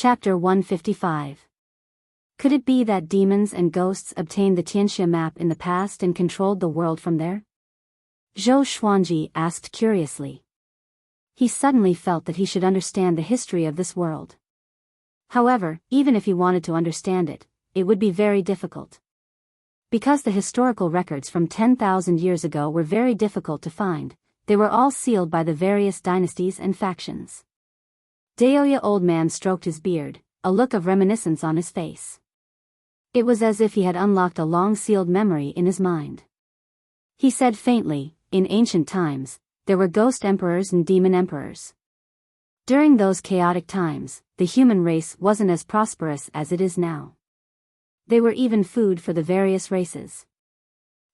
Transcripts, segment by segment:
Chapter 155. Could it be that demons and ghosts obtained the Tianxia map in the past and controlled the world from there? Zhou Xuanji asked curiously. He suddenly felt that he should understand the history of this world. However, even if he wanted to understand it, it would be very difficult. Because the historical records from 10,000 years ago were very difficult to find, they were all sealed by the various dynasties and factions. Daoya old man stroked his beard, a look of reminiscence on his face. It was as if he had unlocked a long-sealed memory in his mind. He said faintly, in ancient times, there were ghost emperors and demon emperors. During those chaotic times, the human race wasn't as prosperous as it is now. They were even food for the various races.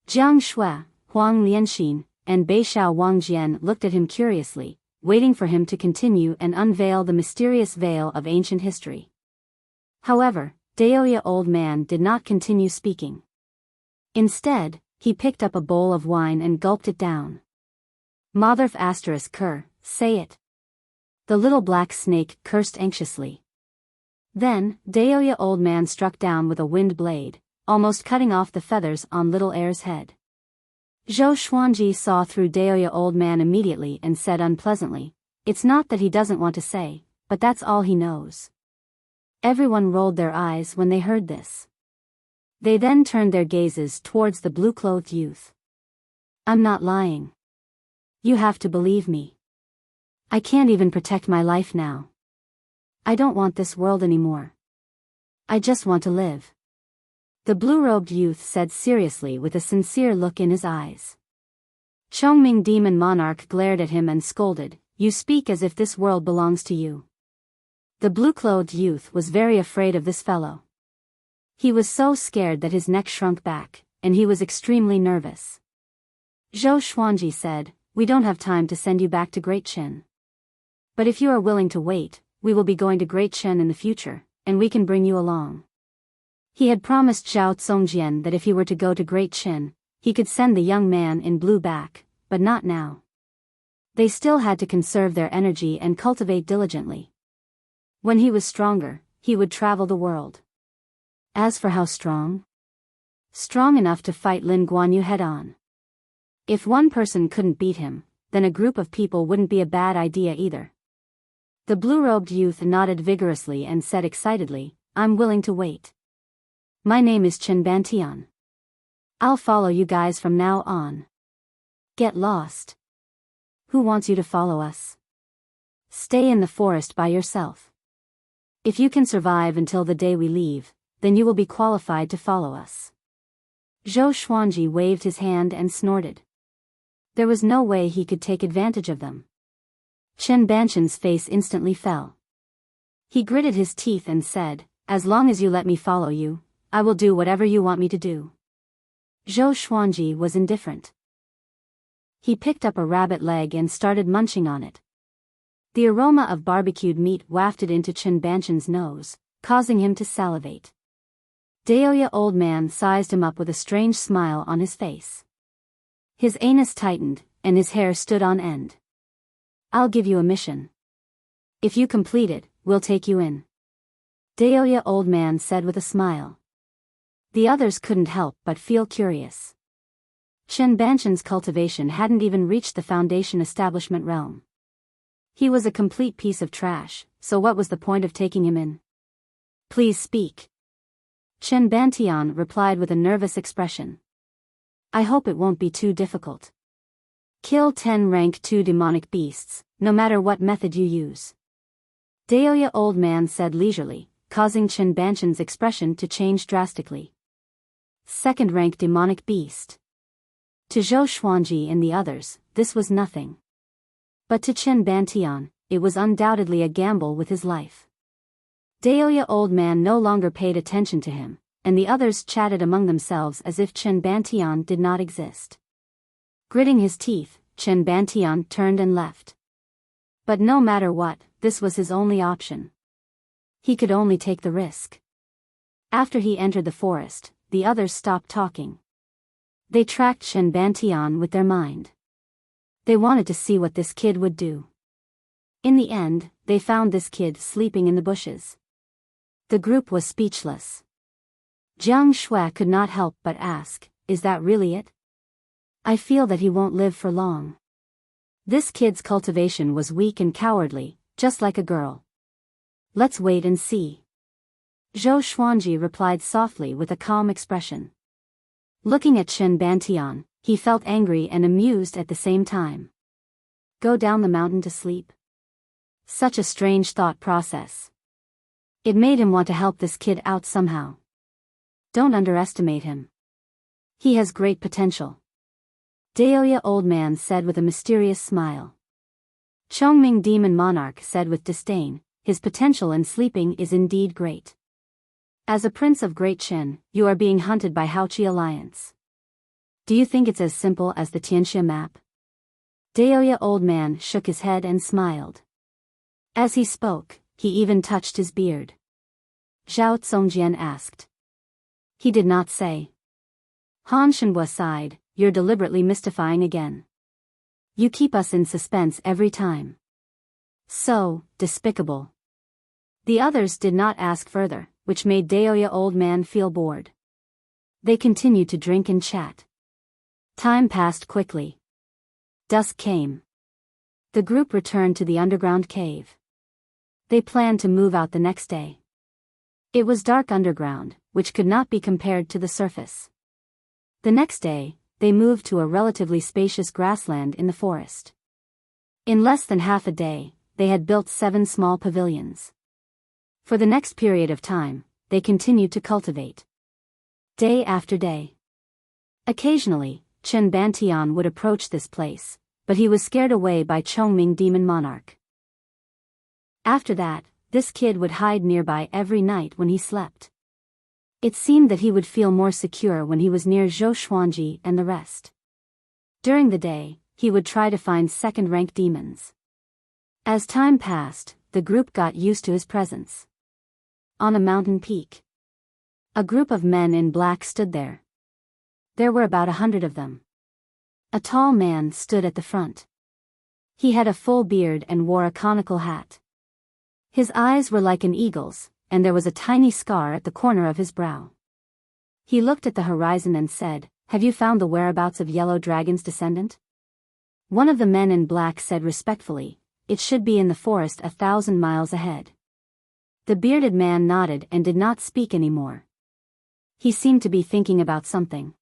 Jiang Shui, Huang Lianxin, and Beishao Wangjian looked at him curiously, waiting for him to continue and unveil the mysterious veil of ancient history. However, Daoya old man did not continue speaking. Instead, he picked up a bowl of wine and gulped it down. Motherf **, say it. The little black snake cursed anxiously. Then, Daoya old man struck down with a wind blade, almost cutting off the feathers on little heir's head. Zhou Xuanji saw through Daoya old man immediately and said unpleasantly, "It's not that he doesn't want to say, but that's all he knows." Everyone rolled their eyes when they heard this. They then turned their gazes towards the blue-clothed youth. "I'm not lying. You have to believe me. I can't even protect my life now. I don't want this world anymore. I just want to live." The blue-robed youth said seriously with a sincere look in his eyes. Chongming demon monarch glared at him and scolded, "You speak as if this world belongs to you." The blue-clothed youth was very afraid of this fellow. He was so scared that his neck shrunk back, and he was extremely nervous. Zhou Xuanji said, "We don't have time to send you back to Great Qin. But if you are willing to wait, we will be going to Great Qin in the future, and we can bring you along." He had promised Zhao Zongjian that if he were to go to Great Qin, he could send the young man in blue back, but not now. They still had to conserve their energy and cultivate diligently. When he was stronger, he would travel the world. As for how strong? Strong enough to fight Lin Guanyu head-on. If one person couldn't beat him, then a group of people wouldn't be a bad idea either. The blue-robed youth nodded vigorously and said excitedly, "I'm willing to wait. My name is Chen Bantian. I'll follow you guys from now on. Get lost. Who wants you to follow us? Stay in the forest by yourself. If you can survive until the day we leave, then you will be qualified to follow us." Zhou Xuanji waved his hand and snorted. There was no way he could take advantage of them. Chen Bantian's face instantly fell. He gritted his teeth and said, "As long as you let me follow you, I will do whatever you want me to do." Zhou Xuanji was indifferent. He picked up a rabbit leg and started munching on it. The aroma of barbecued meat wafted into Chen Bantian's nose, causing him to salivate. Daoya old man sized him up with a strange smile on his face. His anus tightened, and his hair stood on end. "I'll give you a mission. If you complete it, we'll take you in," Daoya old man said with a smile. The others couldn't help but feel curious. Chen Bantian's cultivation hadn't even reached the foundation establishment realm. He was a complete piece of trash, so what was the point of taking him in? "Please speak." Chen Bantian replied with a nervous expression. "I hope it won't be too difficult. Kill 10 rank 2 demonic beasts, no matter what method you use," Daoya old man said leisurely, causing Chen Bantian's expression to change drastically. Second rank demonic beast. To Zhou Xuanji and the others, this was nothing. But to Chen Bantian, it was undoubtedly a gamble with his life. Daoya old man no longer paid attention to him, and the others chatted among themselves as if Chen Bantian did not exist. Gritting his teeth, Chen Bantian turned and left. But no matter what, this was his only option. He could only take the risk. After he entered the forest, the others stopped talking. They tracked Chen Bantian with their mind. They wanted to see what this kid would do. In the end, they found this kid sleeping in the bushes. The group was speechless. Jiang Shui could not help but ask, is that really it? I feel that he won't live for long. This kid's cultivation was weak and cowardly, just like a girl. Let's wait and see. Zhou Xuanji replied softly with a calm expression. Looking at Chen Bantian, he felt angry and amused at the same time. Go down the mountain to sleep? Such a strange thought process. It made him want to help this kid out somehow. Don't underestimate him. He has great potential. Daoya Old Man said with a mysterious smile. Chongming Demon Monarch said with disdain, his potential in sleeping is indeed great. As a prince of Great Qin, you are being hunted by Haoqi Alliance. Do you think it's as simple as the Tianxia map? Daoya Old Man shook his head and smiled. As he spoke, he even touched his beard. Zhao Zongjian asked. He did not say. Han Shenhua sighed, you're deliberately mystifying again. You keep us in suspense every time. So, despicable. The others did not ask further, which made Daoya Old Man feel bored. They continued to drink and chat. Time passed quickly. Dusk came. The group returned to the underground cave. They planned to move out the next day. It was dark underground, which could not be compared to the surface. The next day, they moved to a relatively spacious grassland in the forest. In less than half a day, they had built 7 small pavilions. For the next period of time, they continued to cultivate. Day after day. Occasionally, Chen Bantian would approach this place, but he was scared away by Chongming Demon Monarch. After that, this kid would hide nearby every night when he slept. It seemed that he would feel more secure when he was near Zhou Xuanji and the rest. During the day, he would try to find second-rank demons. As time passed, the group got used to his presence. On a mountain peak, a group of men in black stood there. There were about 100 of them. A tall man stood at the front. He had a full beard and wore a conical hat. His eyes were like an eagle's, and there was a tiny scar at the corner of his brow. He looked at the horizon and said, "Have you found the whereabouts of Yellow Dragon's descendant?" One of the men in black said respectfully, "It should be in the forest 1,000 miles ahead." The bearded man nodded and did not speak anymore. He seemed to be thinking about something.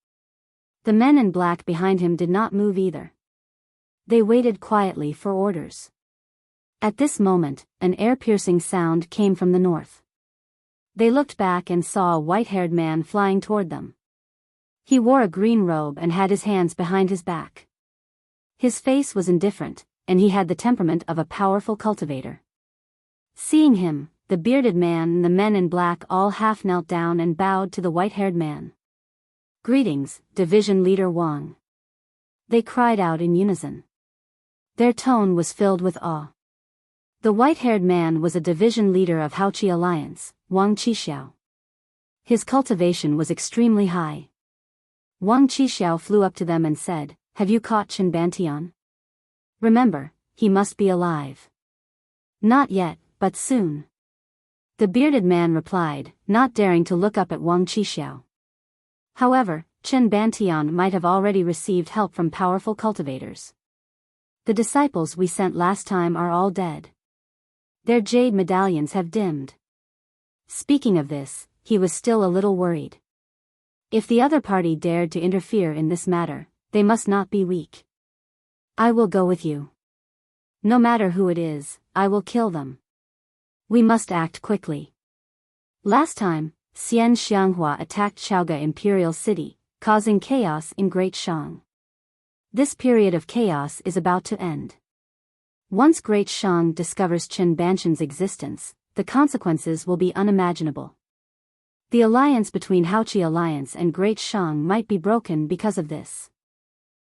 The men in black behind him did not move either. They waited quietly for orders. At this moment, an ear-piercing sound came from the north. They looked back and saw a white-haired man flying toward them. He wore a green robe and had his hands behind his back. His face was indifferent, and he had the temperament of a powerful cultivator. Seeing him, the bearded man and the men in black all half knelt down and bowed to the white-haired man. "Greetings, Division Leader Wang." They cried out in unison. Their tone was filled with awe. The white-haired man was a division leader of Haoqi Alliance, Wang Qixiao. His cultivation was extremely high. Wang Qixiao flew up to them and said, "Have you caught Chen Bantian? Remember, he must be alive." "Not yet, but soon." The bearded man replied, not daring to look up at Wang Qixiao. However, Chen Bantian might have already received help from powerful cultivators. "The disciples we sent last time are all dead. Their jade medallions have dimmed." Speaking of this, he was still a little worried. If the other party dared to interfere in this matter, they must not be weak. "I will go with you. No matter who it is, I will kill them. We must act quickly." Last time, Xian Xianghua attacked Chaoga Imperial City, causing chaos in Great Shang. This period of chaos is about to end. Once Great Shang discovers Chen Bantian's existence, the consequences will be unimaginable. The alliance between Haoqi Alliance and Great Shang might be broken because of this.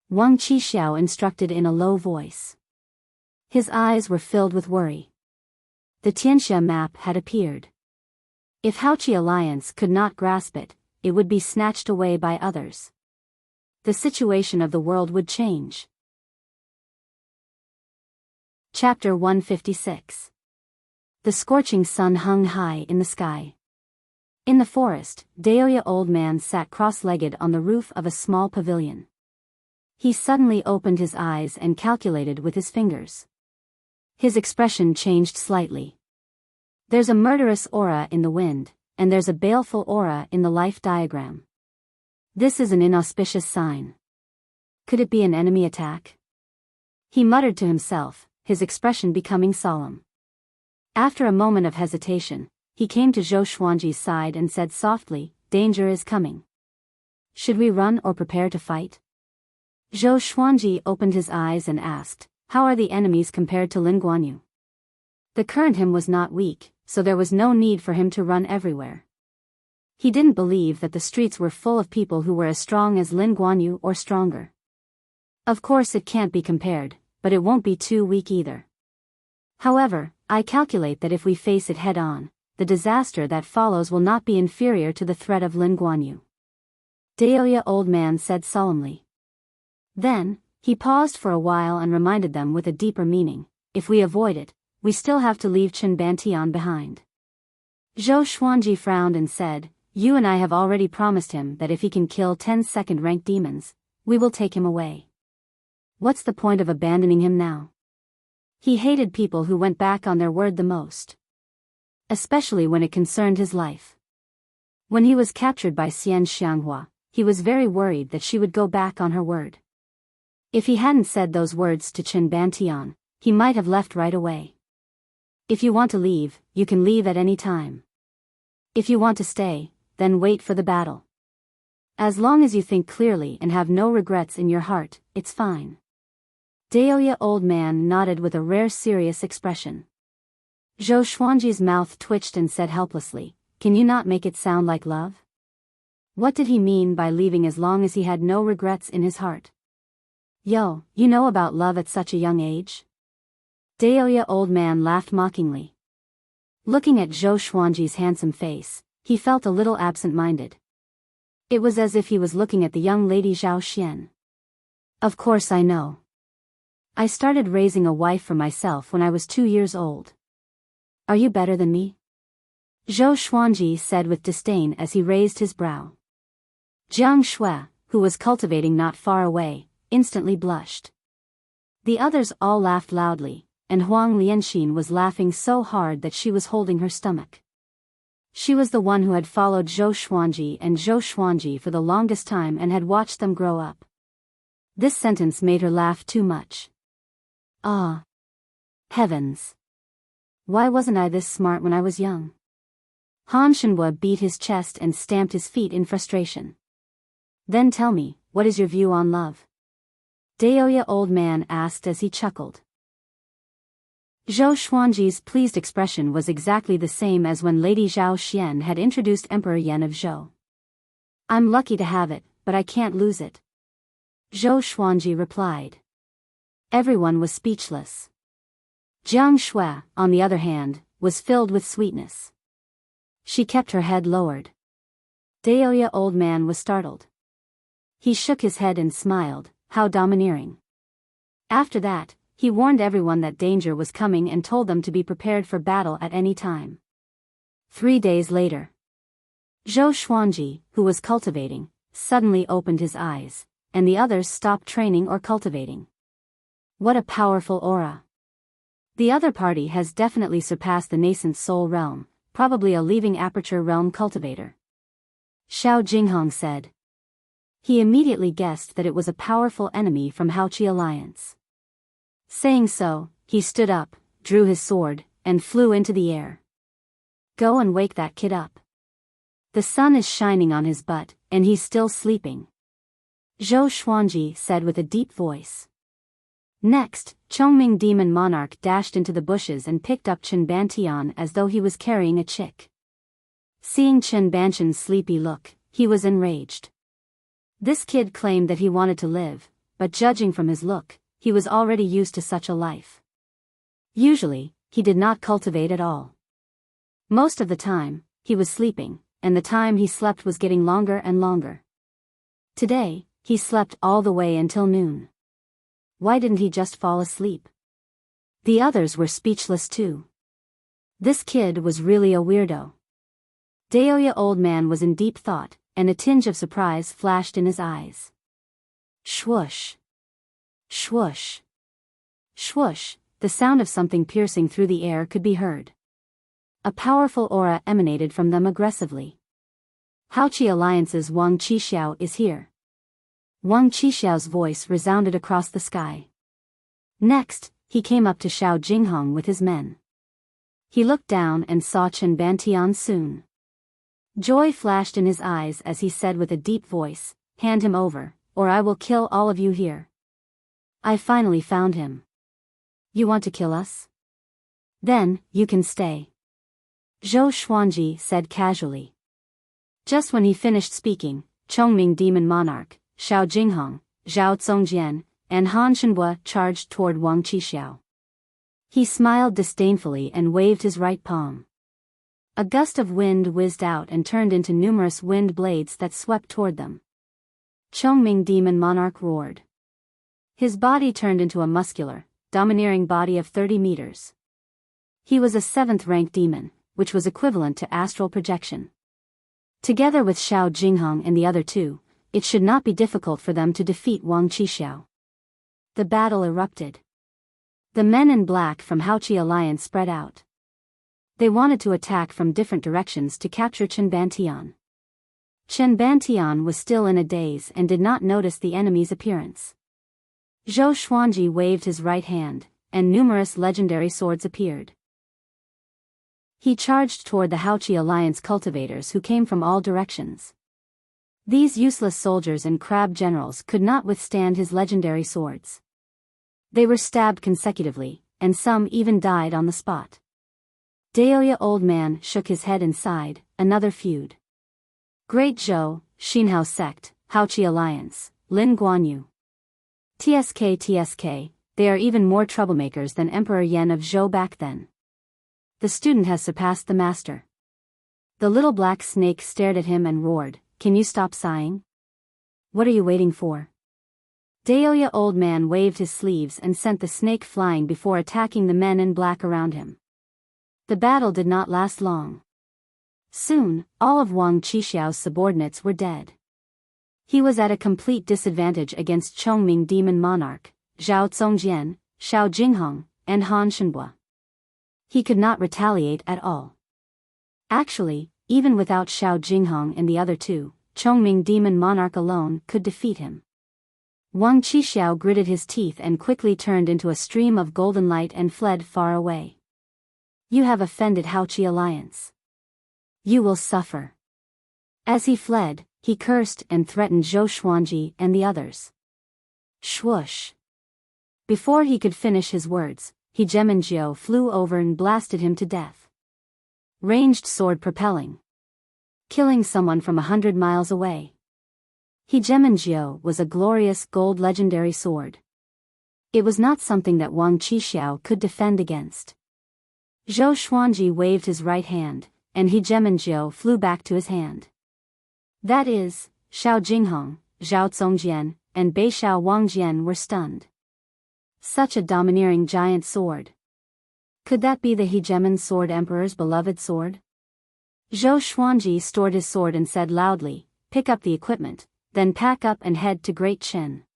Wang Qixiao instructed in a low voice. His eyes were filled with worry. The Tianxia map had appeared. If Haoqi Alliance could not grasp it, it would be snatched away by others. The situation of the world would change. Chapter 156. The scorching sun hung high in the sky. In the forest, Daoya old man sat cross-legged on the roof of a small pavilion. He suddenly opened his eyes and calculated with his fingers. His expression changed slightly. There's a murderous aura in the wind, and there's a baleful aura in the life diagram. This is an inauspicious sign. Could it be an enemy attack? He muttered to himself, his expression becoming solemn. After a moment of hesitation, he came to Zhou Xuanji's side and said softly, "Danger is coming. Should we run or prepare to fight?" Zhou Xuanji opened his eyes and asked, "How are the enemies compared to Lin Guanyu?" The current him was not weak, so there was no need for him to run everywhere. He didn't believe that the streets were full of people who were as strong as Lin Guanyu or stronger. Of course it can't be compared, but it won't be too weak either. However, I calculate that if we face it head-on, the disaster that follows will not be inferior to the threat of Lin Guanyu. Daoya old man said solemnly. Then, he paused for a while and reminded them with a deeper meaning, if we avoid it, we still have to leave Chen Bantian behind. Zhou Xuanji frowned and said, "You and I have already promised him that if he can kill 10 second-rank demons, we will take him away. What's the point of abandoning him now?" He hated people who went back on their word the most. Especially when it concerned his life. When he was captured by Xian Xianghua, he was very worried that she would go back on her word. If he hadn't said those words to Chen Bantian, he might have left right away. If you want to leave, you can leave at any time. If you want to stay, then wait for the battle. As long as you think clearly and have no regrets in your heart, it's fine. Daoya old man nodded with a rare serious expression. Zhou Xuanji's mouth twitched and said helplessly, "Can you not make it sound like love?" What did he mean by leaving as long as he had no regrets in his heart? Yo, you know about love at such a young age? Daoya old man laughed mockingly. Looking at Zhou Xuanji's handsome face, he felt a little absent-minded. It was as if he was looking at the young lady Zhao Xian. Of course I know. I started raising a wife for myself when I was 2 years old. Are you better than me? Zhou Xuanji said with disdain as he raised his brow. Jiang Shui, who was cultivating not far away, instantly blushed. The others all laughed loudly, and Huang Lianxin was laughing so hard that she was holding her stomach. She was the one who had followed Zhou Xuanji and Zhou Xuanji for the longest time and had watched them grow up. This sentence made her laugh too much. Ah! Heavens! Why wasn't I this smart when I was young? Han Shenhua beat his chest and stamped his feet in frustration. Then tell me, what is your view on love? Daoya old man asked as he chuckled. Zhou Xuanji's pleased expression was exactly the same as when Lady Zhao Xian had introduced Emperor Yan of Zhou. I'm lucky to have it, but I can't lose it. Zhou Xuanji replied. Everyone was speechless. Jiang Shui, on the other hand, was filled with sweetness. She kept her head lowered. Daoya old man was startled. He shook his head and smiled, how domineering. After that, he warned everyone that danger was coming and told them to be prepared for battle at any time. 3 days later. Zhou Xuanji, who was cultivating, suddenly opened his eyes, and the others stopped training or cultivating. What a powerful aura! The other party has definitely surpassed the nascent soul realm, probably a leaving aperture realm cultivator. Xiao Jinghong said. He immediately guessed that it was a powerful enemy from Haoqi Alliance. Saying so, he stood up, drew his sword, and flew into the air. Go and wake that kid up. The sun is shining on his butt, and he's still sleeping. Zhou Xuanji said with a deep voice. Next, Chongming Demon Monarch dashed into the bushes and picked up Chen Bantian as though he was carrying a chick. Seeing Chen Bantian's sleepy look, he was enraged. This kid claimed that he wanted to live, but judging from his look, he was already used to such a life. Usually, he did not cultivate at all. Most of the time, he was sleeping, and the time he slept was getting longer and longer. Today, he slept all the way until noon. Why didn't he just fall asleep? The others were speechless too. This kid was really a weirdo. Daoya old man was in deep thought, and a tinge of surprise flashed in his eyes. Swoosh! Swoosh! Swoosh! The sound of something piercing through the air could be heard. A powerful aura emanated from them aggressively. Haoqi Alliance's Wang Qixiao is here. Wang Qixiao's voice resounded across the sky. Next, he came up to Xiao Jinghong with his men. He looked down and saw Chen Bantian soon. Joy flashed in his eyes as he said with a deep voice, "Hand him over, or I will kill all of you here. I finally found him. You want to kill us? Then, you can stay," Zhou Xuanji said casually. Just when he finished speaking, Chongming Demon Monarch, Xiao Jinghong, Zhao Zongjian, and Han Shenhua charged toward Wang Qixiao. He smiled disdainfully and waved his right palm. A gust of wind whizzed out and turned into numerous wind blades that swept toward them. Chongming Demon Monarch roared. His body turned into a muscular, domineering body of 30 meters. He was a 7th-rank demon, which was equivalent to astral projection. Together with Xiao Jinghong and the other two, it should not be difficult for them to defeat Wang Qixiao. The battle erupted. The men in black from Haoqi Alliance spread out. They wanted to attack from different directions to capture Chen Bantian. Chen Bantian was still in a daze and did not notice the enemy's appearance. Zhou Xuanji waved his right hand, and numerous legendary swords appeared. He charged toward the Haoqi Alliance cultivators who came from all directions. These useless soldiers and crab generals could not withstand his legendary swords. They were stabbed consecutively, and some even died on the spot. Daoya old man shook his head and sighed, another feud. Great Zhou, Xinhao sect, Haoqi Alliance, Lin Guanyu. TSK, they are even more troublemakers than Emperor Yan of Zhou back then. The student has surpassed the master. The little black snake stared at him and roared, "Can you stop sighing? What are you waiting for?" Daoya old man waved his sleeves and sent the snake flying before attacking the men in black around him. The battle did not last long. Soon, all of Wang Qixiao's subordinates were dead. He was at a complete disadvantage against Chongming Demon Monarch, Zhao Zongjian, Xiao Jinghong, and Han Shenhua. He could not retaliate at all. Actually, even without Xiao Jinghong and the other two, Chongming Demon Monarch alone could defeat him. Wang Qixiao gritted his teeth and quickly turned into a stream of golden light and fled far away. "You have offended Haoqi Alliance. You will suffer." As he fled, he cursed and threatened Zhou Xuanji and the others. Swoosh! Before he could finish his words, Hegemonjiu flew over and blasted him to death. Ranged sword propelling. Killing someone from 100 miles away. Hegemonjiu was a glorious gold legendary sword. It was not something that Wang Qixiao could defend against. Zhou Xuanji waved his right hand, and Hegemonjiu flew back to his hand. That is, Xiao Jinghong, Zhao Zongjian, and Beixiao Wangjian were stunned. Such a domineering giant sword. Could that be the Hegemon Sword Emperor's beloved sword? Zhou Xuanji stored his sword and said loudly, "Pick up the equipment, then pack up and head to Great Chen."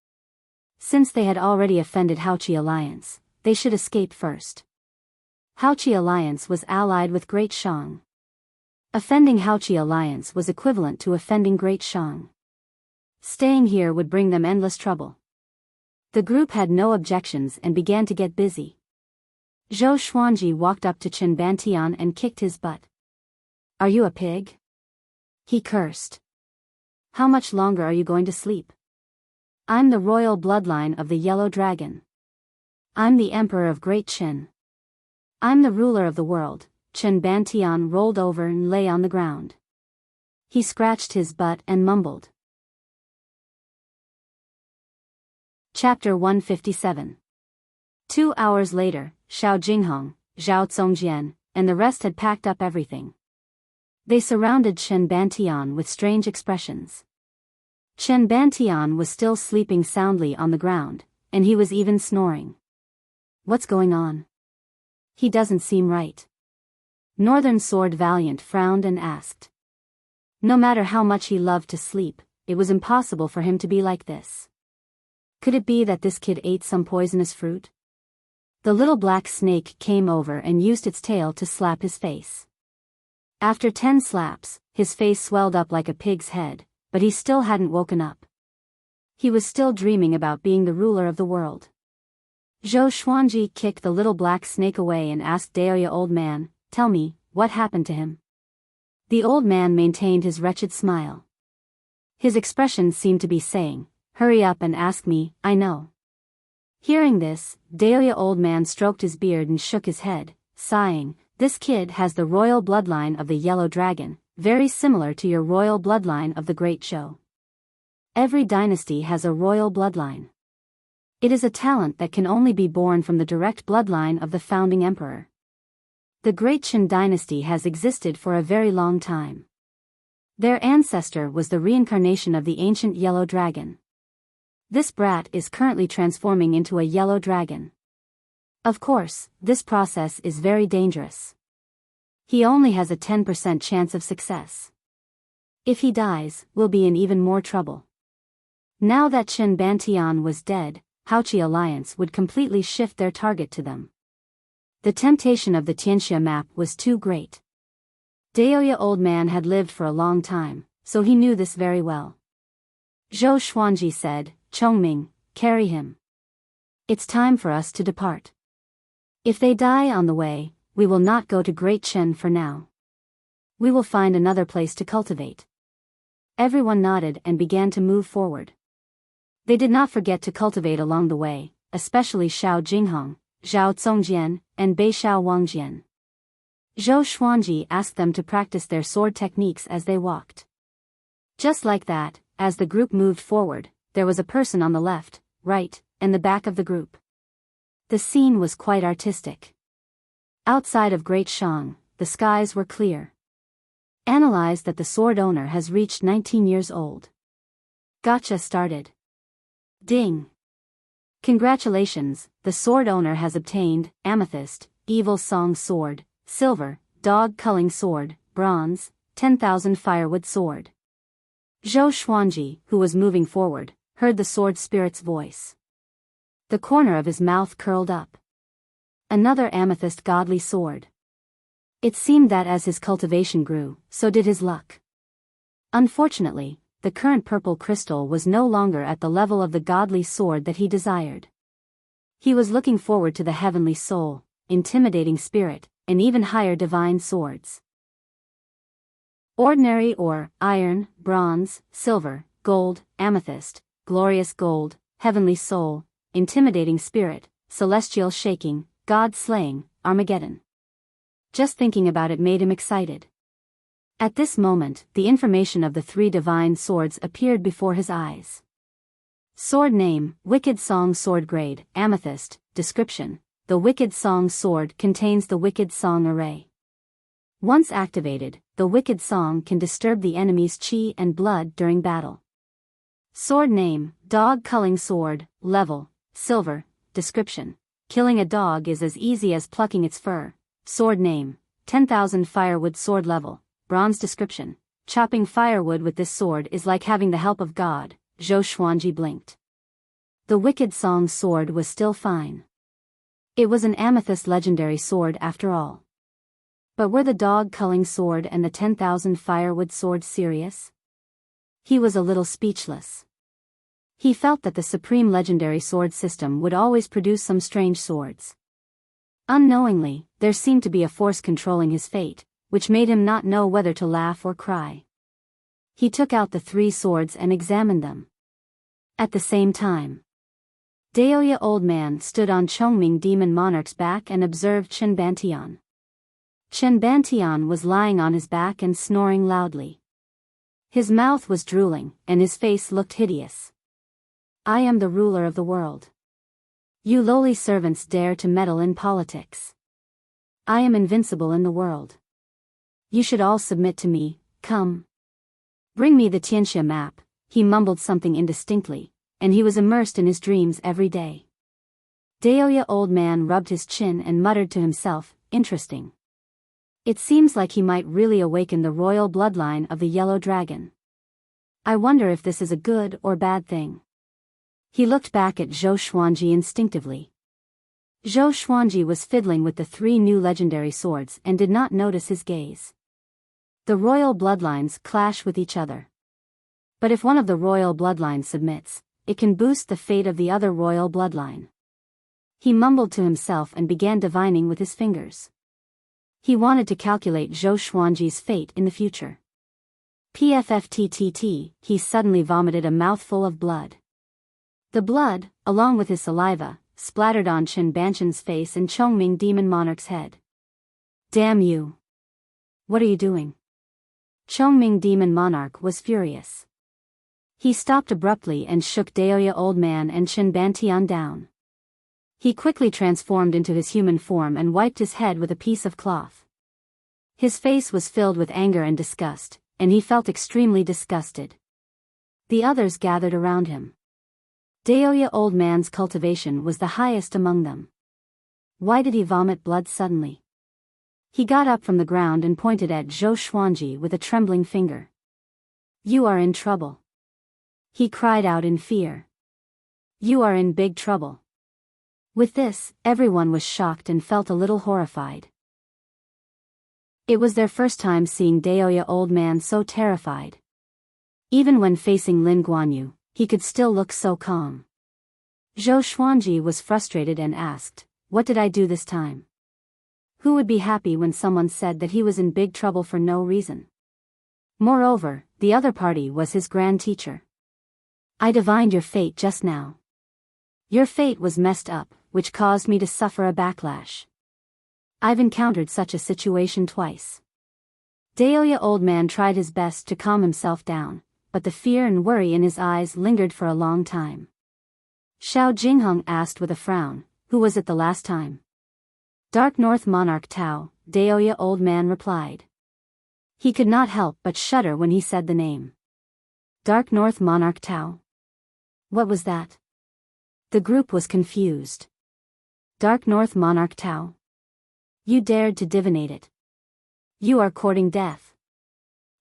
Since they had already offended Haoqi Alliance, they should escape first. Haoqi Alliance was allied with Great Shang. Offending Haoqi Alliance was equivalent to offending Great Shang. Staying here would bring them endless trouble. The group had no objections and began to get busy. Zhou Xuanji walked up to Chen Bantian and kicked his butt. "Are you a pig?" he cursed. "How much longer are you going to sleep? I'm the royal bloodline of the Yellow Dragon. I'm the Emperor of Great Chen. I'm the ruler of the world." Chen Bantian rolled over and lay on the ground. He scratched his butt and mumbled. Chapter 157. 2 hours later, Xiao Jinghong, Zhao Zongjian, and the rest had packed up everything. They surrounded Chen Bantian with strange expressions. Chen Bantian was still sleeping soundly on the ground, and he was even snoring. "What's going on? He doesn't seem right." Northern Sword Valiant frowned and asked. No matter how much he loved to sleep, it was impossible for him to be like this. Could it be that this kid ate some poisonous fruit? The little black snake came over and used its tail to slap his face. After 10 slaps, his face swelled up like a pig's head, but he still hadn't woken up. He was still dreaming about being the ruler of the world. Zhou Xuanji kicked the little black snake away and asked Daoya old man, "Tell me, what happened to him?" The old man maintained his wretched smile. His expression seemed to be saying, "Hurry up and ask me, I know." Hearing this, Daoya old man stroked his beard and shook his head, sighing, "This kid has the royal bloodline of the yellow dragon, very similar to your royal bloodline of the Great Zhou. Every dynasty has a royal bloodline. It is a talent that can only be born from the direct bloodline of the founding emperor. The Great Qin dynasty has existed for a very long time. Their ancestor was the reincarnation of the ancient yellow dragon. This brat is currently transforming into a yellow dragon. Of course, this process is very dangerous. He only has a 10% chance of success. If he dies, we'll be in even more trouble." Now that Qin Bantian was dead, Haoqi alliance would completely shift their target to them. The temptation of the Tianxia map was too great. Daoya old man had lived for a long time, so he knew this very well. Zhou Xuanji said, "Chongming, carry him. It's time for us to depart. If they die on the way, we will not go to Great Chen for now. We will find another place to cultivate." Everyone nodded and began to move forward. They did not forget to cultivate along the way, especially Xiao Jinghong, Zhao Congjian, and Bei Xiao Wangjian. Zhou Xuanji asked them to practice their sword techniques as they walked. Just like that, as the group moved forward, there was a person on the left, right, and the back of the group. The scene was quite artistic. Outside of Great Shang, the skies were clear. Analyze that the sword owner has reached 19 years old. Gotcha started. Ding. Congratulations, the sword owner has obtained Amethyst, Evil Song Sword, Silver, Dog Culling Sword, Bronze, 10,000 Firewood Sword. Zhou Xuanji, who was moving forward, heard the sword spirit's voice. The corner of his mouth curled up. Another amethyst godly sword. It seemed that as his cultivation grew, so did his luck. Unfortunately, the current purple crystal was no longer at the level of the godly sword that he desired. He was looking forward to the heavenly soul, intimidating spirit, and even higher divine swords. Ordinary ore, iron, bronze, silver, gold, amethyst, glorious gold, heavenly soul, intimidating spirit, celestial shaking, God slaying, Armageddon. Just thinking about it made him excited. At this moment, the information of the 3 divine swords appeared before his eyes. Sword name, Wicked Song Sword grade, Amethyst, description, the Wicked Song Sword contains the Wicked Song array. Once activated, the Wicked Song can disturb the enemy's chi and blood during battle. Sword name, Dog Culling Sword, level, silver, description, killing a dog is as easy as plucking its fur. Sword name, 10,000 Firewood Sword level, bronze description, chopping firewood with this sword is like having the help of God. Zhou Xuanji blinked. The Wicked Song Sword was still fine. It was an amethyst legendary sword after all. But were the Dog Culling Sword and the 10,000 Firewood Sword serious? He was a little speechless. He felt that the supreme legendary sword system would always produce some strange swords. Unknowingly, there seemed to be a force controlling his fate, which made him not know whether to laugh or cry. He took out the 3 swords and examined them. At the same time, Daoya old man stood on Chongming demon monarch's back and observed Qin Bantian. Qin Bantian was lying on his back and snoring loudly. His mouth was drooling, and his face looked hideous. "I am the ruler of the world. You lowly servants dare to meddle in politics. I am invincible in the world. You should all submit to me, come. Bring me the Tianxia map." He mumbled something indistinctly, and he was immersed in his dreams every day. Daoya old man rubbed his chin and muttered to himself, "Interesting. It seems like he might really awaken the royal bloodline of the yellow dragon. I wonder if this is a good or bad thing. He looked back at Zhou Xuanji instinctively. Zhou Xuanji was fiddling with the 3 new legendary swords and did not notice his gaze. The royal bloodlines clash with each other. But if one of the royal bloodlines submits, it can boost the fate of the other royal bloodline. He mumbled to himself and began divining with his fingers. He wanted to calculate Zhou Xuanji's fate in the future. Pfftt, he suddenly vomited a mouthful of blood. The blood, along with his saliva, splattered on Qin Banshan's face and Chongming Demon Monarch's head. Damn you! What are you doing? Chongming Demon Monarch was furious. He stopped abruptly and shook Daoya Old Man and Qin Bantian down. He quickly transformed into his human form and wiped his head with a piece of cloth. His face was filled with anger and disgust, and he felt extremely disgusted. The others gathered around him. Daoya Old Man's cultivation was the highest among them. Why did he vomit blood suddenly? He got up from the ground and pointed at Zhou Xuanji with a trembling finger. You are in trouble. He cried out in fear. You are in big trouble. With this, everyone was shocked and felt a little horrified. It was their first time seeing Daoya Old Man so terrified. Even when facing Lin Guanyu, he could still look so calm. Zhou Xuanji was frustrated and asked, "What did I do this time?" Who would be happy when someone said that he was in big trouble for no reason? Moreover, the other party was his grand teacher. I divined your fate just now. Your fate was messed up, which caused me to suffer a backlash. I've encountered such a situation twice. Daoya Old Man tried his best to calm himself down, but the fear and worry in his eyes lingered for a long time. Xiao Jingheng asked with a frown, who was it the last time? Dark North Monarch Tao, Daoya Old Man replied. He could not help but shudder when he said the name. Dark North Monarch Tao? What was that? The group was confused. Dark North Monarch Tao? You dared to divinate it. You are courting death.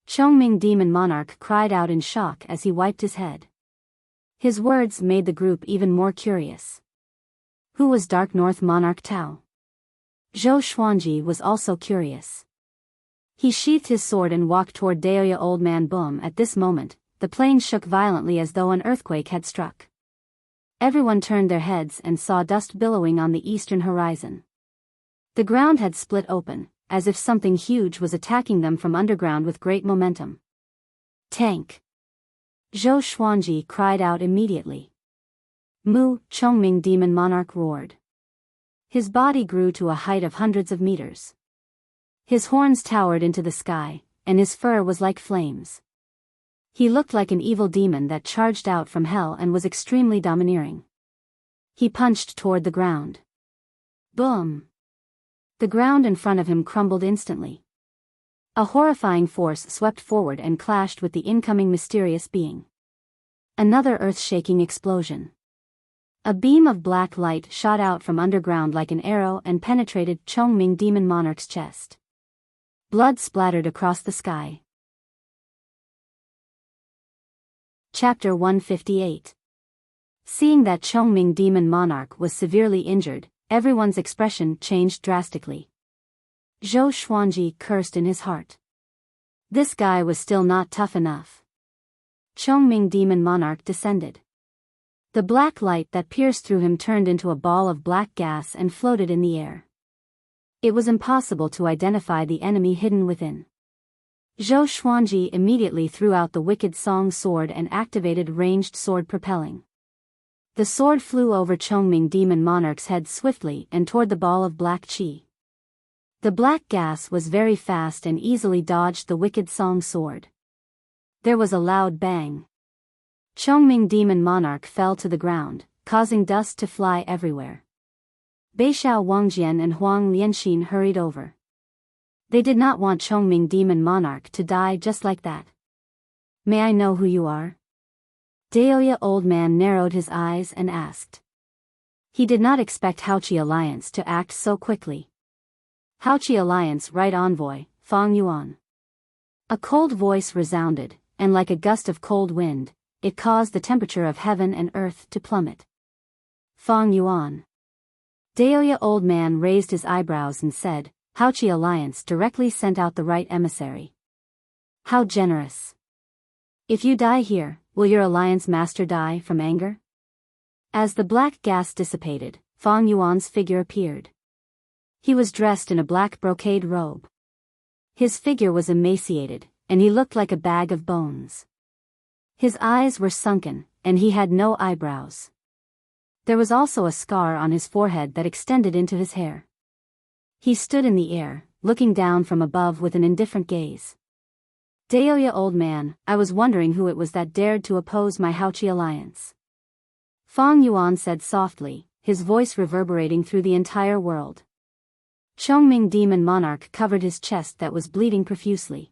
Chongming Demon Monarch cried out in shock as he wiped his head. His words made the group even more curious. Who was Dark North Monarch Tao? Zhou Xuanji was also curious. He sheathed his sword and walked toward Daoya Old Man. Boom! At this moment, the plane shook violently as though an earthquake had struck. Everyone turned their heads and saw dust billowing on the eastern horizon. The ground had split open, as if something huge was attacking them from underground with great momentum. Tank! Zhou Xuanji cried out immediately. Mu! Chongming Demon Monarch roared. His body grew to a height of hundreds of meters. His horns towered into the sky, and his fur was like flames. He looked like an evil demon that charged out from hell and was extremely domineering. He punched toward the ground. Boom! The ground in front of him crumbled instantly. A horrifying force swept forward and clashed with the incoming mysterious being. Another earth-shaking explosion. A beam of black light shot out from underground like an arrow and penetrated Chongming Demon Monarch's chest. Blood splattered across the sky. Chapter 158. Seeing that Chongming Demon Monarch was severely injured, everyone's expression changed drastically. Zhou Xuanji cursed in his heart. This guy was still not tough enough. Chongming Demon Monarch descended. The black light that pierced through him turned into a ball of black gas and floated in the air. It was impossible to identify the enemy hidden within. Zhou Xuanji immediately threw out the Wicked Song sword and activated ranged sword propelling. The sword flew over Chongming Demon Monarch's head swiftly and toward the ball of black chi. The black gas was very fast and easily dodged the Wicked Song sword. There was a loud bang. Chongming Demon Monarch fell to the ground, causing dust to fly everywhere. Beixiao Wangjian and Huang Lianxin hurried over. They did not want Chongming Demon Monarch to die just like that. May I know who you are? Daoya Old Man narrowed his eyes and asked. He did not expect Haochi Alliance to act so quickly. Haoqi Alliance Right Envoy, Fang Yuan. A cold voice resounded, and like a gust of cold wind, it caused the temperature of heaven and earth to plummet. Fang Yuan. Daoya Old Man raised his eyebrows and said, Haoqi Alliance directly sent out the right emissary. How generous. If you die here, will your alliance master die from anger? As the black gas dissipated, Fang Yuan's figure appeared. He was dressed in a black brocade robe. His figure was emaciated, and he looked like a bag of bones. His eyes were sunken, and he had no eyebrows. There was also a scar on his forehead that extended into his hair. He stood in the air, looking down from above with an indifferent gaze. Daoya Old Man, I was wondering who it was that dared to oppose my Haoqi Alliance. Fang Yuan said softly, his voice reverberating through the entire world. Chongming Demon Monarch covered his chest that was bleeding profusely.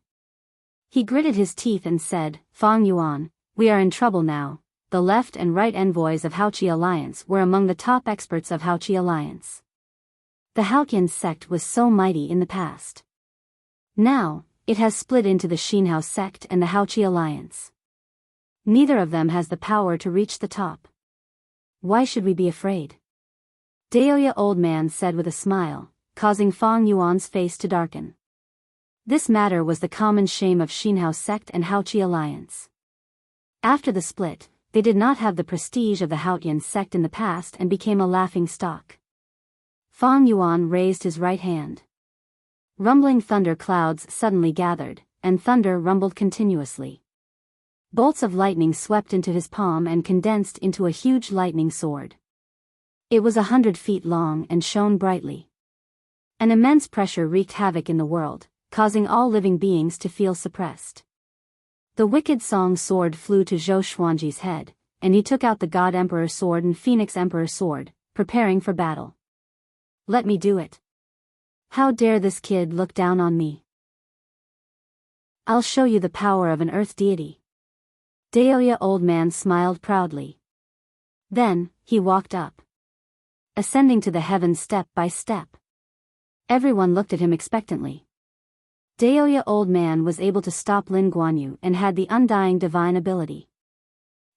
He gritted his teeth and said, Fang Yuan, we are in trouble now. The left and right envoys of Haoqi Alliance were among the top experts of Haoqi Alliance. The Haoqian sect was so mighty in the past. Now, it has split into the Xinhao sect and the Haoqi Alliance. Neither of them has the power to reach the top. Why should we be afraid? Daoya Old Man said with a smile, causing Fang Yuan's face to darken. This matter was the common shame of Xinhao sect and Haoqi Alliance. After the split, they did not have the prestige of the Haoqian sect in the past and became a laughing stock. Fang Yuan raised his right hand. Rumbling thunder clouds suddenly gathered, and thunder rumbled continuously. Bolts of lightning swept into his palm and condensed into a huge lightning sword. It was 100 feet long and shone brightly. An immense pressure wreaked havoc in the world, causing all living beings to feel suppressed. The Wicked Song sword flew to Zhou Xuanji's head, and he took out the God Emperor sword and Phoenix Emperor sword, preparing for battle. Let me do it. How dare this kid look down on me? I'll show you the power of an earth deity. Daoya Old Man smiled proudly. Then, he walked up, ascending to the heavens step by step. Everyone looked at him expectantly. Daoya Old Man was able to stop Lin Guanyu and had the undying divine ability.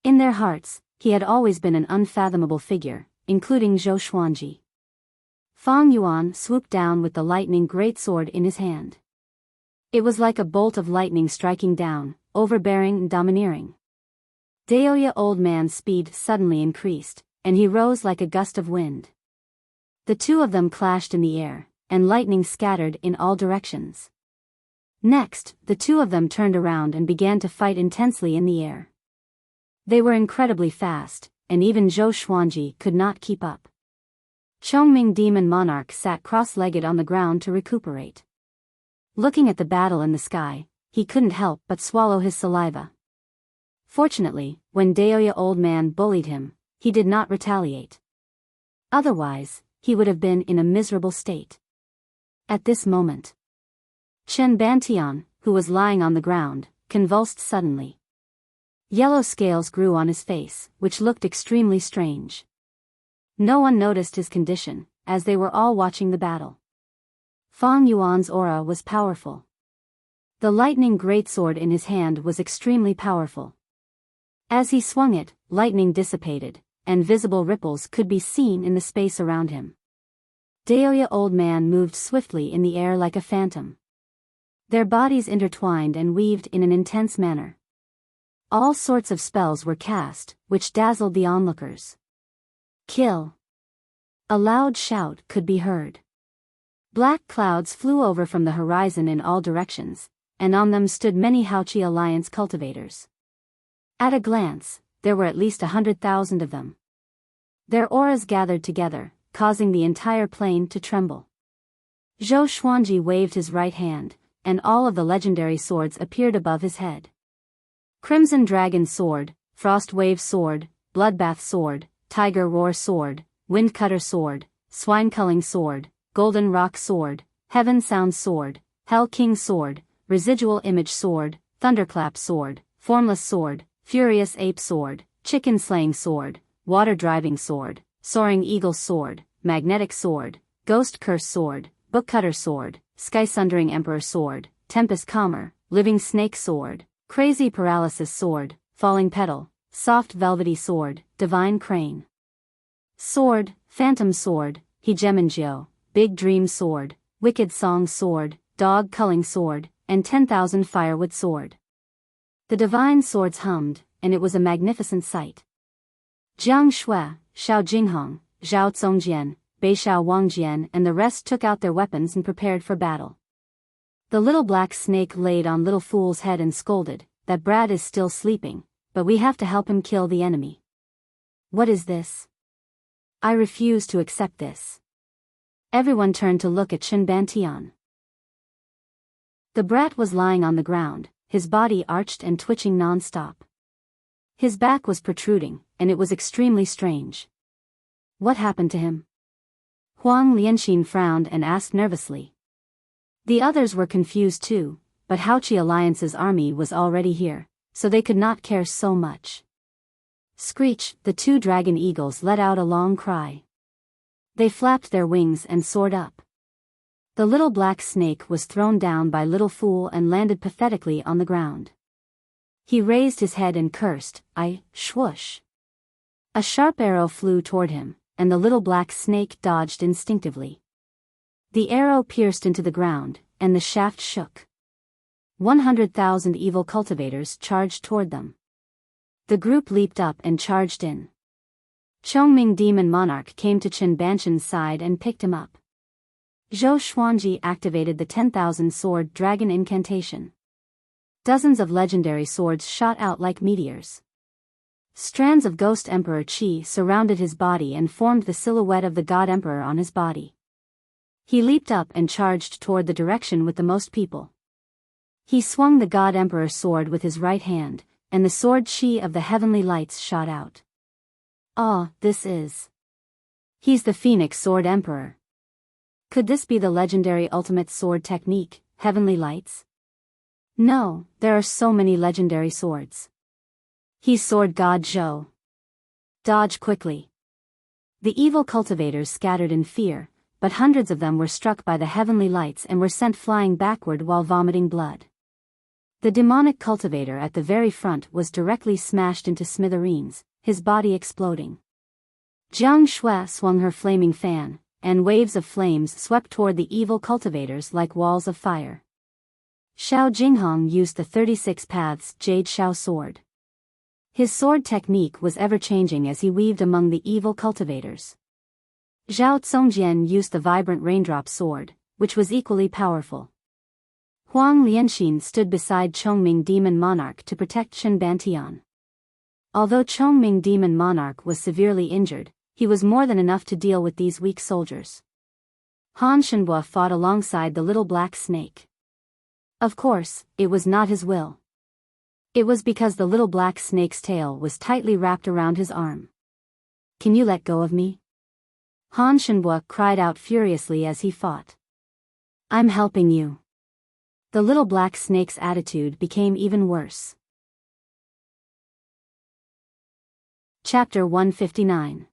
In their hearts, he had always been an unfathomable figure, including Zhou Xuanji. Fang Yuan swooped down with the lightning greatsword in his hand. It was like a bolt of lightning striking down, overbearing and domineering. Daoya Old Man's speed suddenly increased, and he rose like a gust of wind. The two of them clashed in the air, and lightning scattered in all directions. Next, the two of them turned around and began to fight intensely in the air. They were incredibly fast, and even Zhou Xuanji could not keep up. Chongming Demon Monarch sat cross-legged on the ground to recuperate. Looking at the battle in the sky, he couldn't help but swallow his saliva. Fortunately, when Daoya Old Man bullied him, he did not retaliate. Otherwise, he would have been in a miserable state. At this moment, Chen Bantian, who was lying on the ground, convulsed suddenly. Yellow scales grew on his face, which looked extremely strange. No one noticed his condition, as they were all watching the battle. Fang Yuan's aura was powerful. The lightning greatsword in his hand was extremely powerful. As he swung it, lightning dissipated, and visible ripples could be seen in the space around him. Daoya Old Man moved swiftly in the air like a phantom. Their bodies intertwined and weaved in an intense manner. All sorts of spells were cast, which dazzled the onlookers. Kill! A loud shout could be heard. Black clouds flew over from the horizon in all directions, and on them stood many Haoqi Alliance cultivators. At a glance, there were at least 100,000 of them. Their auras gathered together, causing the entire plain to tremble. Zhou Xuanji waved his right hand, and all of the legendary swords appeared above his head. Crimson Dragon Sword, Frost Wave Sword, Bloodbath Sword, Tiger Roar Sword, Wind Cutter Sword, Swine Culling Sword, Golden Rock Sword, Heaven Sound Sword, Hell King Sword, Residual Image Sword, Thunderclap Sword, Formless Sword, Furious Ape Sword, Chicken Slaying Sword, Water Driving Sword, Soaring Eagle Sword, Magnetic Sword, Ghost Curse Sword, Book Cutter Sword, Sky Sundering Emperor Sword, Tempest Calmer, Living Snake Sword, Crazy Paralysis Sword, Falling Petal, Soft Velvety Sword, Divine Crane Sword, Phantom Sword, Hegemongyo, Big Dream Sword, Wicked Song Sword, Dog Culling Sword, and 10,000 Firewood Sword. The divine swords hummed, and it was a magnificent sight. Jiang Shui, Xiao Jinghong, Zhao Zongjian, Beishao Wangjian and the rest took out their weapons and prepared for battle. The little black snake laid on Little Fool's head and scolded, "That brat is still sleeping, but we have to help him kill the enemy." "What is this? I refuse to accept this." Everyone turned to look at Chen Bantian. The brat was lying on the ground, his body arched and twitching non-stop. His back was protruding, and it was extremely strange. What happened to him? Huang Lianxin frowned and asked nervously. The others were confused too, but Haoqi Alliance's army was already here, so they could not care so much. Screech, the two dragon eagles let out a long cry. They flapped their wings and soared up. The little black snake was thrown down by Little Fool and landed pathetically on the ground. He raised his head and cursed, "I, swoosh." A sharp arrow flew toward him, and the little black snake dodged instinctively. The arrow pierced into the ground, and the shaft shook. 100,000 evil cultivators charged toward them. The group leaped up and charged in. Chongming Demon Monarch came to Chen Banshan's side and picked him up. Zhou Xuanji activated the 10,000 sword dragon incantation. Dozens of legendary swords shot out like meteors. Strands of Ghost Emperor Qi surrounded his body and formed the silhouette of the God Emperor on his body. He leaped up and charged toward the direction with the most people. He swung the God Emperor sword with his right hand, and the sword Qi of the heavenly lights shot out. "Ah, this is... He's the Phoenix Sword Emperor." Could this be the legendary ultimate sword technique, Heavenly Lights? No, there are so many legendary swords. He's Sword God Zhou. Dodge quickly. The evil cultivators scattered in fear, but hundreds of them were struck by the heavenly lights and were sent flying backward while vomiting blood. The demonic cultivator at the very front was directly smashed into smithereens, his body exploding. Jiang Shui swung her flaming fan, and waves of flames swept toward the evil cultivators like walls of fire. Xiao Jinghong used the 36 Paths Jade Xiao sword. His sword technique was ever-changing as he weaved among the evil cultivators. Zhao Zongjian used the vibrant raindrop sword, which was equally powerful. Huang Lianxin stood beside Chongming Demon Monarch to protect Chen Bantian. Although Chongming Demon Monarch was severely injured, he was more than enough to deal with these weak soldiers. Han Shenhua fought alongside the little black snake. Of course, it was not his will. It was because the little black snake's tail was tightly wrapped around his arm. "Can you let go of me?" Han Shenhua cried out furiously as he fought. "I'm helping you." The little black snake's attitude became even worse. Chapter 159.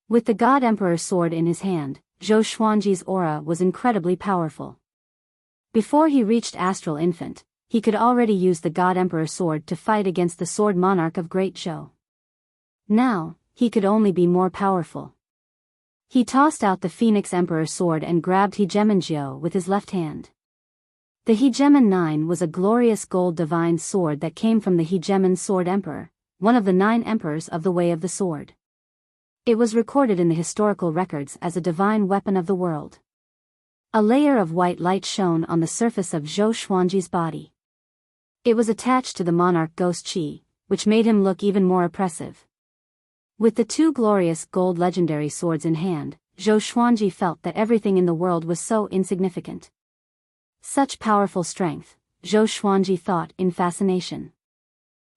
With the God Emperor sword in his hand, Zhou Xuanji's aura was incredibly powerful. Before he reached Astral Infant, he could already use the God Emperor sword to fight against the Sword Monarch of Great Zhou. Now, he could only be more powerful. He tossed out the Phoenix Emperor sword and grabbed Hegemongyo with his left hand. The Hegemon 9 was a glorious gold divine sword that came from the Hegemon Sword Emperor, one of the 9 emperors of the Way of the Sword. It was recorded in the historical records as a divine weapon of the world. A layer of white light shone on the surface of Zhou Xuanji's body. It was attached to the monarch ghost Qi, which made him look even more oppressive. With the 2 glorious gold legendary swords in hand, Zhou Xuanji felt that everything in the world was so insignificant. Such powerful strength, Zhou Xuanji thought in fascination.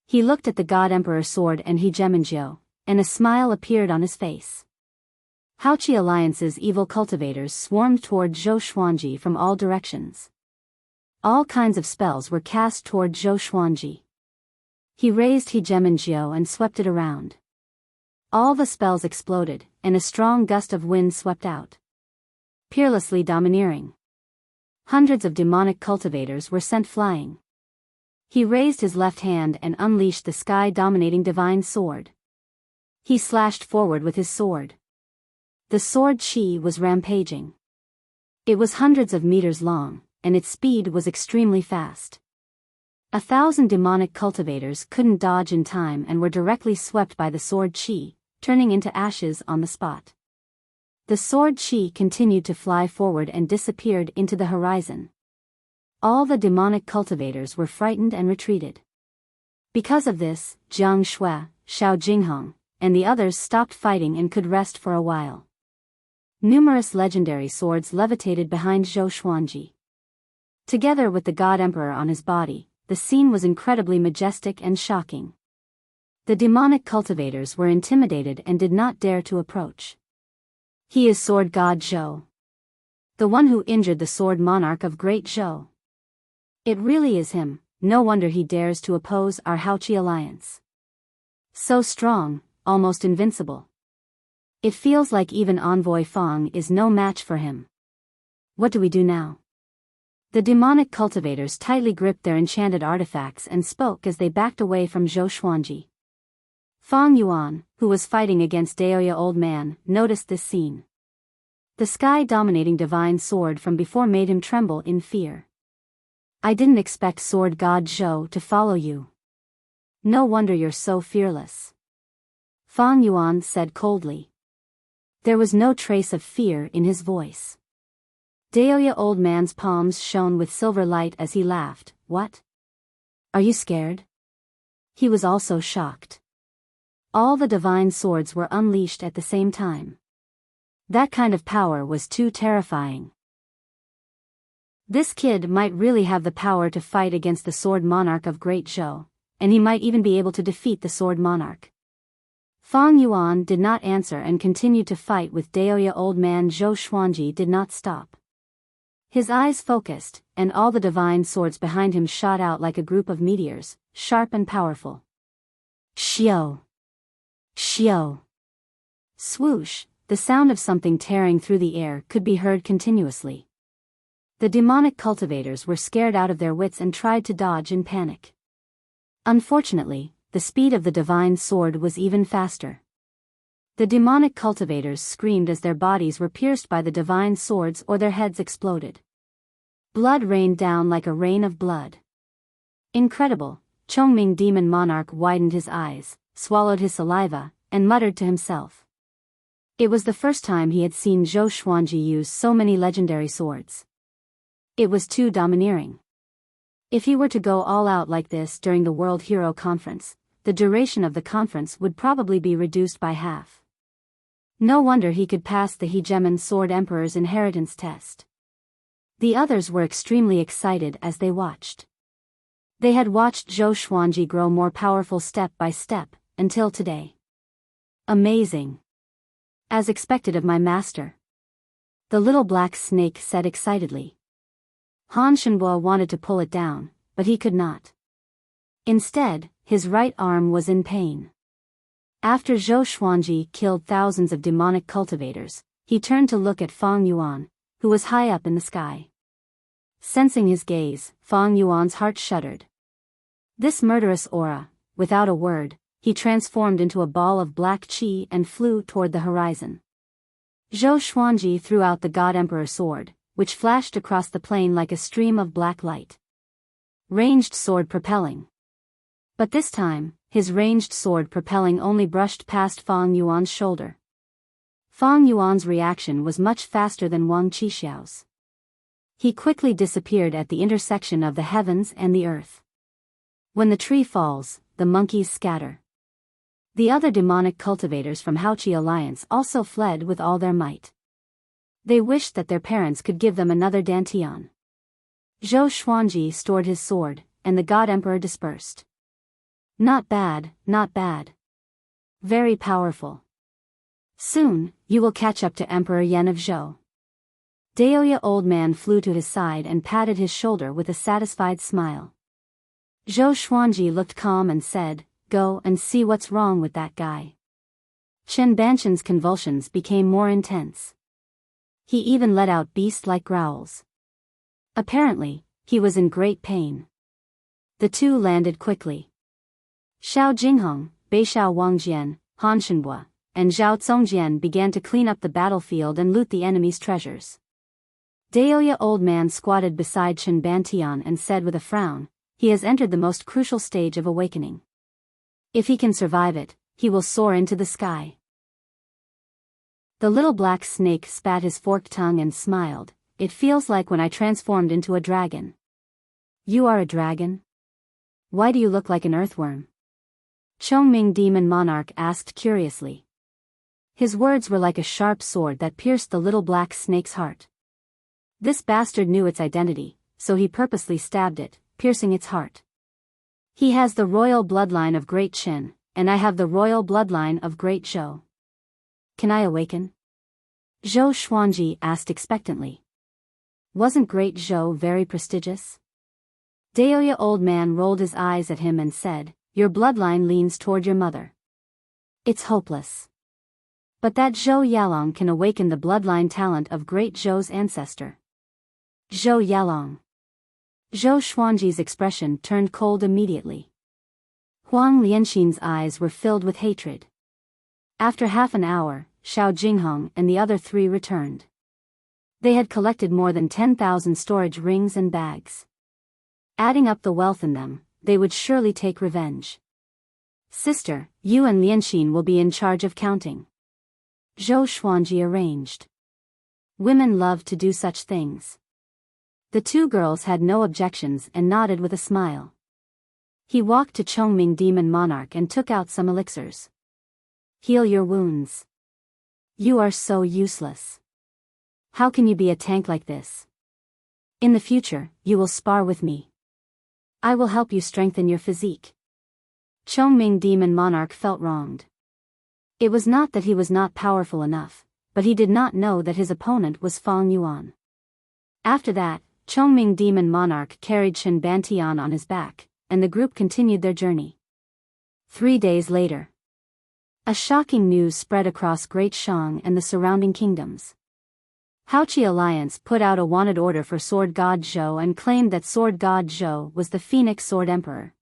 He looked at the God Emperor sword and Hegemongyo, and a smile appeared on his face. Haoqi Alliance's evil cultivators swarmed toward Zhou Xuanji from all directions. All kinds of spells were cast toward Zhou Xuanji. He raised Hegemongyo and swept it around. All the spells exploded, and a strong gust of wind swept out. peerlessly domineering. Hundreds of demonic cultivators were sent flying. He raised his left hand and unleashed the sky-dominating divine sword. He slashed forward with his sword. The sword chi was rampaging. It was hundreds of meters long, and its speed was extremely fast. 1,000 demonic cultivators couldn't dodge in time and were directly swept by the sword chi, turning into ashes on the spot. The sword chi continued to fly forward and disappeared into the horizon. All the demonic cultivators were frightened and retreated. Because of this, Jiang Shui, Xiao Jinghong, and the others stopped fighting and could rest for a while. Numerous legendary swords levitated behind Zhou Xuanji. Together with the God Emperor on his body, the scene was incredibly majestic and shocking. The demonic cultivators were intimidated and did not dare to approach. He is Sword God Zhou. The one who injured the Sword Monarch of Great Zhou. It really is him, no wonder he dares to oppose our Haoqi alliance. So strong, almost invincible. It feels like even Envoy Fang is no match for him. What do we do now? The demonic cultivators tightly gripped their enchanted artifacts and spoke as they backed away from Zhou Xuanji. Fang Yuan, who was fighting against Daoya Old Man, noticed this scene. The sky-dominating divine sword from before made him tremble in fear. I didn't expect Sword God Zhou to follow you. No wonder you're so fearless. Fang Yuan said coldly. There was no trace of fear in his voice. Daoya Old Man's palms shone with silver light as he laughed. What? Are you scared? He was also shocked. All the divine swords were unleashed at the same time. That kind of power was too terrifying. This kid might really have the power to fight against the Sword Monarch of Great Zhou, and he might even be able to defeat the Sword Monarch. Fang Yuan did not answer and continued to fight with Daoya Old Man. Zhou Xuanji did not stop. His eyes focused, and all the divine swords behind him shot out like a group of meteors, sharp and powerful. Xiao! Xiao! Swoosh, the sound of something tearing through the air could be heard continuously. The demonic cultivators were scared out of their wits and tried to dodge in panic. Unfortunately, the speed of the divine sword was even faster. The demonic cultivators screamed as their bodies were pierced by the divine swords or their heads exploded. Blood rained down like a rain of blood. Incredible, Chongming Demon Monarch widened his eyes, swallowed his saliva, and muttered to himself. It was the first time he had seen Zhou Xuanji use so many legendary swords. It was too domineering. If he were to go all out like this during the World Hero Conference, the duration of the conference would probably be reduced by half. No wonder he could pass the Hegemon Sword Emperor's inheritance test. The others were extremely excited as they watched. They had watched Zhou Xuanji grow more powerful step by step, until today. Amazing. As expected of my master. The little black snake said excitedly. Han Shenbo wanted to pull it down, but he could not. Instead, his right arm was in pain. After Zhou Xuanji killed thousands of demonic cultivators, he turned to look at Fang Yuan, who was high up in the sky. Sensing his gaze, Fang Yuan's heart shuddered. This murderous aura, without a word, he transformed into a ball of black qi and flew toward the horizon. Zhou Xuanji threw out the God Emperor sword, which flashed across the plain like a stream of black light. Ranged sword propelling. But this time, his ranged sword propelling only brushed past Fang Yuan's shoulder. Fang Yuan's reaction was much faster than Wang Qixiao's. He quickly disappeared at the intersection of the heavens and the earth. When the tree falls, the monkeys scatter. The other demonic cultivators from Haoqi Alliance also fled with all their might. They wished that their parents could give them another Dantian. Zhou Xuanji stored his sword, and the God Emperor dispersed. Not bad, not bad. Very powerful. Soon, you will catch up to Emperor Yan of Zhou. Daoya Old Man flew to his side and patted his shoulder with a satisfied smile. Zhou Xuanji looked calm and said, "Go and see what's wrong with that guy." Chen Banshan's convulsions became more intense. He even let out beast-like growls. Apparently, he was in great pain. The two landed quickly. Xiao Jinghong, Beixiao Wangjian, Han Shenhua, and Zhao Congjian began to clean up the battlefield and loot the enemy's treasures. Daoya old man squatted beside Chen Bantian and said with a frown, he has entered the most crucial stage of awakening. If he can survive it, he will soar into the sky. The little black snake spat his forked tongue and smiled. It feels like when I transformed into a dragon. You are a dragon? Why do you look like an earthworm? Chongming Demon Monarch asked curiously. His words were like a sharp sword that pierced the little black snake's heart. This bastard knew its identity, so he purposely stabbed it, piercing its heart. He has the royal bloodline of Great Qin, and I have the royal bloodline of Great Zhou. Can I awaken? Zhou Xuanji asked expectantly. Wasn't Great Zhou very prestigious? Daoya old man rolled his eyes at him and said, your bloodline leans toward your mother. It's hopeless. But that Zhou Yalong can awaken the bloodline talent of Great Zhou's ancestor. Zhou Yalong. Zhou Xuanji's expression turned cold immediately. Huang Lianxin's eyes were filled with hatred. After half an hour, Xiao Jinghong and the other three returned. They had collected more than 10,000 storage rings and bags. Adding up the wealth in them, they would surely take revenge. Sister, you and Lianxin will be in charge of counting. Zhou Xuanji arranged. Women love to do such things. The two girls had no objections and nodded with a smile. He walked to Chongming Demon Monarch and took out some elixirs. Heal your wounds. You are so useless. How can you be a tank like this? In the future, you will spar with me. I will help you strengthen your physique. Chongming Demon Monarch felt wronged. It was not that he was not powerful enough, but he did not know that his opponent was Fang Yuan. After that, Chongming Demon Monarch carried Chen Bantian on his back, and the group continued their journey. 3 days later. A shocking news spread across Great Shang and the surrounding kingdoms. Haoqi Alliance put out a wanted order for Sword God Zhou and claimed that Sword God Zhou was the Phoenix Sword Emperor.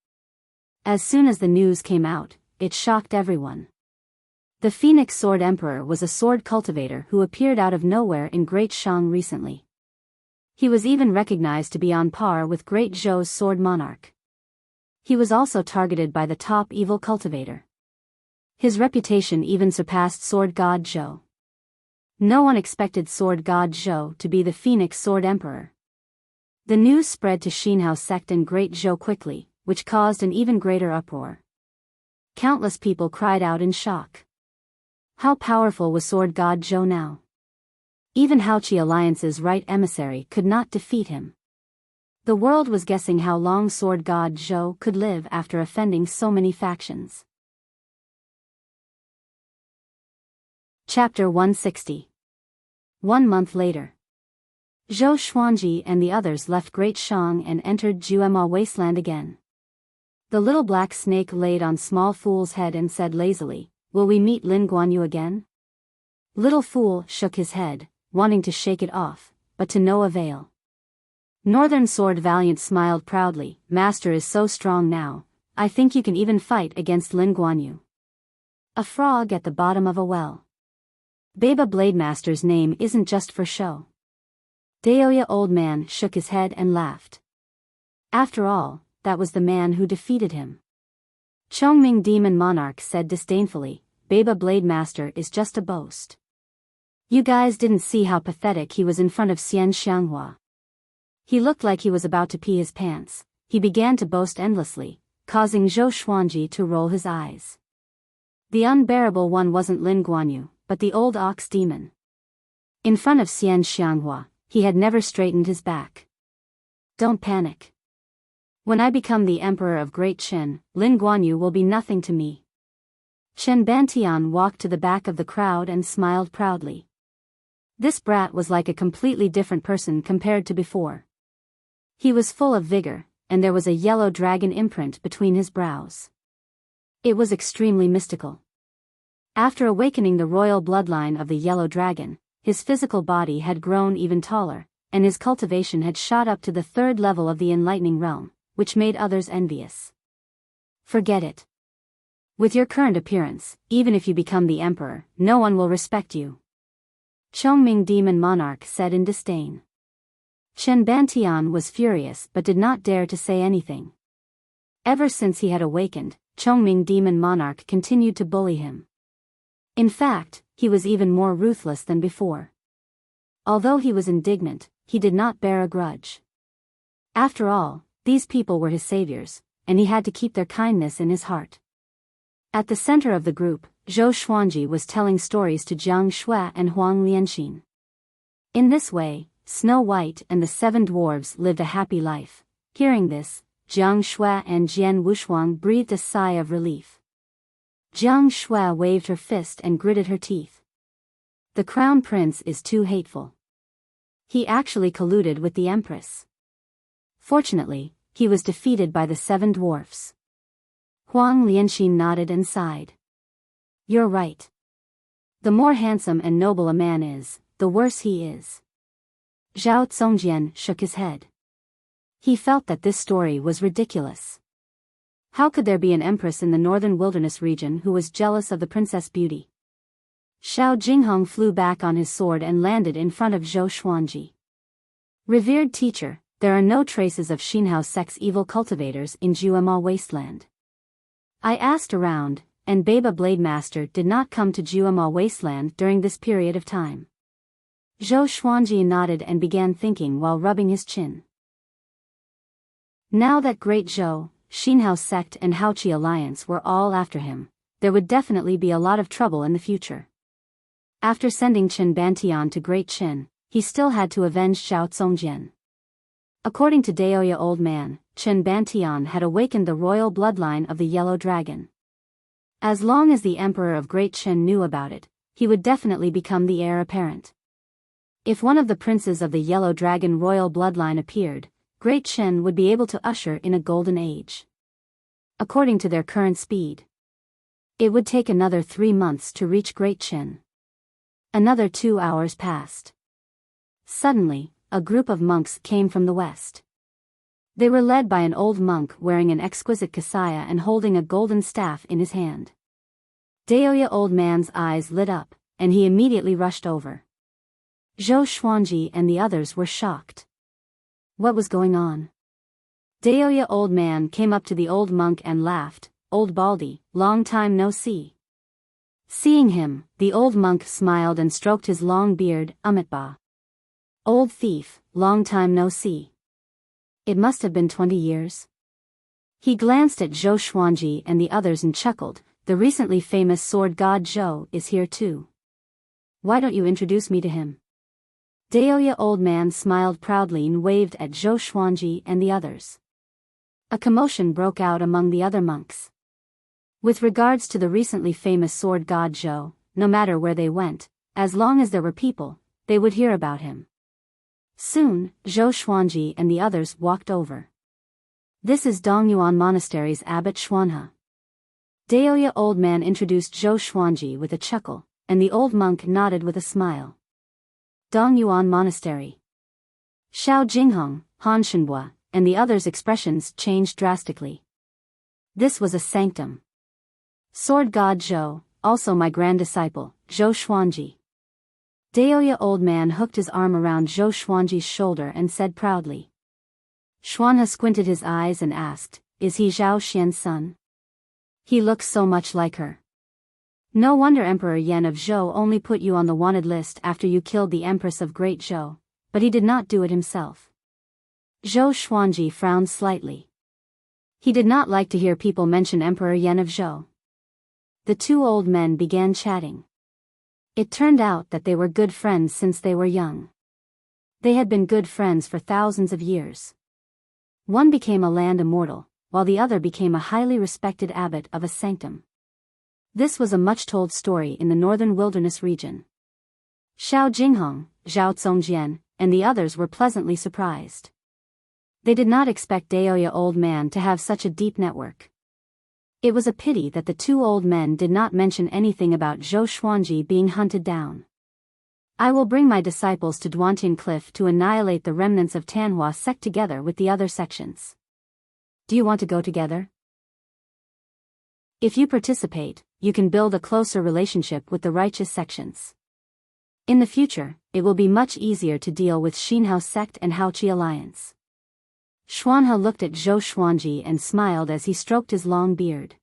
As soon as the news came out, it shocked everyone. The Phoenix Sword Emperor was a sword cultivator who appeared out of nowhere in Great Shang recently. He was even recognized to be on par with Great Zhou's sword monarch. He was also targeted by the top evil cultivator. His reputation even surpassed Sword God Zhou. No one expected Sword God Zhou to be the Phoenix Sword Emperor. The news spread to Xinhao sect and Great Zhou quickly, which caused an even greater uproar. Countless people cried out in shock. How powerful was Sword God Zhou now? Even Haoqi Alliance's right emissary could not defeat him. The world was guessing how long Sword God Zhou could live after offending so many factions. Chapter 160. 1 month later. Zhou Xuanji and the others left Great Shang and entered Juema Wasteland again. The little black snake laid on Small Fool's head and said lazily, will we meet Lin Guanyu again? Little Fool shook his head, wanting to shake it off, but to no avail. Northern Sword Valiant smiled proudly, Master is so strong now, I think you can even fight against Lin Guanyu. A frog at the bottom of a well. Baba Blademaster's name isn't just for show. Daoya old man shook his head and laughed. After all, that was the man who defeated him. Chongming Demon Monarch said disdainfully, Baba Blademaster is just a boast. You guys didn't see how pathetic he was in front of Xian Xianghua. He looked like he was about to pee his pants. He began to boast endlessly, causing Zhou Xuanji to roll his eyes. The unbearable one wasn't Lin Guanyu, but the old ox demon. In front of Xian Xianghua, he had never straightened his back. Don't panic. When I become the emperor of Great Qin, Lin Guanyu will be nothing to me. Chen Bantian walked to the back of the crowd and smiled proudly. This brat was like a completely different person compared to before. He was full of vigor, and there was a yellow dragon imprint between his brows. It was extremely mystical. After awakening the royal bloodline of the yellow dragon, his physical body had grown even taller, and his cultivation had shot up to the third level of the enlightening realm, which made others envious. Forget it. With your current appearance, even if you become the emperor, no one will respect you. Chongming Demon Monarch said in disdain. Chen Bantian was furious but did not dare to say anything. Ever since he had awakened, Chongming Demon Monarch continued to bully him. In fact, he was even more ruthless than before. Although he was indignant, he did not bear a grudge. After all, these people were his saviors, and he had to keep their kindness in his heart. At the center of the group, Zhou Xuanji was telling stories to Jiang Shui and Huang Lianxin. In this way, Snow White and the 7 dwarves lived a happy life. Hearing this, Jiang Shui and Jian Wushuang breathed a sigh of relief. Jiang Shui waved her fist and gritted her teeth. The crown prince is too hateful. He actually colluded with the empress. Fortunately, he was defeated by the 7 dwarfs. Huang Lianxin nodded and sighed. You're right. The more handsome and noble a man is, the worse he is. Zhao Zongjian shook his head. He felt that this story was ridiculous. How could there be an empress in the northern wilderness region who was jealous of the princess beauty? Xiao Jinghong flew back on his sword and landed in front of Zhou Xuanji. Revered teacher, there are no traces of Xinhao sect's evil cultivators in Juema wasteland. I asked around, and Baba Blade Master did not come to Juema wasteland during this period of time. Zhou Xuanji nodded and began thinking while rubbing his chin. Now that Great Zhou, Xinhao sect and Haoqi alliance were all after him, there would definitely be a lot of trouble in the future. After sending Chen Bantian to Great Qin, he still had to avenge Zhao Zongjian. According to Daoya Old Man, Chen Bantian had awakened the royal bloodline of the Yellow Dragon. As long as the Emperor of Great Qin knew about it, he would definitely become the heir apparent. If one of the princes of the Yellow Dragon royal bloodline appeared, Great Qin would be able to usher in a golden age. According to their current speed, it would take another 3 months to reach Great Qin. Another 2 hours passed. Suddenly, a group of monks came from the west. They were led by an old monk wearing an exquisite kasaya and holding a golden staff in his hand. Daoya Old Man's eyes lit up, and he immediately rushed over. Zhou Xuanji and the others were shocked. What was going on? Daoya Old Man came up to the old monk and laughed. Old Baldy, long time no see. Seeing him, the old monk smiled and stroked his long beard. Amitba. Old thief, long time no see. It must have been 20 years. He glanced at Zhou Xuanji and the others and chuckled. The recently famous sword god Zhou is here too. Why don't you introduce me to him? Daoya Old Man smiled proudly and waved at Zhou Xuanji and the others. A commotion broke out among the other monks. With regards to the recently famous sword god Zhou, no matter where they went, as long as there were people, they would hear about him. Soon, Zhou Xuanji and the others walked over. This is Dongyuan Monastery's Abbot Xuanhe. Daoya Old Man introduced Zhou Xuanji with a chuckle, and the old monk nodded with a smile. Dongyuan Monastery. Xiao Jinghong, Han Shenhua, and the others' expressions changed drastically. This was a sanctum. Sword God Zhou, also my grand disciple, Zhou Xuanji. Daoya Old Man hooked his arm around Zhou Xuanji's shoulder and said proudly. Xuanhe squinted his eyes and asked, is he Zhao Xian's son? He looks so much like her. No wonder Emperor Yan of Zhou only put you on the wanted list after you killed the Empress of Great Zhou, but he did not do it himself. Zhou Xuanji frowned slightly. He did not like to hear people mention Emperor Yan of Zhou. The 2 old men began chatting. It turned out that they were good friends since they were young. They had been good friends for thousands of years. One became a land immortal, while the other became a highly respected abbot of a sanctum. This was a much-told story in the northern wilderness region. Xiao Jinghong, Zhao Zongjian, and the others were pleasantly surprised. They did not expect Daoya Old Man to have such a deep network. It was a pity that the 2 old men did not mention anything about Zhou Xuanji being hunted down. I will bring my disciples to Duantian Cliff to annihilate the remnants of Tanhua sect together with the other sections. Do you want to go together? If you participate, you can build a closer relationship with the righteous sections. In the future, it will be much easier to deal with Xinhao sect and Haoqi alliance. Xuanhe looked at Zhou Xuanji and smiled as he stroked his long beard.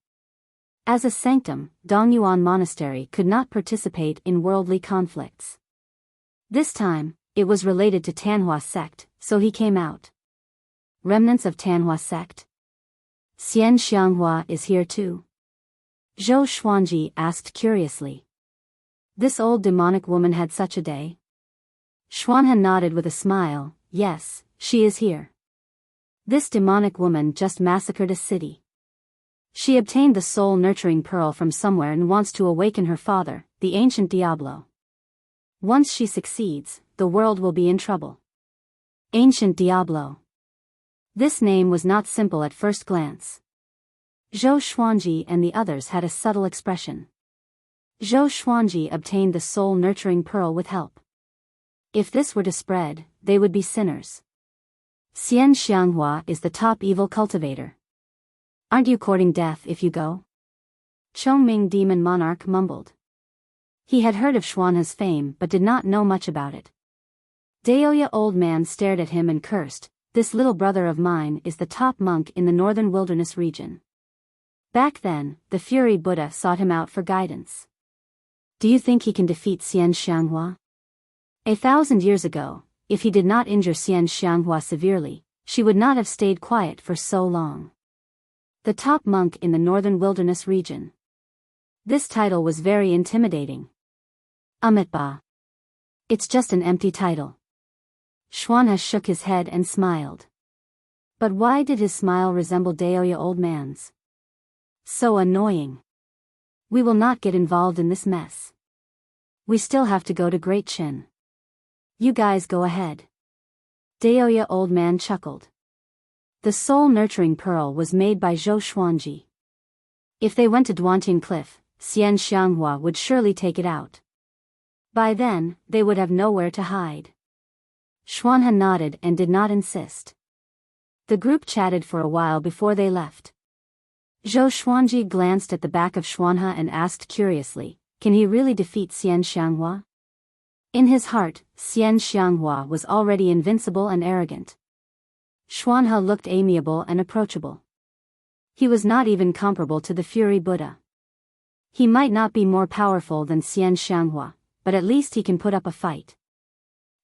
As a sanctum, Dongyuan Monastery could not participate in worldly conflicts. This time, it was related to Tanhua sect, so he came out. Remnants of Tanhua sect? Xian Xianghua is here too? Zhou Xuanji asked curiously. This old demonic woman had such a day? Xuanhe nodded with a smile. Yes, she is here. This demonic woman just massacred a city. She obtained the soul-nurturing pearl from somewhere and wants to awaken her father, the ancient Diablo. Once she succeeds, the world will be in trouble. Ancient Diablo. This name was not simple at first glance. Zhou Xuanji and the others had a subtle expression. Zhou Xuanji obtained the soul-nurturing pearl with help. If this were to spread, they would be sinners. Xian Xianghua is the top evil cultivator. Aren't you courting death if you go? Chongming Demon Monarch mumbled. He had heard of Xuanhe's fame but did not know much about it. Daoya old man stared at him and cursed. This little brother of mine is the top monk in the northern wilderness region. Back then, the Fury Buddha sought him out for guidance. Do you think he can defeat Xian Xianghua? 1,000 years ago, if he did not injure Xian Xianghua severely, she would not have stayed quiet for so long. The top monk in the northern wilderness region. This title was very intimidating. Amitba. It's just an empty title. Xuanhe shook his head and smiled. But why did his smile resemble Daoya old man's? So annoying. We will not get involved in this mess. We still have to go to Great Qin. You guys go ahead. Daoya old man chuckled. The soul-nurturing pearl was made by Zhou Xuanji. If they went to Duantian Cliff, Xian Xianghua would surely take it out. By then, they would have nowhere to hide. Xuanhe nodded and did not insist. The group chatted for a while before they left. Zhou Xuanji glanced at the back of Xuanhe and asked curiously, can he really defeat Xian Xianghua? In his heart, Xian Xianghua was already invincible and arrogant. Xuanhe looked amiable and approachable. He was not even comparable to the Fury Buddha. He might not be more powerful than Xian Xianghua, but at least he can put up a fight.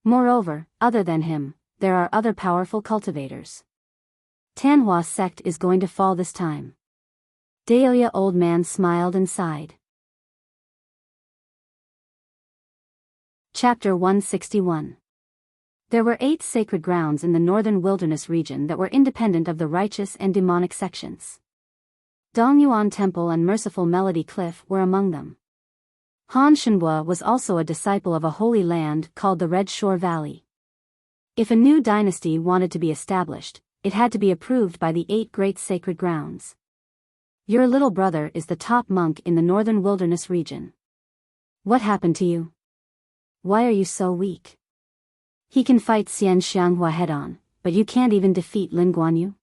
Moreover, other than him, there are other powerful cultivators. Tanhua sect is going to fall this time. Daoya old man smiled and sighed. Chapter 161. There were 8 sacred grounds in the northern wilderness region that were independent of the righteous and demonic sections. Dongyuan Temple and Merciful Melody Cliff were among them. Han Shenhua was also a disciple of a holy land called the Red Shore Valley. If a new dynasty wanted to be established, it had to be approved by the 8 great sacred grounds. Your little brother is the top monk in the northern wilderness region. What happened to you? Why are you so weak? He can fight Xian Xianghua head-on, but you can't even defeat Lin Guanyu?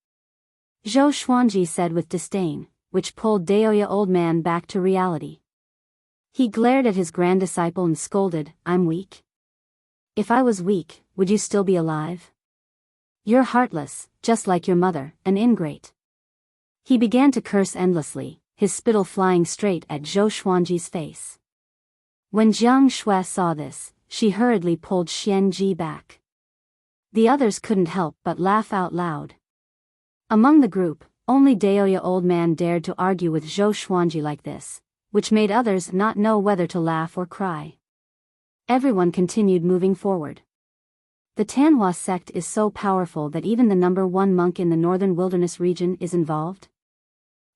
Zhou Xuanji said with disdain, which pulled Daoya old man back to reality. He glared at his grand disciple and scolded, I'm weak? If I was weak, would you still be alive? You're heartless, just like your mother, an ingrate. He began to curse endlessly, his spittle flying straight at Zhou Xuanji's face. When Jiang Shui saw this, she hurriedly pulled Xian Ji back. The others couldn't help but laugh out loud. Among the group, only Daoya old man dared to argue with Zhou Xuanji like this, which made others not know whether to laugh or cry. Everyone continued moving forward. The Tanhua sect is so powerful that even the number 1 monk in the northern wilderness region is involved?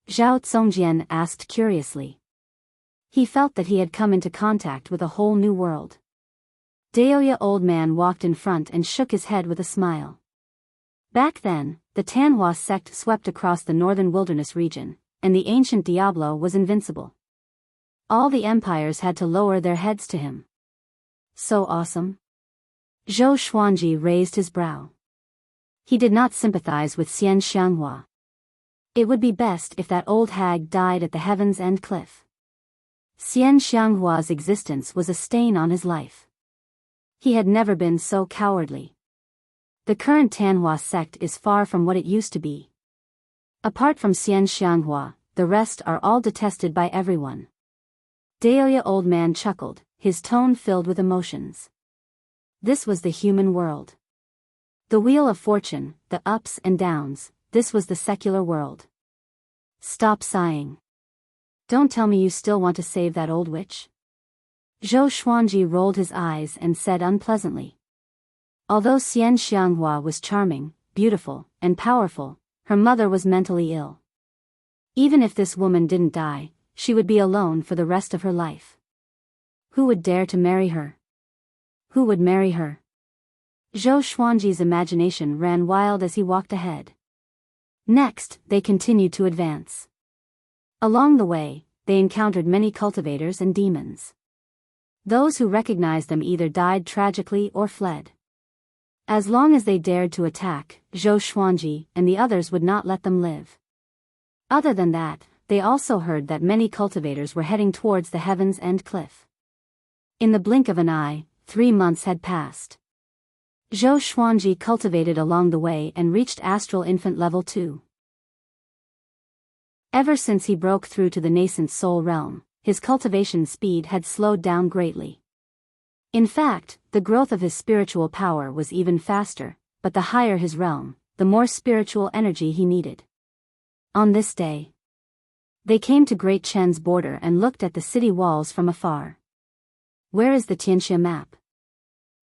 Zhao Zongjian asked curiously. He felt that he had come into contact with a whole new world. Daoya old man walked in front and shook his head with a smile. Back then, the Tanhua sect swept across the northern wilderness region, and the ancient Diablo was invincible. All the empires had to lower their heads to him. So awesome? Zhou Xuanji raised his brow. He did not sympathize with Xian Xianghua. It would be best if that old hag died at the Heaven's End cliff. Xian Xianghua's existence was a stain on his life. He had never been so cowardly. The current Tanhua sect is far from what it used to be. Apart from Xian Xianghua, the rest are all detested by everyone. Daoya old man chuckled, his tone filled with emotions. This was the human world. The wheel of fortune, the ups and downs, this was the secular world. Stop sighing. Don't tell me you still want to save that old witch? Zhou Xuanji rolled his eyes and said unpleasantly. Although Xian Xianghua was charming, beautiful, and powerful, her mother was mentally ill. Even if this woman didn't die, she would be alone for the rest of her life. Who would dare to marry her? Who would marry her? Zhou Xuanji's imagination ran wild as he walked ahead. Next, they continued to advance. Along the way, they encountered many cultivators and demons. Those who recognized them either died tragically or fled. As long as they dared to attack, Zhou Xuanji and the others would not let them live. Other than that, they also heard that many cultivators were heading towards the Heaven's End cliff. In the blink of an eye, 3 months had passed. Zhou Xuanji cultivated along the way and reached Astral Infant Level 2. Ever since he broke through to the nascent soul realm, his cultivation speed had slowed down greatly. In fact, the growth of his spiritual power was even faster, but the higher his realm, the more spiritual energy he needed. On this day, they came to Great Chen's border and looked at the city walls from afar. Where is the Tianxia map?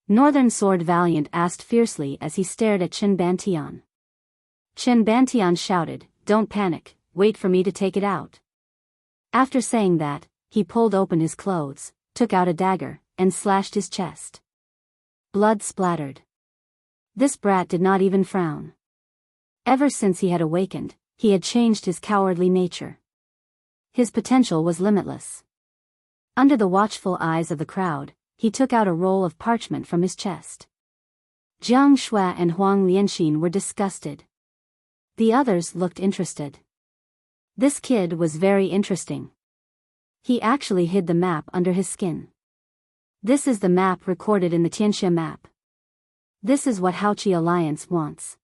Northern Sword Valiant asked fiercely as he stared at Chen Bantian. Chen Bantian shouted, "Don't panic, wait for me to take it out." After saying that, he pulled open his clothes, took out a dagger, and slashed his chest. Blood splattered. This brat did not even frown. Ever since he had awakened, he had changed his cowardly nature. His potential was limitless. Under the watchful eyes of the crowd, he took out a roll of parchment from his chest. Jiang Shui and Huang Lianxin were disgusted. The others looked interested. This kid was very interesting. He actually hid the map under his skin. This is the map recorded in the Tianxia map. This is what Haoqi Alliance wants.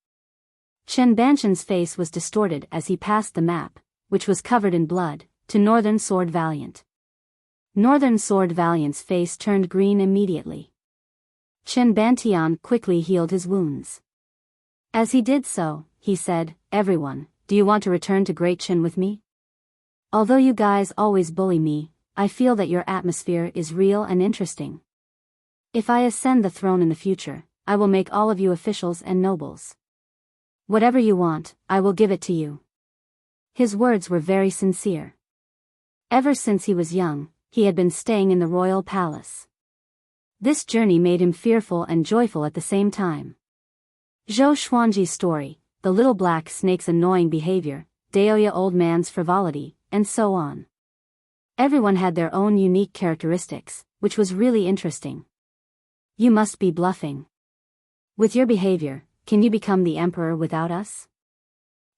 Chen Banshan's face was distorted as he passed the map, which was covered in blood, to Northern Sword Valiant. Northern Sword Valiant's face turned green immediately. Chen Bantian quickly healed his wounds. As he did so, he said, "Everyone, do you want to return to Great Chen with me? Although you guys always bully me, I feel that your atmosphere is real and interesting. If I ascend the throne in the future, I will make all of you officials and nobles. Whatever you want, I will give it to you." His words were very sincere. Ever since he was young, he had been staying in the royal palace. This journey made him fearful and joyful at the same time. Zhou Xuanji's story, the little black snake's annoying behavior, Daoya old man's frivolity, and so on. Everyone had their own unique characteristics, which was really interesting. You must be bluffing. With your behavior, can you become the emperor without us?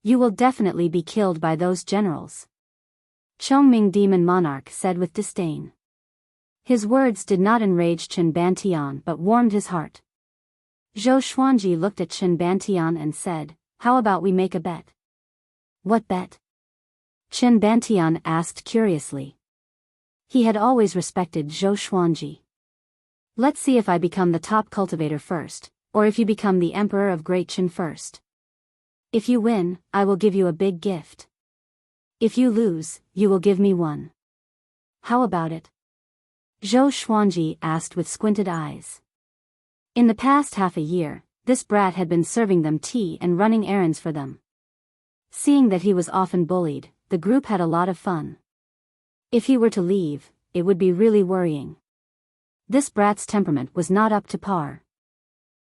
You will definitely be killed by those generals. Chongming Demon Monarch said with disdain. His words did not enrage Chen Bantian but warmed his heart. Zhou Xuanji looked at Chen Bantian and said, "How about we make a bet?" "What bet?" Chen Bantian asked curiously. He had always respected Zhou Xuanji. "Let's see if I become the top cultivator first, or if you become the emperor of Great Chen first. If you win, I will give you a big gift. If you lose, you will give me one. How about it?" Zhou Xuanji asked with squinted eyes. In the past half a year, this brat had been serving them tea and running errands for them. Seeing that he was often bullied, the group had a lot of fun. If he were to leave, it would be really worrying. This brat's temperament was not up to par.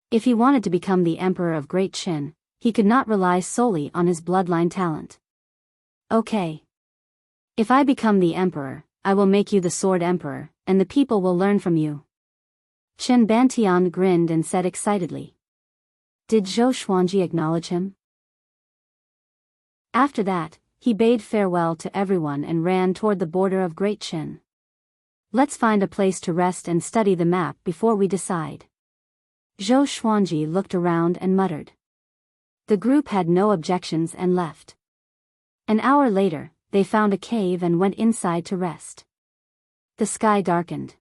If he wanted to become the emperor of Great Chen, he could not rely solely on his bloodline talent. "Okay. If I become the emperor, I will make you the Sword Emperor, and the people will learn from you." Chen Bantian grinned and said excitedly. Did Zhou Xuanji acknowledge him? After that, he bade farewell to everyone and ran toward the border of Great Qin. Let's find a place to rest and study the map before we decide. Zhou Xuanji looked around and muttered. The group had no objections and left. An hour later, they found a cave and went inside to rest. The sky darkened.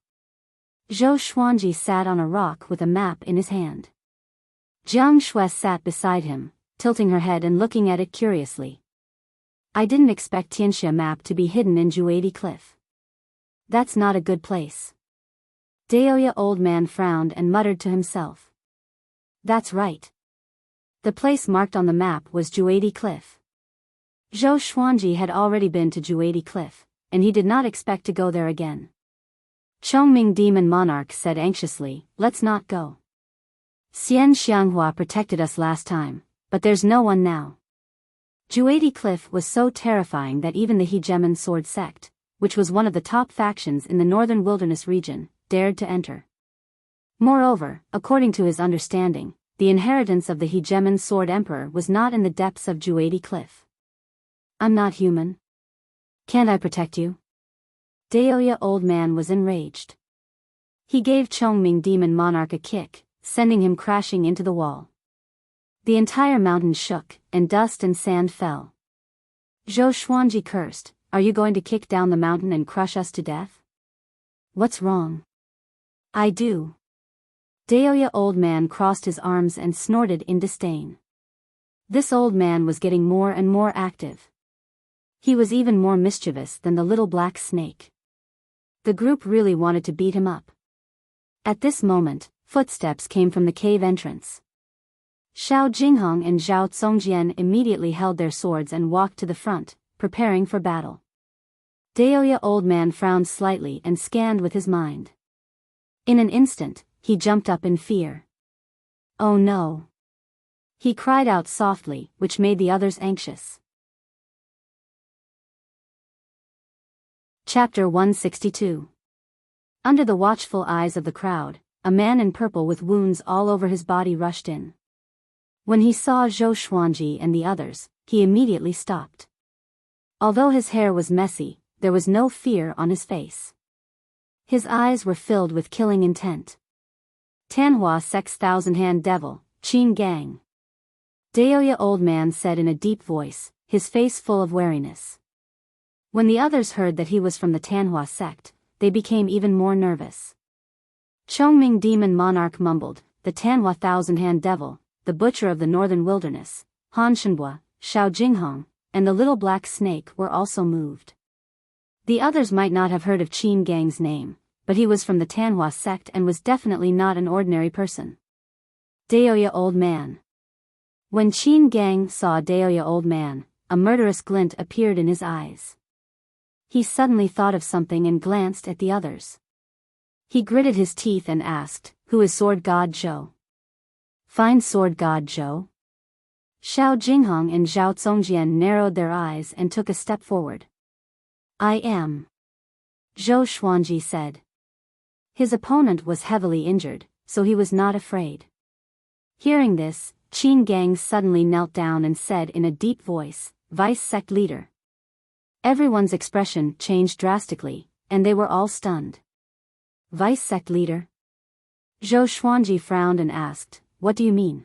Zhou Xuanji sat on a rock with a map in his hand. Jiang Shui sat beside him, tilting her head and looking at it curiously. I didn't expect Tianxia map to be hidden in Juadi Cliff. That's not a good place. Daoya old man frowned and muttered to himself. That's right. The place marked on the map was Juadi Cliff. Zhou Xuanji had already been to Juadi Cliff, and he did not expect to go there again. Chongming Demon Monarch said anxiously, let's not go. Xian Xianghua protected us last time, but there's no one now. Juadi Cliff was so terrifying that even the Hegemon Sword Sect, which was one of the top factions in the northern wilderness region, dared to enter. Moreover, according to his understanding, the inheritance of the Hegemon Sword Emperor was not in the depths of Juadi Cliff. I'm not human. Can't I protect you? Daoya old man was enraged. He gave Chongming Demon Monarch a kick, sending him crashing into the wall. The entire mountain shook, and dust and sand fell. Zhou Xuanji cursed, are you going to kick down the mountain and crush us to death? What's wrong? I do. Daoya old man crossed his arms and snorted in disdain. This old man was getting more and more active. He was even more mischievous than the little black snake. The group really wanted to beat him up. At this moment, footsteps came from the cave entrance. Xiao Jinghong and Zhao Zongjian immediately held their swords and walked to the front, preparing for battle. Daoya old man frowned slightly and scanned with his mind. In an instant, he jumped up in fear. Oh no! He cried out softly, which made the others anxious. Chapter 162. Under the watchful eyes of the crowd, a man in purple with wounds all over his body rushed in. When he saw Zhou Xuanji and the others, he immediately stopped. Although his hair was messy, there was no fear on his face. His eyes were filled with killing intent. Tanhua Sect's thousand-hand devil, Qin Gang. Daoya old man said in a deep voice, his face full of wariness. When the others heard that he was from the Tanhua sect, they became even more nervous. Chongming Demon Monarch mumbled, the Tanhua thousand-hand devil, the butcher of the northern wilderness, Han Shenhua, Xiao Jinghong, and the little black snake were also moved. The others might not have heard of Qin Gang's name, but he was from the Tanhua sect and was definitely not an ordinary person. Daoya old man. When Qin Gang saw Daoya old man, a murderous glint appeared in his eyes. He suddenly thought of something and glanced at the others. He gritted his teeth and asked, who is Sword God Zhou? Find Sword God Zhou? Xiao Jinghong and Zhao Zongjian narrowed their eyes and took a step forward. I am. Zhou Xuanji said. His opponent was heavily injured, so he was not afraid. Hearing this, Qin Gang suddenly knelt down and said in a deep voice, Vice Sect Leader. Everyone's expression changed drastically, and they were all stunned. Vice Sect Leader? Zhou Xuanji frowned and asked, what do you mean?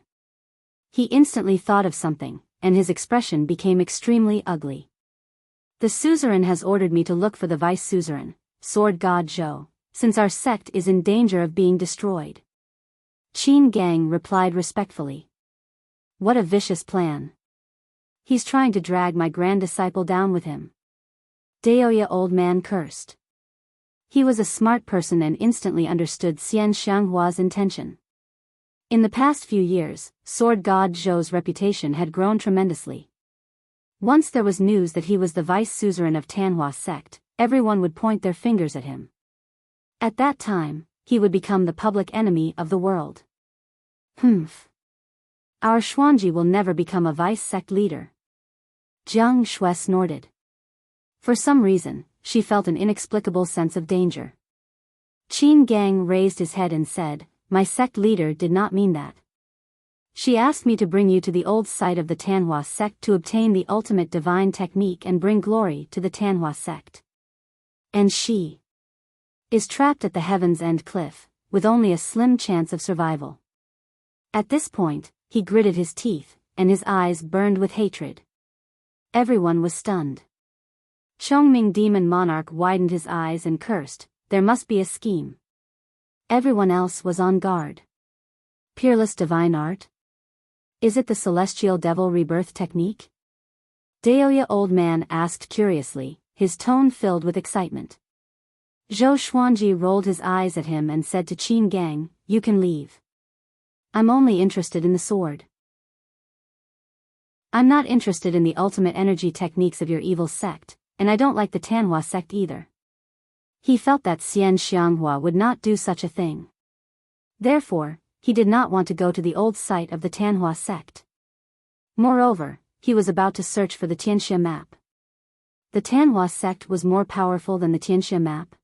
He instantly thought of something, and his expression became extremely ugly. The suzerain has ordered me to look for the vice suzerain, Sword God Zhou, since our sect is in danger of being destroyed. Qin Gang replied respectfully. What a vicious plan. He's trying to drag my grand disciple down with him. Daoya old man cursed. He was a smart person and instantly understood Xian Xianghua's intention. In the past few years, Sword God Zhou's reputation had grown tremendously. Once there was news that he was the vice suzerain of Tanhua sect, everyone would point their fingers at him. At that time, he would become the public enemy of the world. Humph. Our Xuanji will never become a vice sect leader. Jiang Shui snorted. For some reason, she felt an inexplicable sense of danger. Qin Gang raised his head and said, "My sect leader did not mean that. She asked me to bring you to the old site of the Tanhua sect to obtain the ultimate divine technique and bring glory to the Tanhua sect. And she is trapped at the Heaven's End cliff, with only a slim chance of survival." At this point, he gritted his teeth, and his eyes burned with hatred. Everyone was stunned. Chongming Demon Monarch widened his eyes and cursed, "There must be a scheme." Everyone else was on guard. Peerless divine art? Is it the celestial devil rebirth technique? Daoya Old Man asked curiously, his tone filled with excitement. Zhou Xuanji rolled his eyes at him and said to Qin Gang, "You can leave. I'm only interested in the sword. I'm not interested in the ultimate energy techniques of your evil sect, and I don't like the Tanhua sect either." He felt that Xian Xianghua would not do such a thing. Therefore, he did not want to go to the old site of the Tanhua sect. Moreover, he was about to search for the Tianxia map. The Tanhua sect was more powerful than the Tianxia map.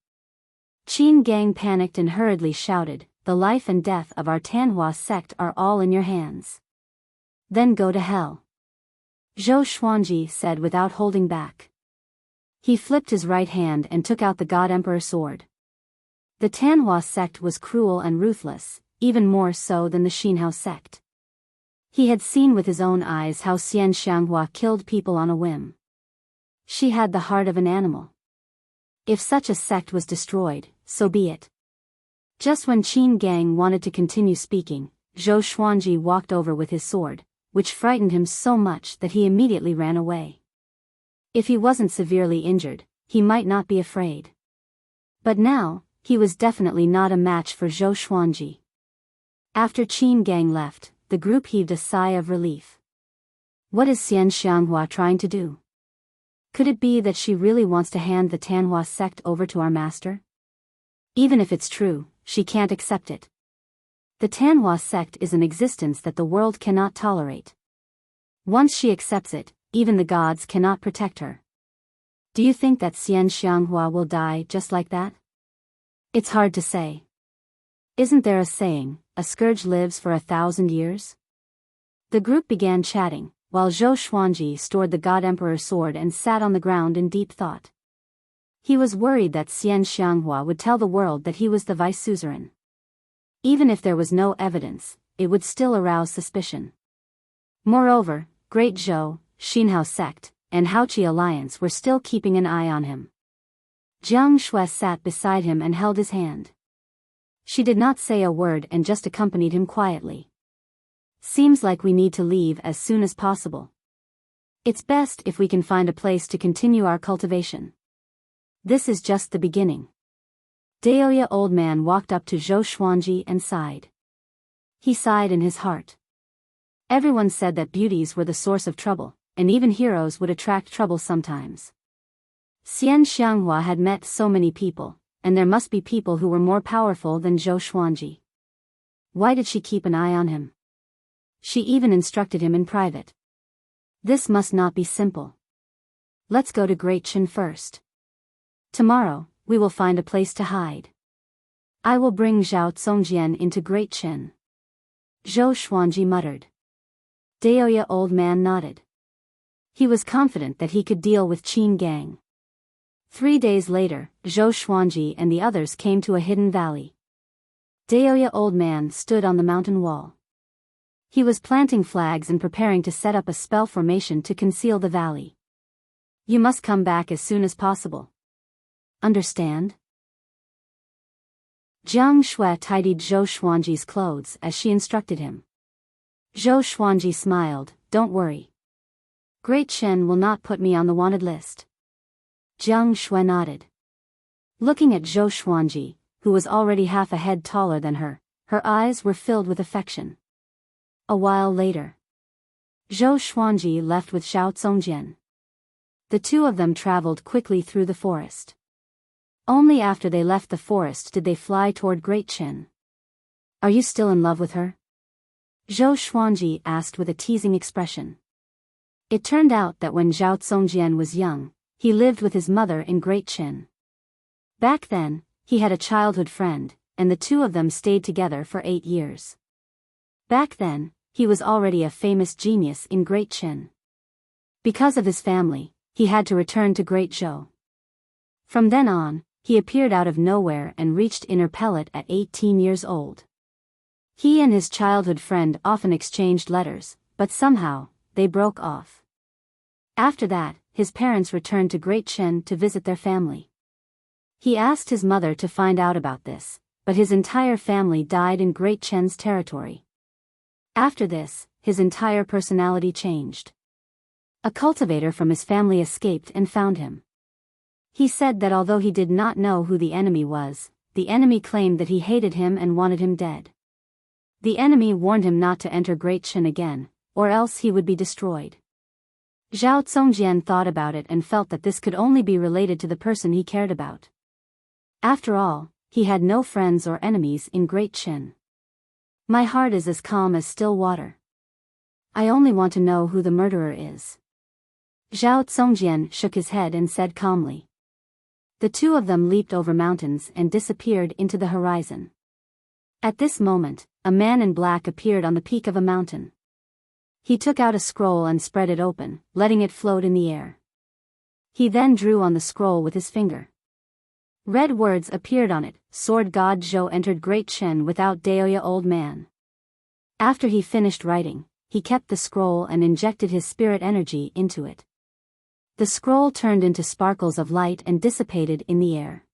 Qin Gang panicked and hurriedly shouted, "The life and death of our Tanhua sect are all in your hands. Then go to hell," Zhou Xuanji said without holding back. He flipped his right hand and took out the God Emperor sword. The Tanhua sect was cruel and ruthless, even more so than the Xinhao sect. He had seen with his own eyes how Xian Xianghua killed people on a whim. She had the heart of an animal. If such a sect was destroyed, so be it. Just when Qin Gang wanted to continue speaking, Zhou Xuanji walked over with his sword, which frightened him so much that he immediately ran away. If he wasn't severely injured, he might not be afraid. But now, he was definitely not a match for Zhou Xuanji. After Qin Gang left, the group heaved a sigh of relief. What is Xian Xianghua trying to do? Could it be that she really wants to hand the Tanhua sect over to our master? Even if it's true, she can't accept it. The Tanhua sect is an existence that the world cannot tolerate. Once she accepts it, even the gods cannot protect her. Do you think that Xian Xianghua will die just like that? It's hard to say. Isn't there a saying, "A scourge lives for 1,000 years"? The group began chatting, while Zhou Xuanji stored the God Emperor's sword and sat on the ground in deep thought. He was worried that Xian Xianghua would tell the world that he was the vice suzerain. Even if there was no evidence, it would still arouse suspicion. Moreover, Great Zhou, Xinhao sect, and Haoqi alliance were still keeping an eye on him. Jiang Shui sat beside him and held his hand. She did not say a word and just accompanied him quietly. "Seems like we need to leave as soon as possible. It's best if we can find a place to continue our cultivation. This is just the beginning." Daoya Old Man walked up to Zhou Xuanji and sighed. He sighed in his heart. Everyone said that beauties were the source of trouble, and even heroes would attract trouble sometimes. Xian Xianghua had met so many people, and there must be people who were more powerful than Zhou Xuanji. Why did she keep an eye on him? She even instructed him in private. This must not be simple. Let's go to Great Qin first. Tomorrow, we will find a place to hide. I will bring Zhao Zongjian into Great Qin. Zhou Xuanji muttered. Daoya Old Man nodded. He was confident that he could deal with Qin Gang. 3 days later, Zhou Xuanji and the others came to a hidden valley. Daoya Old Man stood on the mountain wall. He was planting flags and preparing to set up a spell formation to conceal the valley. "You must come back as soon as possible. Understand?" Jiang Shui tidied Zhou Xuanji's clothes as she instructed him. Zhou Xuanji smiled, "Don't worry. Great Qin will not put me on the wanted list." Jiang Shui nodded. Looking at Zhou Xuanji, who was already half a head taller than her, her eyes were filled with affection. A while later, Zhou Xuanji left with Zhao Zongjian. The two of them traveled quickly through the forest. Only after they left the forest did they fly toward Great Qin. "Are you still in love with her?" Zhou Xuanji asked with a teasing expression. It turned out that when Zhao Zongjian was young, he lived with his mother in Great Qin. Back then, he had a childhood friend, and the two of them stayed together for 8 years. Back then, he was already a famous genius in Great Qin. Because of his family, he had to return to Great Zhou. From then on, he appeared out of nowhere and reached Inner Pellet at 18 years old. He and his childhood friend often exchanged letters, but somehow, they broke off. After that, his parents returned to Great Qin to visit their family. He asked his mother to find out about this, but his entire family died in Great Qin's territory. After this, his entire personality changed. A cultivator from his family escaped and found him. He said that although he did not know who the enemy was, the enemy claimed that he hated him and wanted him dead. The enemy warned him not to enter Great Qin again, or else he would be destroyed. Zhao Zongjian thought about it and felt that this could only be related to the person he cared about. After all, he had no friends or enemies in Great Qin. My heart is as calm as still water. I only want to know who the murderer is. Zhao Zongjian shook his head and said calmly. The two of them leaped over mountains and disappeared into the horizon. At this moment, a man in black appeared on the peak of a mountain. He took out a scroll and spread it open, letting it float in the air. He then drew on the scroll with his finger. Red words appeared on it: Sword God Zhou entered Great Qin without Daoya Old Man. After he finished writing, he kept the scroll and injected his spirit energy into it. The scroll turned into sparkles of light and dissipated in the air.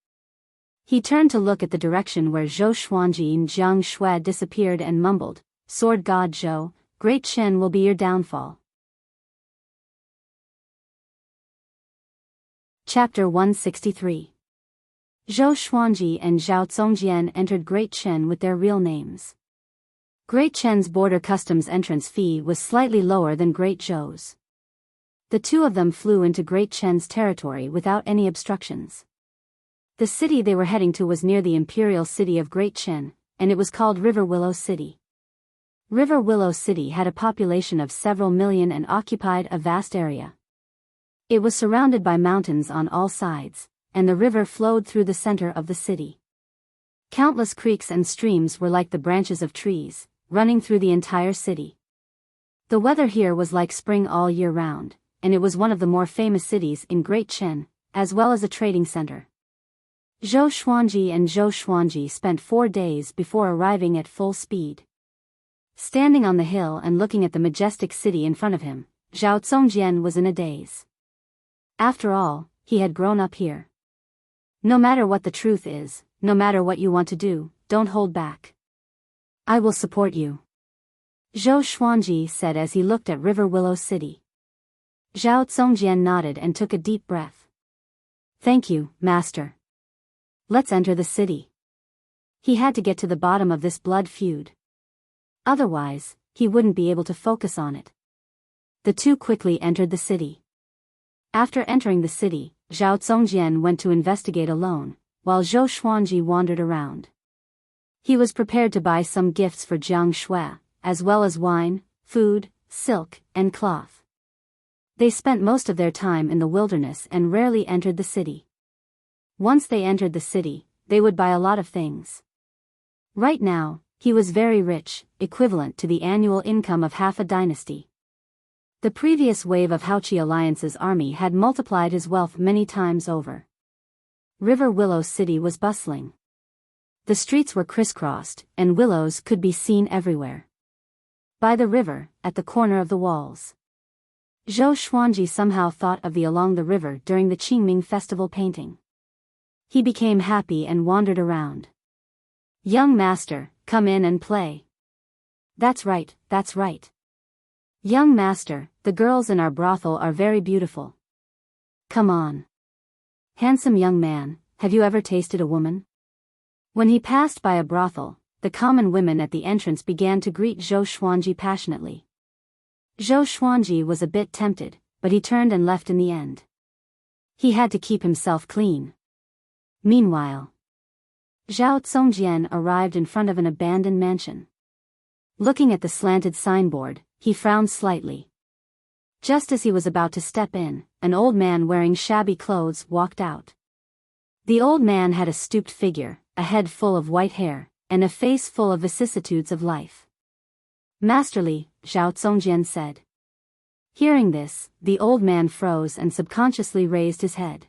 He turned to look at the direction where Zhou Xuanji and Jiang Shui disappeared and mumbled, Sword God Zhou, Great Qin will be your downfall. Chapter 163. Zhou Xuanji and Zhao Zongjian entered Great Qin with their real names. Great Qin's border customs entrance fee was slightly lower than Great Zhou's. The two of them flew into Great Qin's territory without any obstructions. The city they were heading to was near the imperial city of Great Qin, and it was called River Willow City. River Willow City had a population of several million and occupied a vast area. It was surrounded by mountains on all sides, and the river flowed through the center of the city. Countless creeks and streams were like the branches of trees, running through the entire city. The weather here was like spring all year round, and it was one of the more famous cities in Great Qin, as well as a trading center. Zhou Xuanji and Zhou Xuanji spent 4 days before arriving at full speed. Standing on the hill and looking at the majestic city in front of him, Zhao Zongjian was in a daze. After all, he had grown up here. No matter what the truth is, no matter what you want to do, don't hold back. I will support you. Zhou Xuanji said as he looked at River Willow City. Zhao Zongjian nodded and took a deep breath. Thank you, master. Let's enter the city. He had to get to the bottom of this blood feud. Otherwise, he wouldn't be able to focus on it. The two quickly entered the city. After entering the city, Zhao Zongjian went to investigate alone, while Zhou Xuanji wandered around. He was prepared to buy some gifts for Jiang Shui, as well as wine, food, silk, and cloth. They spent most of their time in the wilderness and rarely entered the city. Once they entered the city, they would buy a lot of things. Right now, he was very rich, equivalent to the annual income of half a dynasty. The previous wave of Haoqi Alliance's army had multiplied his wealth many times over. River Willow City was bustling. The streets were crisscrossed, and willows could be seen everywhere. By the river, at the corner of the walls. Zhou Xuanji somehow thought of the along the river during the Qingming festival painting. He became happy and wandered around. Young master, come in and play. That's right, that's right. Young master, the girls in our brothel are very beautiful. Come on. Handsome young man, have you ever tasted a woman? When he passed by a brothel, the common women at the entrance began to greet Zhou Xuanji passionately. Zhou Xuanji was a bit tempted, but he turned and left in the end. He had to keep himself clean. Meanwhile, Zhao Zongjian arrived in front of an abandoned mansion. Looking at the slanted signboard, he frowned slightly. Just as he was about to step in, an old man wearing shabby clothes walked out. The old man had a stooped figure, a head full of white hair, and a face full of vicissitudes of life. "Masterly," Zhao Zongjian said. Hearing this, the old man froze and subconsciously raised his head.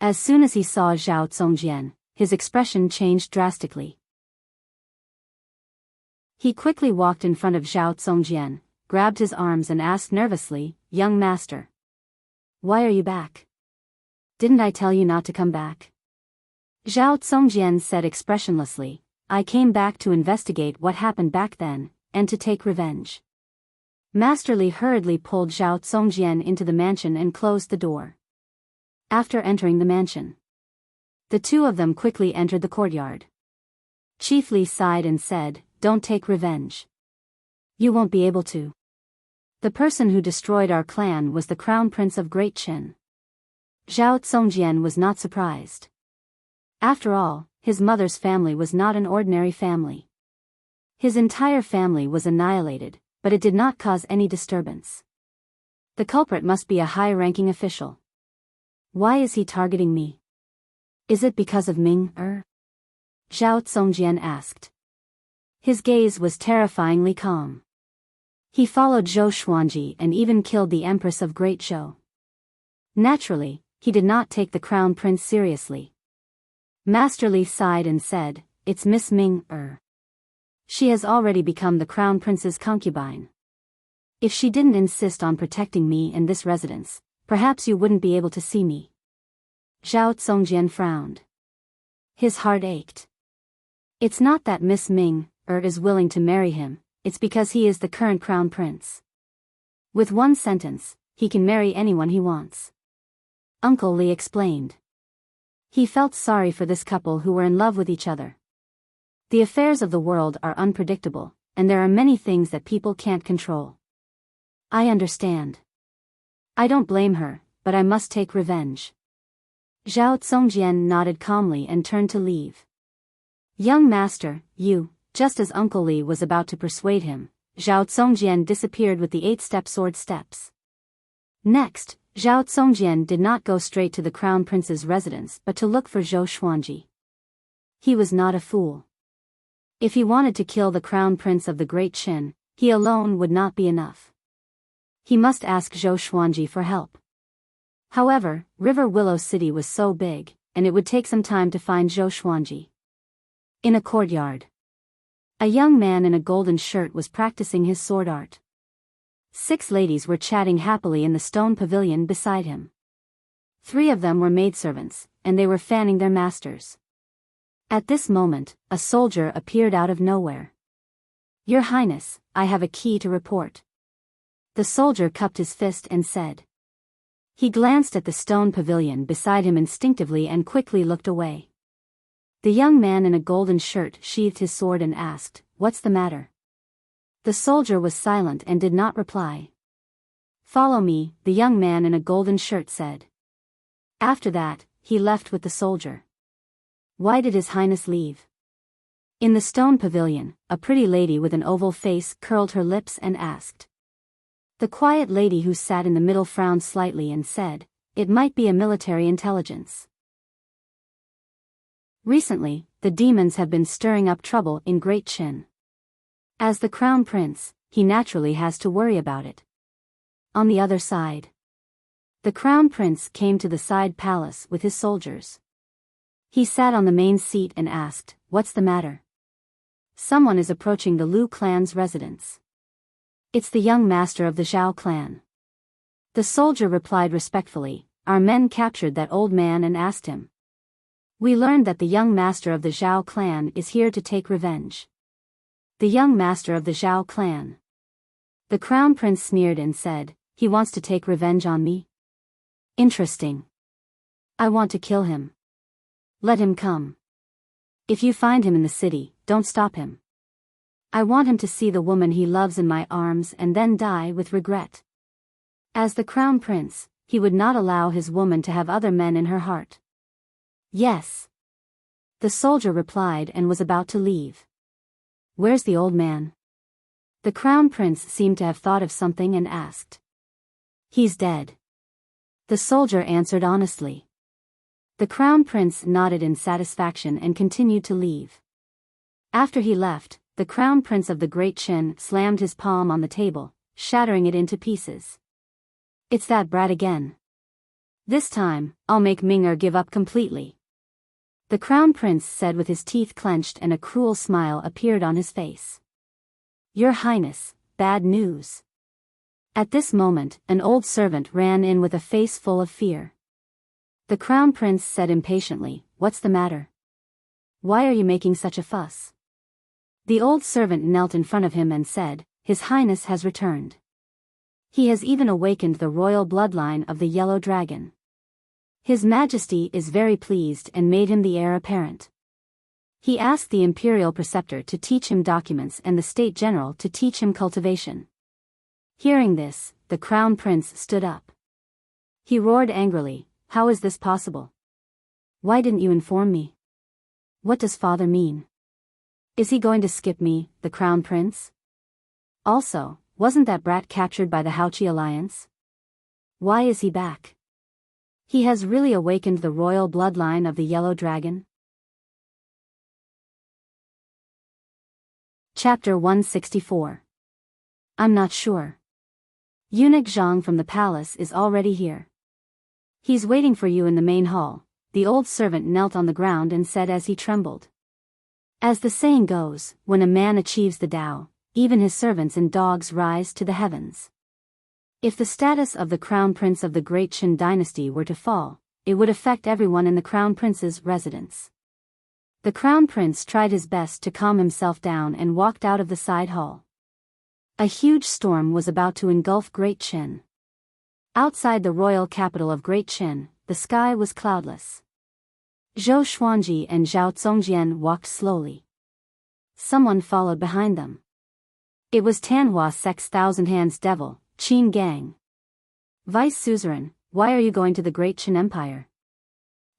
As soon as he saw Zhao Zongjian, his expression changed drastically. He quickly walked in front of Zhao Zongjian, grabbed his arms and asked nervously, "Young master. Why are you back? Didn't I tell you not to come back?" Zhao Zongjian said expressionlessly, "I came back to investigate what happened back then, and to take revenge." Master Li hurriedly pulled Zhao Zongjian into the mansion and closed the door. After entering the mansion, the two of them quickly entered the courtyard. Chief Li sighed and said, "Don't take revenge. You won't be able to. The person who destroyed our clan was the Crown Prince of Great Qin." Zhao Zongjian was not surprised. After all, his mother's family was not an ordinary family. His entire family was annihilated, but it did not cause any disturbance. The culprit must be a high-ranking official. Why is he targeting me? Is it because of Ming Er? Zhao Zongjian asked. His gaze was terrifyingly calm. He followed Zhou Xuanji and even killed the Empress of Great Zhou. Naturally, he did not take the Crown Prince seriously. Master Li sighed and said, "It's Miss Ming Er. She has already become the Crown Prince's concubine. If she didn't insist on protecting me and this residence, perhaps you wouldn't be able to see me." Zhao Zongjian frowned. His heart ached. It's not that Miss Ming Er is willing to marry him, it's because he is the current Crown Prince. With one sentence, he can marry anyone he wants. Uncle Li explained. He felt sorry for this couple who were in love with each other. The affairs of the world are unpredictable, and there are many things that people can't control. I understand. I don't blame her, but I must take revenge. Zhao Zongjian nodded calmly and turned to leave. Young master, you, just as Uncle Li was about to persuade him, Zhao Zongjian disappeared with the 8-step sword steps. Next, Zhao Zongjian did not go straight to the Crown Prince's residence but to look for Zhou Xuanji. He was not a fool. If he wanted to kill the Crown Prince of the Great Qin, he alone would not be enough. He must ask Zhou Xuanji for help. However, River Willow City was so big, and it would take some time to find Zhou Xuanji. In a courtyard, a young man in a golden shirt was practicing his sword art. 6 ladies were chatting happily in the stone pavilion beside him. 3 of them were maidservants, and they were fanning their masters. At this moment, a soldier appeared out of nowhere. "Your Highness, I have a key to report." The soldier cupped his fist and said. He glanced at the stone pavilion beside him instinctively and quickly looked away. The young man in a golden shirt sheathed his sword and asked, "What's the matter?" The soldier was silent and did not reply. "Follow me," the young man in a golden shirt said. After that, he left with the soldier. Why did His Highness leave? In the stone pavilion, a pretty lady with an oval face curled her lips and asked. The quiet lady who sat in the middle frowned slightly and said, "It might be a military intelligence." Recently, the demons have been stirring up trouble in Great Qin. As the Crown Prince, he naturally has to worry about it. On the other side, the Crown Prince came to the side palace with his soldiers. He sat on the main seat and asked, "What's the matter?" "Someone is approaching the Lu clan's residence." "It's the young master of the Zhao clan." The soldier replied respectfully, "Our men captured that old man and asked him. We learned that the young master of the Zhao clan is here to take revenge." "The young master of the Zhao clan." The Crown Prince sneered and said, "He wants to take revenge on me? Interesting. I want to kill him. Let him come. If you find him in the city, don't stop him. I want him to see the woman he loves in my arms and then die with regret." As the Crown Prince, he would not allow his woman to have other men in her heart. "Yes." The soldier replied and was about to leave. "Where's the old man?" The Crown Prince seemed to have thought of something and asked. "He's dead." The soldier answered honestly. The crown prince nodded in satisfaction and continued to leave. After he left, the crown prince of the Great Qin slammed his palm on the table, shattering it into pieces. It's that brat again. This time, I'll make Ming-er give up completely. The crown prince said with his teeth clenched, and a cruel smile appeared on his face. Your Highness, bad news. At this moment, an old servant ran in with a face full of fear. The crown prince said impatiently, What's the matter? Why are you making such a fuss? The old servant knelt in front of him and said, His Highness has returned. He has even awakened the royal bloodline of the Yellow Dragon. His Majesty is very pleased and made him the heir apparent. He asked the imperial preceptor to teach him documents and the state general to teach him cultivation. Hearing this, the crown prince stood up. He roared angrily, How is this possible? Why didn't you inform me? What does father mean? Is he going to skip me, the crown prince? Also, wasn't that brat captured by the Haoqi alliance? Why is he back? He has really awakened the royal bloodline of the Yellow Dragon? Chapter 164. I'm not sure. Eunuch Zhang from the palace is already here. He's waiting for you in the main hall, the old servant knelt on the ground and said as he trembled. As the saying goes, when a man achieves the Tao, even his servants and dogs rise to the heavens. If the status of the crown prince of the Great Qin dynasty were to fall, it would affect everyone in the crown prince's residence. The crown prince tried his best to calm himself down and walked out of the side hall. A huge storm was about to engulf Great Qin. Outside the royal capital of Great Qin, the sky was cloudless. Zhou Xuanji and Zhao Zongjian walked slowly. Someone followed behind them. It was Tanhua Sect's Thousand Hands devil, Qin Gang. Vice Suzerain, why are you going to the Great Qin Empire?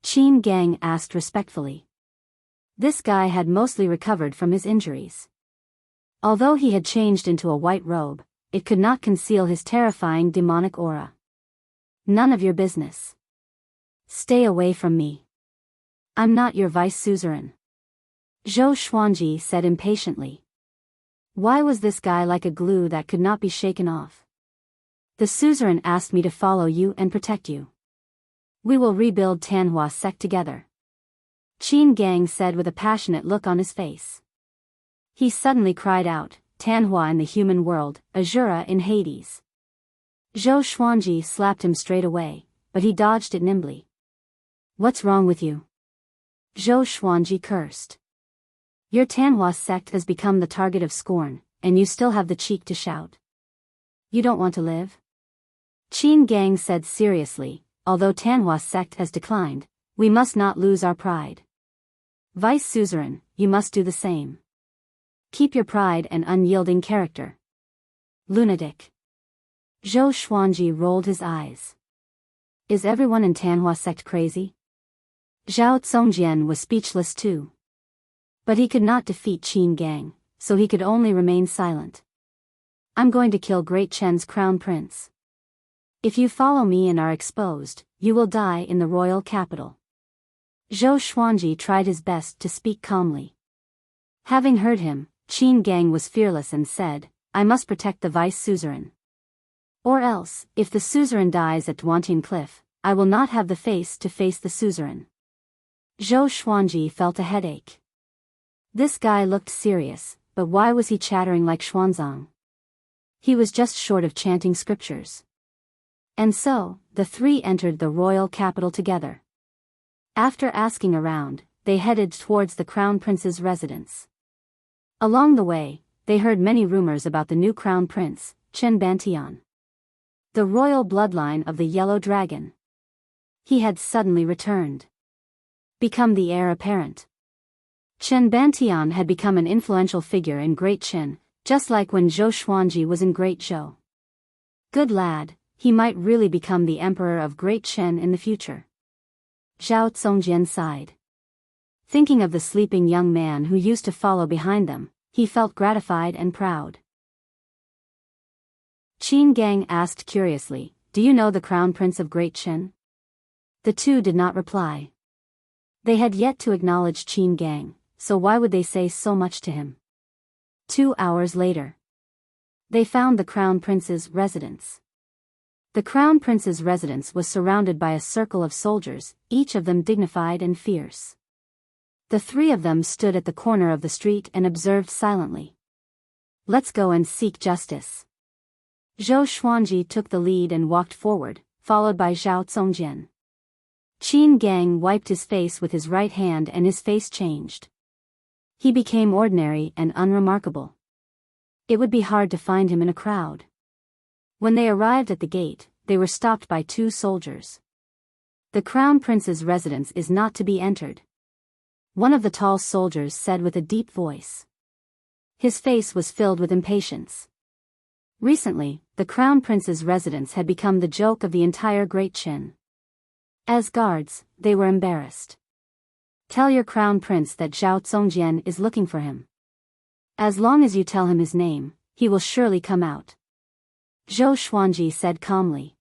Qin Gang asked respectfully. This guy had mostly recovered from his injuries. Although he had changed into a white robe, it could not conceal his terrifying demonic aura. None of your business. Stay away from me. I'm not your vice suzerain. Zhou Xuanji said impatiently. Why was this guy like a glue that could not be shaken off? The suzerain asked me to follow you and protect you. We will rebuild Tanhua Sect together. Qin Gang said with a passionate look on his face. He suddenly cried out, Tanhua in the human world, Azura in Hades. Zhou Xuanji slapped him straight away, but he dodged it nimbly. What's wrong with you? Zhou Xuanji cursed. Your Tanhua sect has become the target of scorn, and you still have the cheek to shout. You don't want to live? Qin Gang said seriously, although Tanhua sect has declined, we must not lose our pride. Vice suzerain, you must do the same. Keep your pride and unyielding character. Lunatic. Zhou Xuanji rolled his eyes. Is everyone in Tanhua sect crazy? Zhao Zongjian was speechless too. But he could not defeat Qin Gang, so he could only remain silent. I'm going to kill Great Chen's crown prince. If you follow me and are exposed, you will die in the royal capital. Zhou Xuanji tried his best to speak calmly. Having heard him, Qin Gang was fearless and said, I must protect the vice suzerain. Or else, if the suzerain dies at Duantian Cliff, I will not have the face to face the suzerain. Zhou Xuanji felt a headache. This guy looked serious, but why was he chattering like Xuanzang? He was just short of chanting scriptures. And so, the three entered the royal capital together. After asking around, they headed towards the crown prince's residence. Along the way, they heard many rumors about the new crown prince, Chen Bantian. The royal bloodline of the Yellow Dragon. He had suddenly returned. Become the heir apparent. Chen Bantian had become an influential figure in Great Qin, just like when Zhou Xuanji was in Great Zhou. Good lad, he might really become the emperor of Great Qin in the future. Zhao Zongjian sighed. Thinking of the sleeping young man who used to follow behind them, he felt gratified and proud. Qin Gang asked curiously, Do you know the crown prince of Great Qin? The two did not reply. They had yet to acknowledge Qin Gang, so why would they say so much to him? 2 hours later, they found the Crown Prince's residence. The Crown Prince's residence was surrounded by a circle of soldiers, each of them dignified and fierce. The three of them stood at the corner of the street and observed silently. "Let's go and seek justice." Zhou Xuanji took the lead and walked forward, followed by Zhao Zongjian. Qin Gang wiped his face with his right hand and his face changed. He became ordinary and unremarkable. It would be hard to find him in a crowd. When they arrived at the gate, they were stopped by 2 soldiers. "The Crown Prince's residence is not to be entered," one of the tall soldiers said with a deep voice. His face was filled with impatience. Recently, the Crown Prince's residence had become the joke of the entire Great Qin. As guards, they were embarrassed. "Tell your Crown Prince that Zhao Zongjian is looking for him. As long as you tell him his name, he will surely come out," Zhou Xuanji said calmly.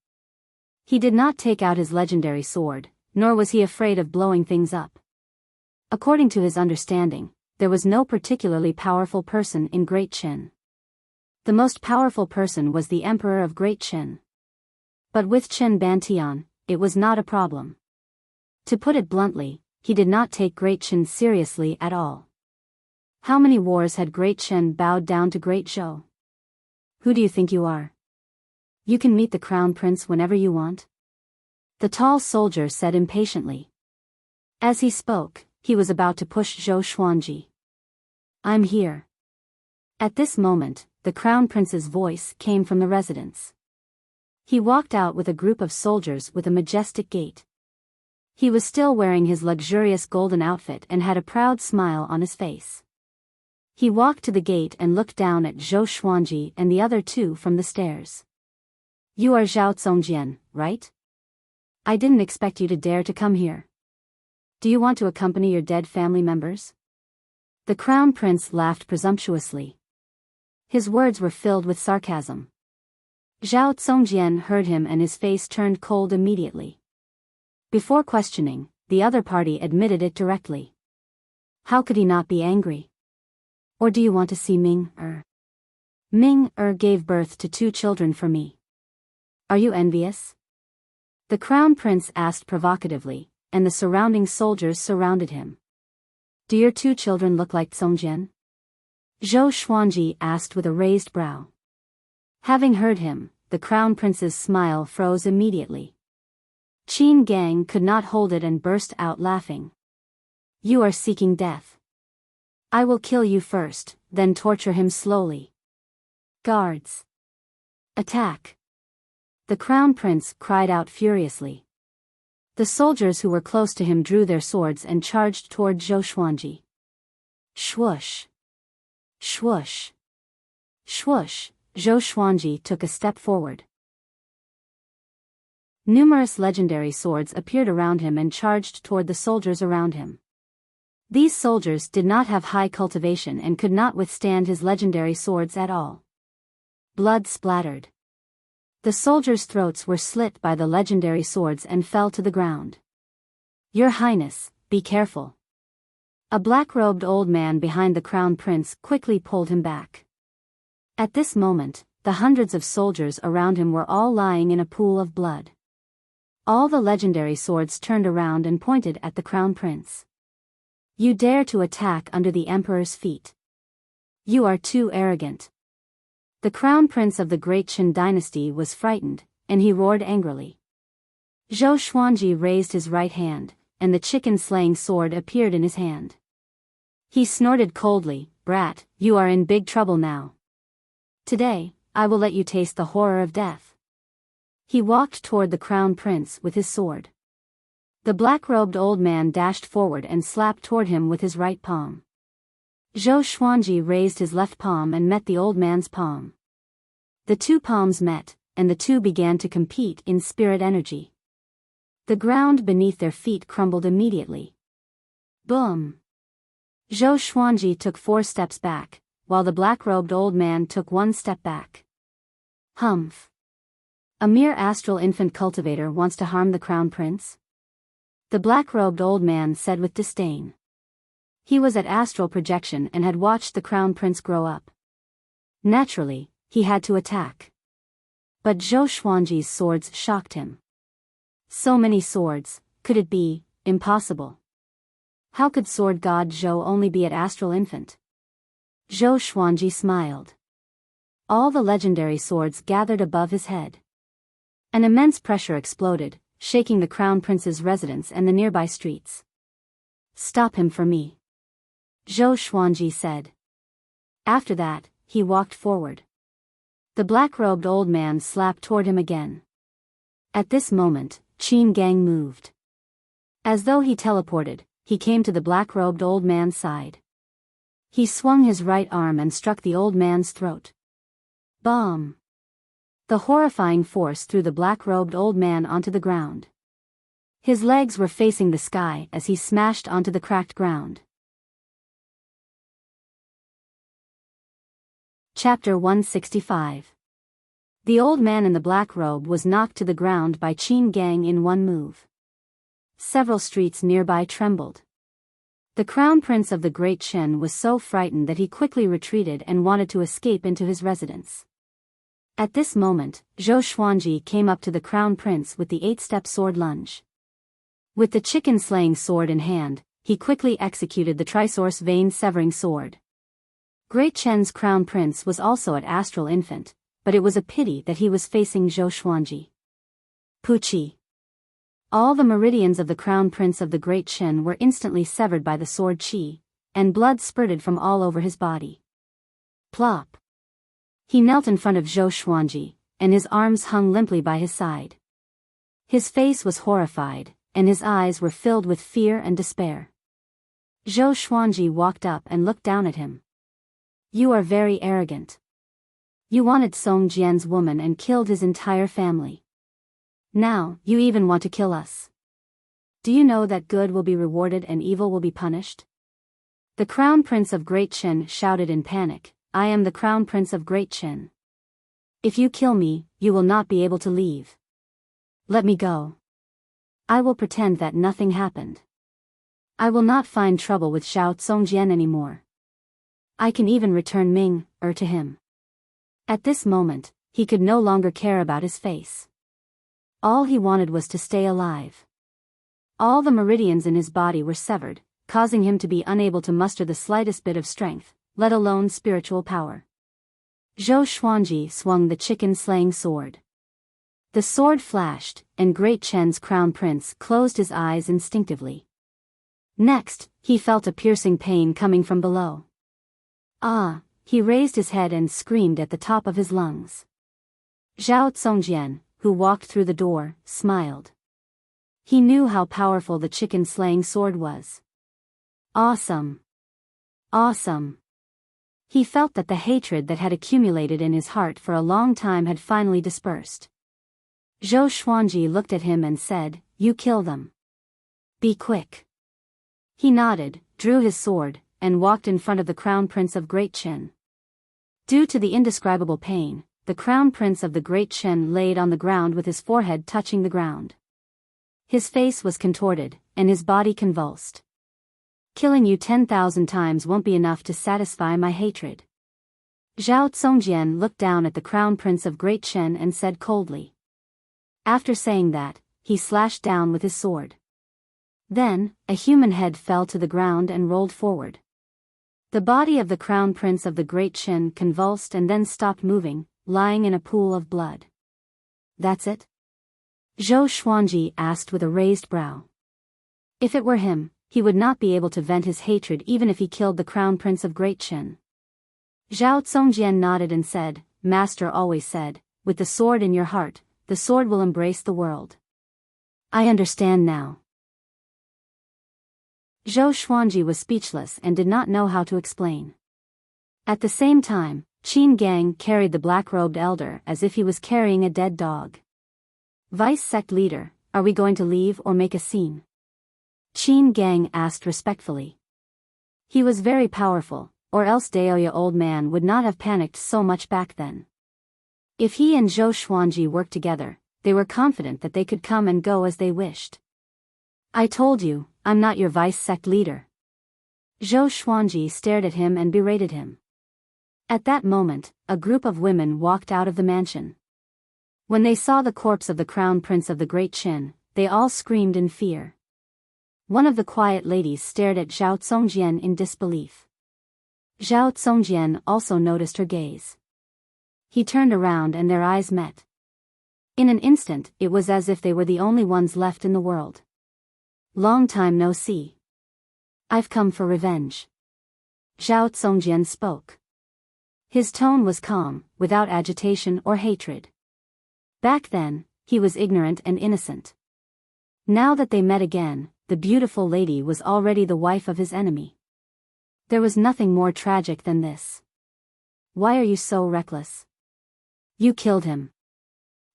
He did not take out his legendary sword, nor was he afraid of blowing things up. According to his understanding, there was no particularly powerful person in Great Qin. The most powerful person was the Emperor of Great Qin. But with Qin Bantian, it was not a problem. To put it bluntly, he did not take Great Qin seriously at all. How many wars had Great Qin bowed down to Great Zhou? "Who do you think you are? You can meet the Crown Prince whenever you want?" the tall soldier said impatiently. As he spoke, he was about to push Zhou Xuanji. "I'm here." At this moment, the Crown Prince's voice came from the residence. He walked out with a group of soldiers with a majestic gait. He was still wearing his luxurious golden outfit and had a proud smile on his face. He walked to the gate and looked down at Zhou Xuanji and the other 2 from the stairs. "You are Zhao Zongjian, right? I didn't expect you to dare to come here. Do you want to accompany your dead family members?" The Crown Prince laughed presumptuously. His words were filled with sarcasm. Zhao Zongjian heard him and his face turned cold immediately. Before questioning, the other party admitted it directly. How could he not be angry? "Or do you want to see Ming-er? Ming-er gave birth to 2 children for me. Are you envious?" the Crown Prince asked provocatively, and the surrounding soldiers surrounded him. "Do your 2 children look like Zongjian?" Zhou Xuanji asked with a raised brow. Having heard him, the Crown Prince's smile froze immediately. Qin Gang could not hold it and burst out laughing. "You are seeking death. I will kill you first, then torture him slowly. Guards! Attack!" the Crown Prince cried out furiously. The soldiers who were close to him drew their swords and charged toward Zhou Xuanji. Swoosh! Swoosh! Swoosh! Zhou Xuanji took a step forward. Numerous legendary swords appeared around him and charged toward the soldiers around him. These soldiers did not have high cultivation and could not withstand his legendary swords at all. Blood splattered. The soldiers' throats were slit by the legendary swords and fell to the ground. "Your Highness, be careful." A black-robed old man behind the Crown Prince quickly pulled him back. At this moment, the hundreds of soldiers around him were all lying in a pool of blood. All the legendary swords turned around and pointed at the Crown Prince. "You dare to attack under the Emperor's feet. You are too arrogant." The Crown Prince of the Great Qin dynasty was frightened, and he roared angrily. Zhou Xuanji raised his right hand, and the chicken-slaying sword appeared in his hand. He snorted coldly, "Brat, you are in big trouble now. Today, I will let you taste the horror of death." He walked toward the Crown Prince with his sword. The black-robed old man dashed forward and slapped toward him with his right palm. Zhou Xuanji raised his left palm and met the old man's palm. The 2 palms met, and the 2 began to compete in spirit energy. The ground beneath their feet crumbled immediately. Boom! Zhou Xuanji took 4 steps back, while the black-robed old man took 1 step back. Humph! A mere astral infant cultivator wants to harm the Crown Prince? The black-robed old man said with disdain. He was at astral projection and had watched the crown prince grow up. Naturally, he had to attack. But Zhou Xuanji's swords shocked him. So many swords, could it be impossible? How could sword god Zhou only be at astral infant? Zhou Xuanji smiled. All the legendary swords gathered above his head. An immense pressure exploded, shaking the crown prince's residence and the nearby streets. Stop him for me, Zhou Xuanji said. After that, he walked forward. The black-robed old man slapped toward him again. At this moment, Qin Gang moved. As though he teleported, he came to the black-robed old man's side. He swung his right arm and struck the old man's throat. Bomb! The horrifying force threw the black-robed old man onto the ground. His legs were facing the sky as he smashed onto the cracked ground. Chapter 165. The old man in the black robe was knocked to the ground by Qin Gang in one move. Several streets nearby trembled. The crown prince of the Great Chen was so frightened that he quickly retreated and wanted to escape into his residence. At this moment, Zhou Xuanji came up to the crown prince with the 8-step sword lunge. With the chicken-slaying sword in hand, he quickly executed the trisource vein-severing sword. Great Chen's crown prince was also at astral infant, but it was a pity that he was facing Zhou Xuanji. Puchi. All the meridians of the crown prince of the Great Chen were instantly severed by the sword qi, and blood spurted from all over his body. Plop. He knelt in front of Zhou Xuanji, and his arms hung limply by his side. His face was horrified, and his eyes were filled with fear and despair. Zhou Xuanji walked up and looked down at him. You are very arrogant. You wanted Song Jian's woman and killed his entire family. Now, you even want to kill us. Do you know that good will be rewarded and evil will be punished? The crown prince of Great Chen shouted in panic, I am the crown prince of Great Chen. If you kill me, you will not be able to leave. Let me go. I will pretend that nothing happened. I will not find trouble with Xiao Songjian anymore. I can even return Ming, to him. At this moment, he could no longer care about his face. All he wanted was to stay alive. All the meridians in his body were severed, causing him to be unable to muster the slightest bit of strength, let alone spiritual power. Zhou Xuanji swung the chicken-slaying sword. The sword flashed, and Great Chen's crown prince closed his eyes instinctively. Next, he felt a piercing pain coming from below. Ah! He raised his head and screamed at the top of his lungs. Zhao Songjian, who walked through the door, smiled. He knew how powerful the chicken-slaying sword was. Awesome! Awesome! He felt that the hatred that had accumulated in his heart for a long time had finally dispersed. Zhou Xuanji looked at him and said, You kill them. Be quick. He nodded, drew his sword, and walked in front of the crown prince of Great Chen. Due to the indescribable pain, the crown prince of the Great Chen laid on the ground with his forehead touching the ground. His face was contorted, and his body convulsed. Killing you 10,000 times won't be enough to satisfy my hatred. Zhao Songjian looked down at the crown prince of Great Chen and said coldly. After saying that, he slashed down with his sword. Then, a human head fell to the ground and rolled forward. The body of the crown prince of the Great Chen convulsed and then stopped moving, lying in a pool of blood. That's it? Zhou Xuanji asked with a raised brow. If it were him, he would not be able to vent his hatred even if he killed the crown prince of Great Chen. Zhao Songjian nodded and said, Master always said, with the sword in your heart, the sword will embrace the world. I understand now. Zhou Xuanji was speechless and did not know how to explain. At the same time, Qin Gang carried the black-robed elder as if he was carrying a dead dog. Vice sect leader, are we going to leave or make a scene? Qin Gang asked respectfully. He was very powerful, or else Daoya old man would not have panicked so much back then. If he and Zhou Xuanji worked together, they were confident that they could come and go as they wished. I told you, I'm not your vice sect leader. Zhou Xuanji stared at him and berated him. At that moment, a group of women walked out of the mansion. When they saw the corpse of the crown prince of the Great Qin, they all screamed in fear. One of the quiet ladies stared at Zhao Zongjian in disbelief. Zhao Zongjian also noticed her gaze. He turned around and their eyes met. In an instant, it was as if they were the only ones left in the world. Long time no see. I've come for revenge. Zhao Zongjian spoke. His tone was calm, without agitation or hatred. Back then, he was ignorant and innocent. Now that they met again, the beautiful lady was already the wife of his enemy. There was nothing more tragic than this. Why are you so reckless? You killed him.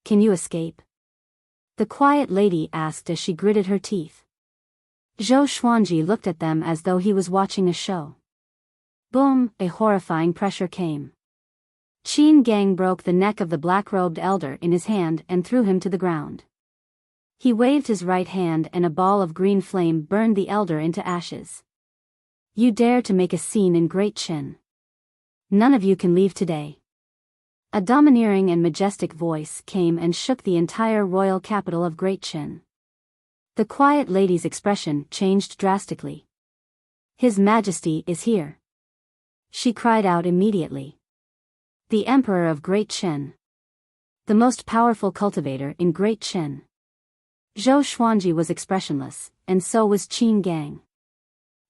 Can you escape? The quiet lady asked as she gritted her teeth. Zhou Xuanji looked at them as though he was watching a show. Boom, a horrifying pressure came. Qin Gang broke the neck of the black-robed elder in his hand and threw him to the ground. He waved his right hand and a ball of green flame burned the elder into ashes. You dare to make a scene in Great Qin. None of you can leave today. A domineering and majestic voice came and shook the entire royal capital of Great Qin. The quiet lady's expression changed drastically. His Majesty is here. She cried out immediately. The Emperor of Great Qin. The most powerful cultivator in Great Qin. Zhou Xuanji was expressionless, and so was Qin Gang.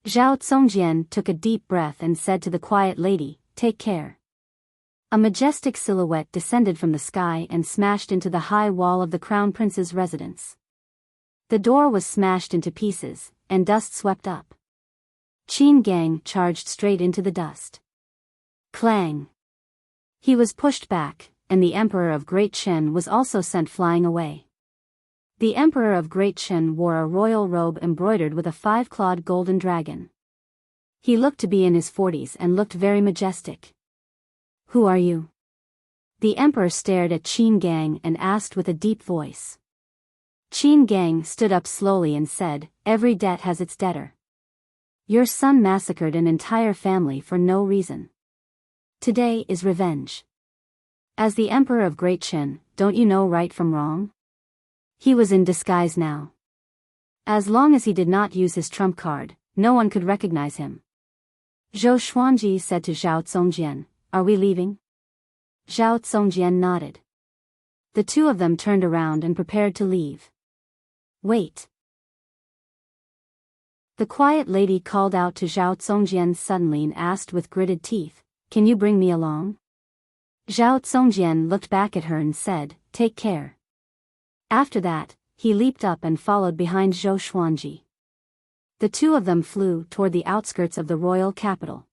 Zhao Zongjian took a deep breath and said to the quiet lady, "Take care." A majestic silhouette descended from the sky and smashed into the high wall of the crown prince's residence. The door was smashed into pieces, and dust swept up. Qin Gang charged straight into the dust. Clang! He was pushed back, and the Emperor of Great Qin was also sent flying away. The Emperor of Great Qin wore a royal robe embroidered with a 5-clawed golden dragon. He looked to be in his 40s and looked very majestic. Who are you? The Emperor stared at Qin Gang and asked with a deep voice. Qin Gang stood up slowly and said, "Every debt has its debtor. Your son massacred an entire family for no reason. Today is revenge. As the Emperor of Great Qin, don't you know right from wrong?" He was in disguise now. As long as he did not use his trump card, no one could recognize him. Zhou Xuanji said to Zhao Zongjian, "Are we leaving?" Zhao Zongjian nodded. The two of them turned around and prepared to leave. Wait. The quiet lady called out to Zhao Zongjian suddenly and asked with gritted teeth, "Can you bring me along?" Zhao Zongjian looked back at her and said, "Take care." After that, he leaped up and followed behind Zhou Xuanji. The two of them flew toward the outskirts of the royal capital.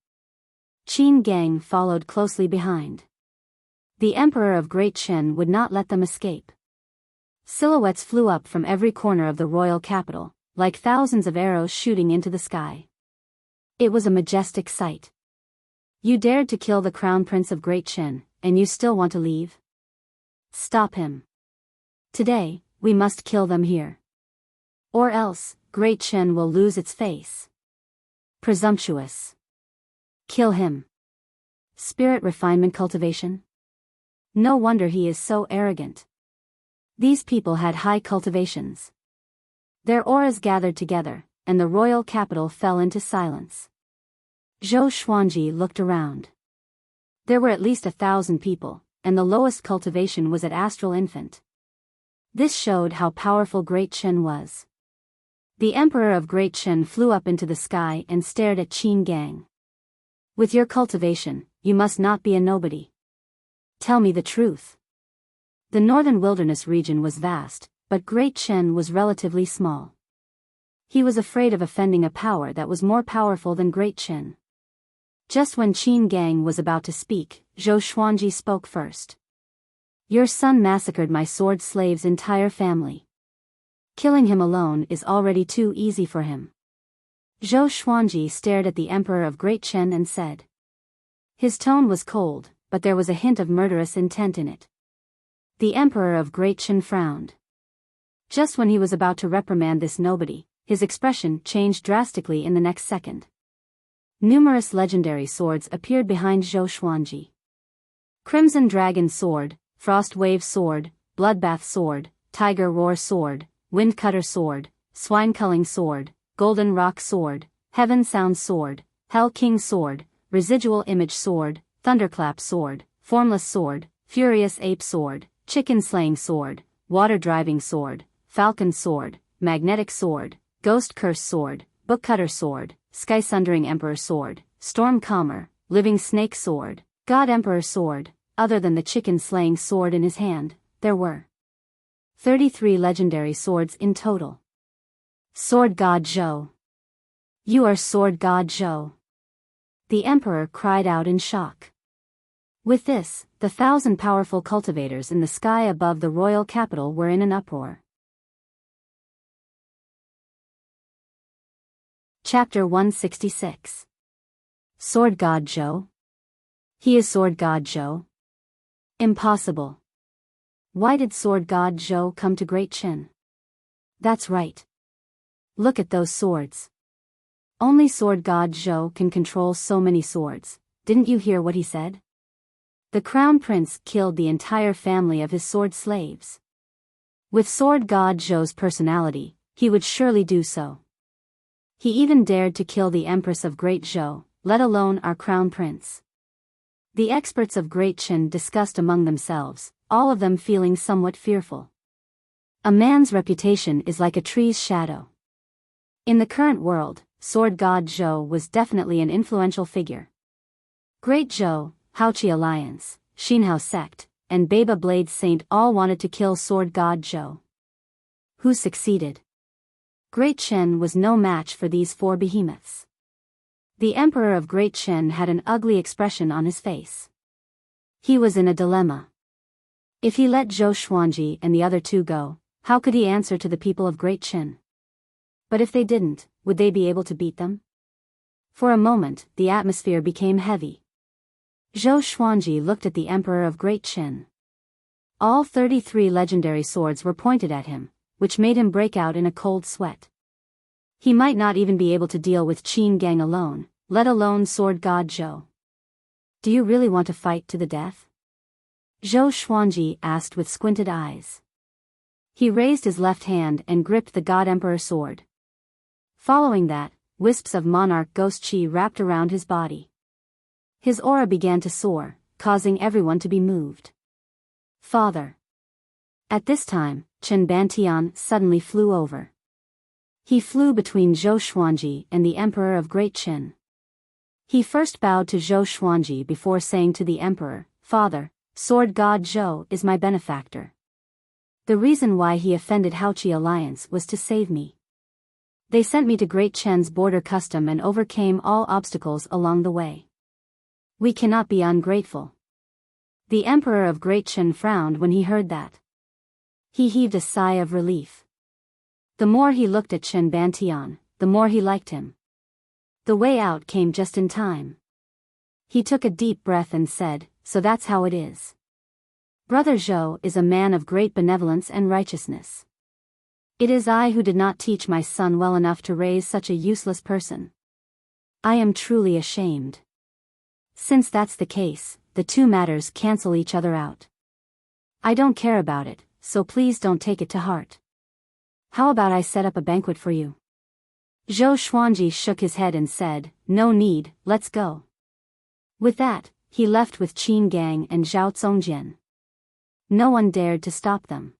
Qin Gang followed closely behind. The Emperor of Great Qin would not let them escape. Silhouettes flew up from every corner of the royal capital, like thousands of arrows shooting into the sky. It was a majestic sight. You dared to kill the Crown Prince of Great Qin, and you still want to leave? Stop him. Today, we must kill them here. Or else, Great Qin will lose its face. Presumptuous. Kill him. Spirit refinement cultivation? No wonder he is so arrogant. These people had high cultivations. Their auras gathered together, and the royal capital fell into silence. Zhou Xuanji looked around. There were at least 1,000 people, and the lowest cultivation was at Astral Infant. This showed how powerful Great Qin was. The Emperor of Great Qin flew up into the sky and stared at Qin Gang. With your cultivation, you must not be a nobody. Tell me the truth. The northern wilderness region was vast, but Great Qin was relatively small. He was afraid of offending a power that was more powerful than Great Qin. Just when Qin Gang was about to speak, Zhou Xuanji spoke first. Your son massacred my sword slave's entire family. Killing him alone is already too easy for him. Zhou Xuanji stared at the Emperor of Great Qin and said. His tone was cold, but there was a hint of murderous intent in it. The Emperor of Great Qin frowned. Just when he was about to reprimand this nobody, his expression changed drastically in the next second. Numerous legendary swords appeared behind Zhou Xuanji. Crimson Dragon Sword, Frost Wave Sword, Bloodbath Sword, Tiger Roar Sword, Wind Cutter Sword, Swine Culling Sword, Golden Rock Sword, Heaven Sound Sword, Hell King Sword, Residual Image Sword, Thunderclap Sword, Formless Sword, Furious Ape Sword, Chicken Slaying Sword, Water Driving Sword, Falcon Sword, Magnetic Sword, Ghost Curse Sword, Book Cutter Sword, Sky Sundering Emperor Sword, Storm Calmer, Living Snake Sword, God Emperor Sword. Other than the chicken slaying sword in his hand, there were 33 legendary swords in total. Sword God Zhou. You are Sword God Zhou. The emperor cried out in shock. With this, the 1,000 powerful cultivators in the sky above the royal capital were in an uproar. Chapter 166. Sword God Zhou? He is Sword God Zhou? Impossible. Why did Sword God Zhou come to Great Qin? That's right. Look at those swords. Only Sword God Zhou can control so many swords. Didn't you hear what he said? The crown prince killed the entire family of his sword slaves. With Sword God Zhou's personality, he would surely do so. He even dared to kill the Empress of Great Zhou, let alone our crown prince. The experts of Great Qin discussed among themselves, all of them feeling somewhat fearful. A man's reputation is like a tree's shadow. In the current world, Sword God Zhou was definitely an influential figure. Great Zhou, Haoqi Alliance, Xinhao Sect, and Baba Blade Saint all wanted to kill Sword God Zhou. Who succeeded? Great Qin was no match for these four behemoths. The Emperor of Great Qin had an ugly expression on his face. He was in a dilemma. If he let Zhou Xuanji and the other two go, how could he answer to the people of Great Qin? But if they didn't, would they be able to beat them? For a moment, the atmosphere became heavy. Zhou Xuanji looked at the Emperor of Great Qin. All 33 legendary swords were pointed at him, which made him break out in a cold sweat. He might not even be able to deal with Qin Gang alone, let alone Sword God Zhou. Do you really want to fight to the death? Zhou Xuanji asked with squinted eyes. He raised his left hand and gripped the God Emperor sword. Following that, wisps of monarch ghost qi wrapped around his body. His aura began to soar, causing everyone to be moved. Father. At this time, Chen Bantian suddenly flew over. He flew between Zhou Xuanji and the Emperor of Great Qin. He first bowed to Zhou Xuanji before saying to the Emperor, Father, Sword God Zhou is my benefactor. The reason why he offended Haoqi Alliance was to save me. They sent me to Great Qin's border custom and overcame all obstacles along the way. We cannot be ungrateful. The Emperor of Great Qin frowned when he heard that. He heaved a sigh of relief. The more he looked at Chen Bantian, the more he liked him. The way out came just in time. He took a deep breath and said, So that's how it is. Brother Zhou is a man of great benevolence and righteousness. It is I who did not teach my son well enough to raise such a useless person. I am truly ashamed. Since that's the case, the two matters cancel each other out. I don't care about it, so please don't take it to heart. How about I set up a banquet for you? Zhou Xuanji shook his head and said, No need, let's go. With that, he left with Qin Gang and Zhao Zongjian. No one dared to stop them.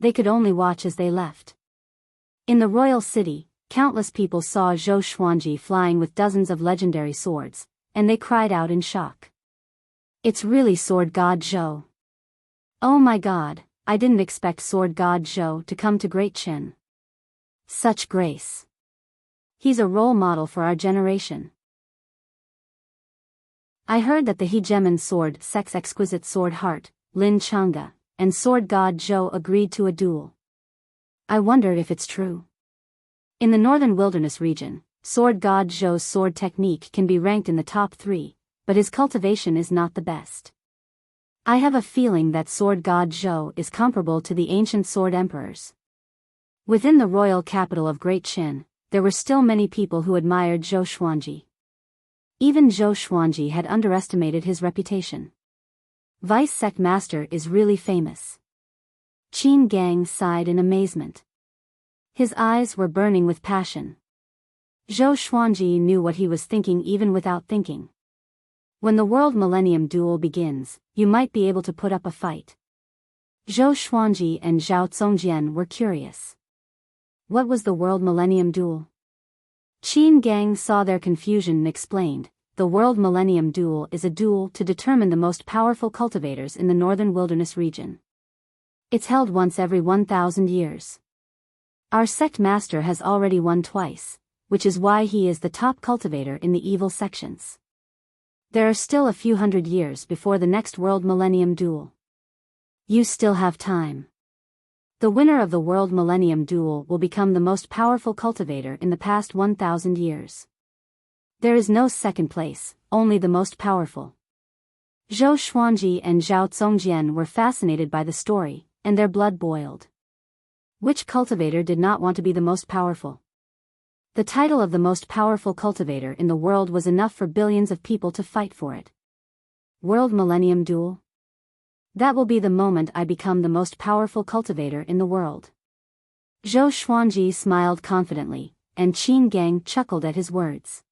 They could only watch as they left. In the royal city, countless people saw Zhou Xuanji flying with dozens of legendary swords, and they cried out in shock. It's really Sword God Zhou. Oh my God, I didn't expect Sword God Zhou to come to Great Qin. Such grace. He's a role model for our generation. I heard that the hegemon sword sex exquisite sword heart, Lin Chang'e, and Sword God Zhou agreed to a duel. I wondered if it's true. In the northern wilderness region, Sword God Zhou's sword technique can be ranked in the top 3, but his cultivation is not the best. I have a feeling that Sword God Zhou is comparable to the ancient sword emperors. Within the royal capital of Great Qin, there were still many people who admired Zhou Xuanji. Even Zhou Xuanji had underestimated his reputation. Vice Sect Master is really famous. Qin Gang sighed in amazement. His eyes were burning with passion. Zhou Xuanji knew what he was thinking even without thinking. When the World Millennium Duel begins, you might be able to put up a fight. Zhou Xuanji and Zhao Zongjian were curious. What was the World Millennium Duel? Qin Gang saw their confusion and explained, the World Millennium Duel is a duel to determine the most powerful cultivators in the northern wilderness region. It's held once every 1,000 years. Our sect master has already won twice, which is why he is the top cultivator in the evil sections. There are still a few hundred years before the next World Millennium Duel. You still have time. The winner of the World Millennium Duel will become the most powerful cultivator in the past 1,000 years. There is no second place, only the most powerful. Zhou Xuanji and Zhao Zongjian were fascinated by the story, and their blood boiled. Which cultivator did not want to be the most powerful? The title of the most powerful cultivator in the world was enough for billions of people to fight for it. World Millennium Duel? That will be the moment I become the most powerful cultivator in the world. Zhou Xuanji smiled confidently, and Qin Gang chuckled at his words.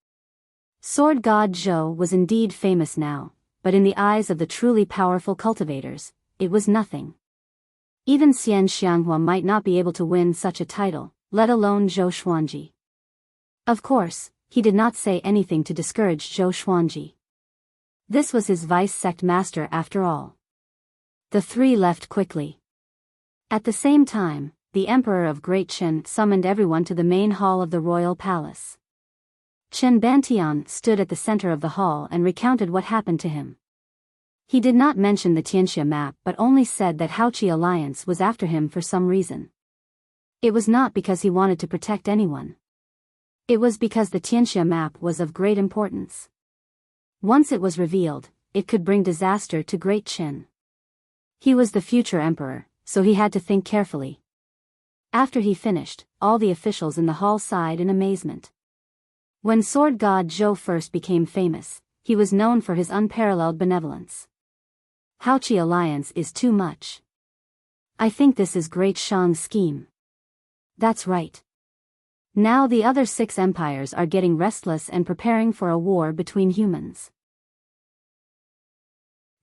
Sword God Zhou was indeed famous now, but in the eyes of the truly powerful cultivators, it was nothing. Even Xian Xianghua might not be able to win such a title, let alone Zhou Xuanji. Of course, he did not say anything to discourage Zhou Xuanji. This was his vice sect master after all. The three left quickly. At the same time, the Emperor of Great Qin summoned everyone to the main hall of the royal palace. Chen Bantian stood at the center of the hall and recounted what happened to him. He did not mention the Tianxia map but only said that Haoqi Alliance was after him for some reason. It was not because he wanted to protect anyone. It was because the Tianxia map was of great importance. Once it was revealed, it could bring disaster to Great Qin. He was the future emperor, so he had to think carefully. After he finished, all the officials in the hall sighed in amazement. When Sword God Zhou first became famous, he was known for his unparalleled benevolence. Haoqi Alliance is too much. I think this is Great Shang's scheme. That's right. Now the other 6 empires are getting restless and preparing for a war between humans.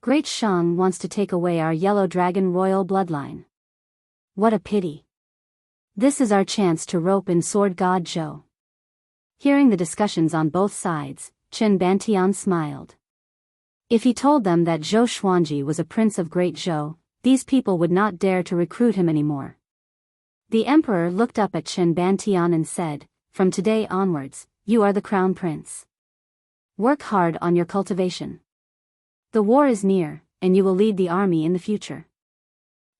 Great Shang wants to take away our yellow dragon royal bloodline. What a pity. This is our chance to rope in Sword God Zhou. Hearing the discussions on both sides, Chen Bantian smiled. If he told them that Zhou Xuanji was a prince of Great Zhou, these people would not dare to recruit him anymore. The emperor looked up at Chen Bantian and said, "From today onwards, you are the crown prince. Work hard on your cultivation. The war is near, and you will lead the army in the future."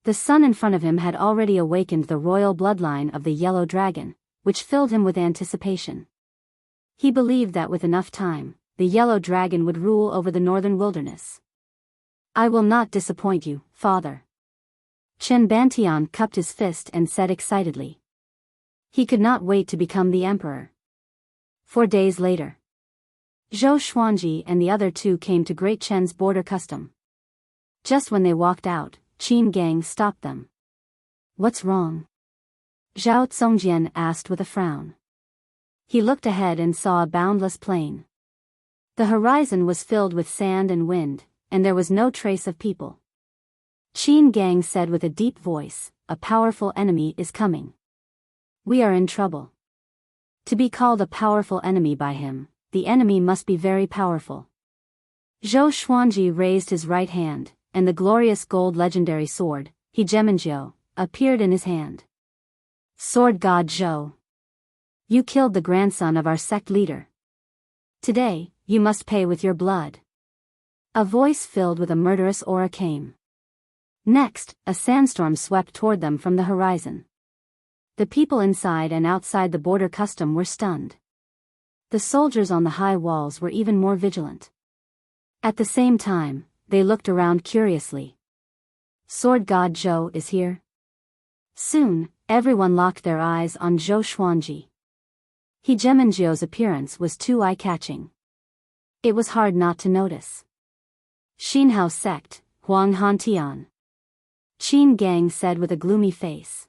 The sun in front of him had already awakened the royal bloodline of the yellow dragon, which filled him with anticipation. He believed that with enough time, the yellow dragon would rule over the northern wilderness. "I will not disappoint you, father." Chen Bantian cupped his fist and said excitedly. He could not wait to become the emperor. 4 days later, Zhou Xuanji and the other 2 came to Great Chen's border custom. Just when they walked out, Qin Gang stopped them. "What's wrong?" Zhao Zongjian asked with a frown. He looked ahead and saw a boundless plain. The horizon was filled with sand and wind, and there was no trace of people. Qin Gang said with a deep voice, "A powerful enemy is coming. We are in trouble." To be called a powerful enemy by him, the enemy must be very powerful. Zhou Xuanji raised his right hand, and the glorious gold legendary sword, Hegemonjiu, appeared in his hand. "Sword God Zhou. You killed the grandson of our sect leader. Today, you must pay with your blood." A voice filled with a murderous aura came. Next, a sandstorm swept toward them from the horizon. The people inside and outside the border custom were stunned. The soldiers on the high walls were even more vigilant. At the same time, they looked around curiously. "Sword God Zhou is here?" Soon, Everyone locked their eyes on Zhou Xuanji. He Geminjiu's appearance was too eye-catching. It was hard not to notice. Xinhao sect, Huang Hantian. Qin Gang said with a gloomy face.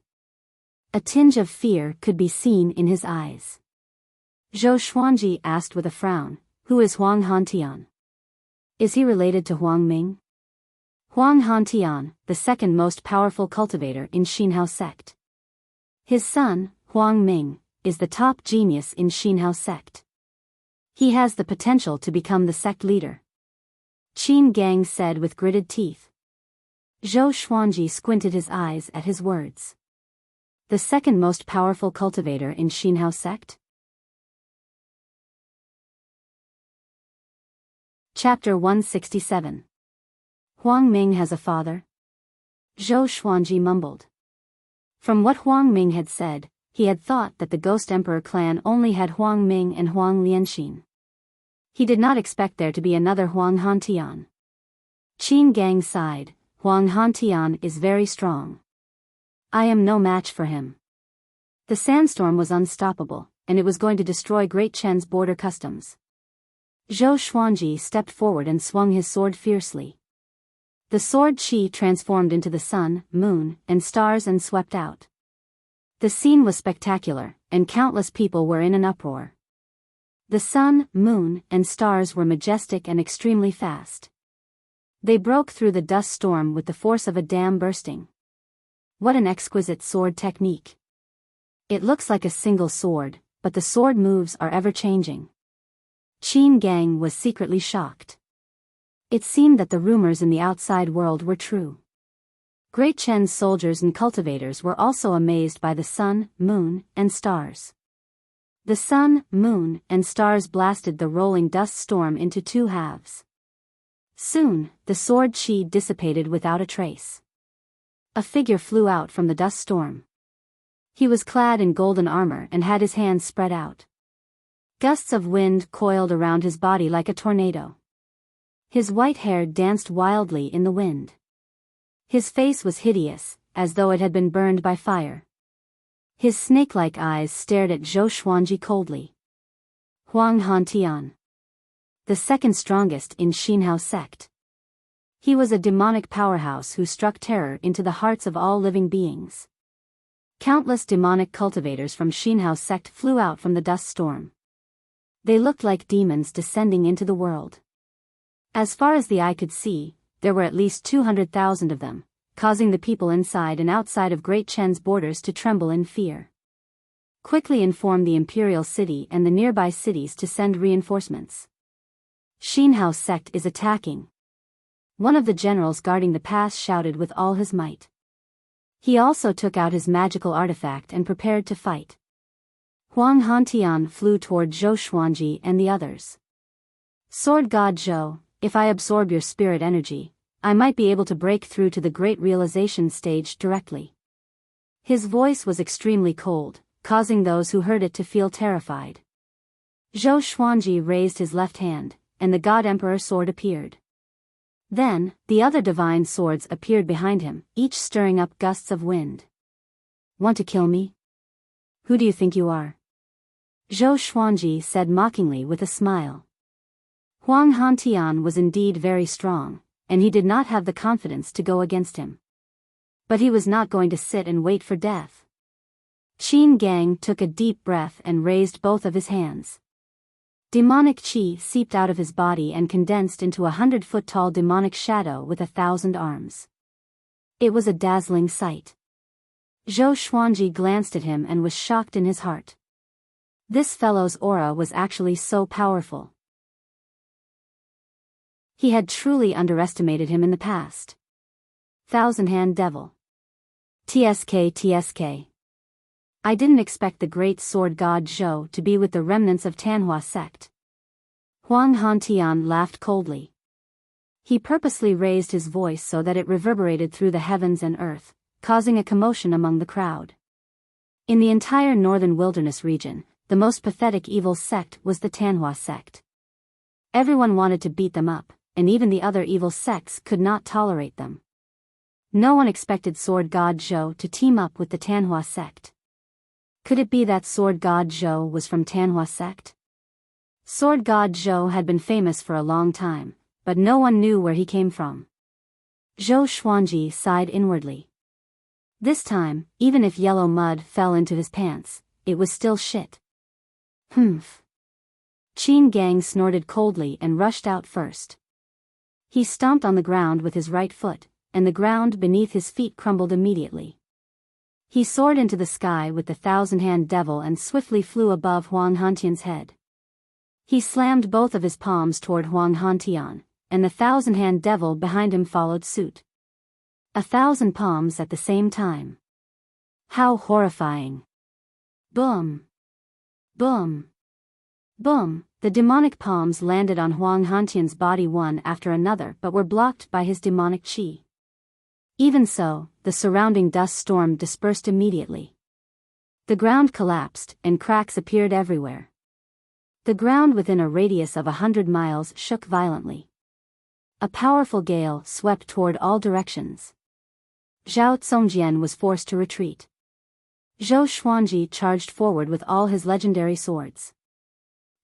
A tinge of fear could be seen in his eyes. Zhou Xuanji asked with a frown, "Who is Huang Hantian? Is he related to Huang Ming?" Huang Hantian, the second most powerful cultivator in Xinhao sect. His son, Huang Ming, is the top genius in Xinhao sect. He has the potential to become the sect leader. Qin Gang said with gritted teeth. Zhou Xuanji squinted his eyes at his words. The second most powerful cultivator in Xinhao sect? Chapter 167. Huang Ming has a father? Zhou Xuanji mumbled. From what Huang Ming had said, he had thought that the Ghost Emperor clan only had Huang Ming and Huang Lianxin. He did not expect there to be another Huang Hantian. Qin Gang sighed. Huang Hantian is very strong. I am no match for him. The sandstorm was unstoppable, and it was going to destroy Great Chen's border customs. Zhou Xuanji stepped forward and swung his sword fiercely. The sword qi transformed into the sun, moon, and stars and swept out. The scene was spectacular, and countless people were in an uproar. The sun, moon, and stars were majestic and extremely fast. They broke through the dust storm with the force of a dam bursting. What an exquisite sword technique. It looks like a single sword, but the sword moves are ever-changing. Qin Gang was secretly shocked. It seemed that the rumors in the outside world were true. Great Chen's soldiers and cultivators were also amazed by the sun, moon, and stars. The sun, moon, and stars blasted the rolling dust storm into two halves. Soon, the sword qi dissipated without a trace. A figure flew out from the dust storm. He was clad in golden armor and had his hands spread out. Gusts of wind coiled around his body like a tornado. His white hair danced wildly in the wind. His face was hideous, as though it had been burned by fire. His snake-like eyes stared at Zhou Xuanji coldly. Huang Hantian. The second strongest in Xinhao sect. He was a demonic powerhouse who struck terror into the hearts of all living beings. Countless demonic cultivators from Xinhao sect flew out from the dust storm. They looked like demons descending into the world. As far as the eye could see, there were at least 200,000 of them, causing the people inside and outside of Great Chen's borders to tremble in fear. Quickly inform the imperial city and the nearby cities to send reinforcements. Xinhao sect is attacking. One of the generals guarding the pass shouted with all his might. He also took out his magical artifact and prepared to fight. Huang Hantian flew toward Zhou Xuanji and the others. Sword God Zhou, if I absorb your spirit energy, I might be able to break through to the great realization stage directly. His voice was extremely cold, causing those who heard it to feel terrified. Zhou Xuanji raised his left hand, and the God Emperor sword appeared. Then, the other divine swords appeared behind him, each stirring up gusts of wind. Want to kill me? Who do you think you are? Zhou Xuanji said mockingly with a smile. Huang Hantian was indeed very strong, and he did not have the confidence to go against him. But he was not going to sit and wait for death. Qin Gang took a deep breath and raised both of his hands. Demonic qi seeped out of his body and condensed into a 100-foot-tall demonic shadow with 1,000 arms. It was a dazzling sight. Zhou Xuanji glanced at him and was shocked in his heart. This fellow's aura was actually so powerful. He had truly underestimated him in the past. Thousand-Hand Devil. TSK. I didn't expect the great sword god Zhou to be with the remnants of Tanhua sect. Huang Hantian laughed coldly. He purposely raised his voice so that it reverberated through the heavens and earth, causing a commotion among the crowd. In the entire northern wilderness region, the most pathetic evil sect was the Tanhua sect. Everyone wanted to beat them up, and even the other evil sects could not tolerate them. No one expected Sword God Zhou to team up with the Tanhua sect. Could it be that Sword God Zhou was from Tanhua sect? Sword God Zhou had been famous for a long time, but no one knew where he came from. Zhou Xuanji sighed inwardly. This time, even if yellow mud fell into his pants, it was still shit. Humph. Qin Gang snorted coldly and rushed out first. He stomped on the ground with his right foot, and the ground beneath his feet crumbled immediately. He soared into the sky with the thousand-hand devil and swiftly flew above Huang Hantian's head. He slammed both of his palms toward Huang Hantian, and the thousand-hand devil behind him followed suit. 1,000 palms at the same time. How horrifying! Boom! Boom! Boom! The demonic palms landed on Huang Hantian's body one after another but were blocked by his demonic qi. Even so, the surrounding dust storm dispersed immediately. The ground collapsed, and cracks appeared everywhere. The ground within a radius of 100 miles shook violently. A powerful gale swept toward all directions. Zhao Zongjian was forced to retreat. Zhou Xuanji charged forward with all his legendary swords.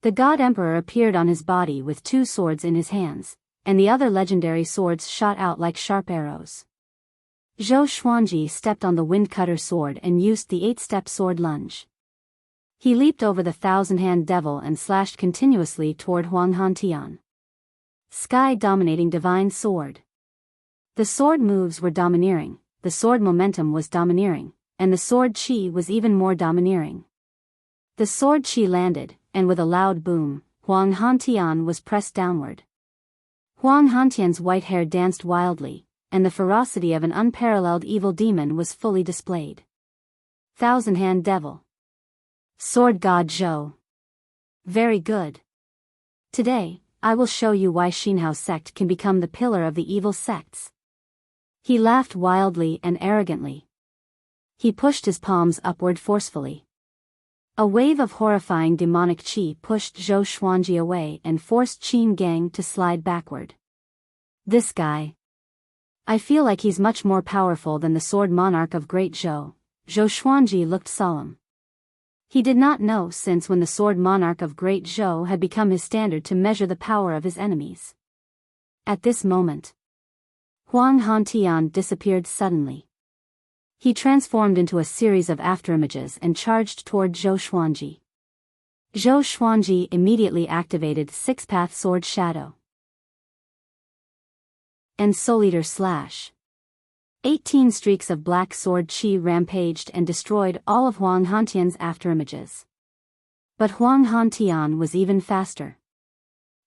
The God Emperor appeared on his body with 2 swords in his hands, and the other legendary swords shot out like sharp arrows. Zhou Xuanji stepped on the wind-cutter sword and used the 8-step sword lunge. He leaped over the thousand-hand devil and slashed continuously toward Huang Hantian. Sky-dominating divine sword. The sword moves were domineering, the sword momentum was domineering, and the sword qi was even more domineering. The sword qi landed, and with a loud boom, Huang Hantian was pressed downward. Huang Hantian's white hair danced wildly, and the ferocity of an unparalleled evil demon was fully displayed. Thousand-hand devil. Sword God Zhou. Very good. Today, I will show you why Xinhao sect can become the pillar of the evil sects. He laughed wildly and arrogantly. He pushed his palms upward forcefully. A wave of horrifying demonic qi pushed Zhou Xuanji away and forced Qin Gang to slide backward. This guy. I feel like he's much more powerful than the sword monarch of Great Zhou. Zhou Xuanji looked solemn. He did not know since when the sword monarch of Great Zhou had become his standard to measure the power of his enemies. At this moment, Huang Hantian disappeared suddenly. He transformed into a series of afterimages and charged toward Zhou Xuanji. Zhou Xuanji immediately activated 6-path sword shadow and Soul Eater slash. 18 streaks of black sword qi rampaged and destroyed all of Huang Hantian's afterimages. But Huang Hantian was even faster.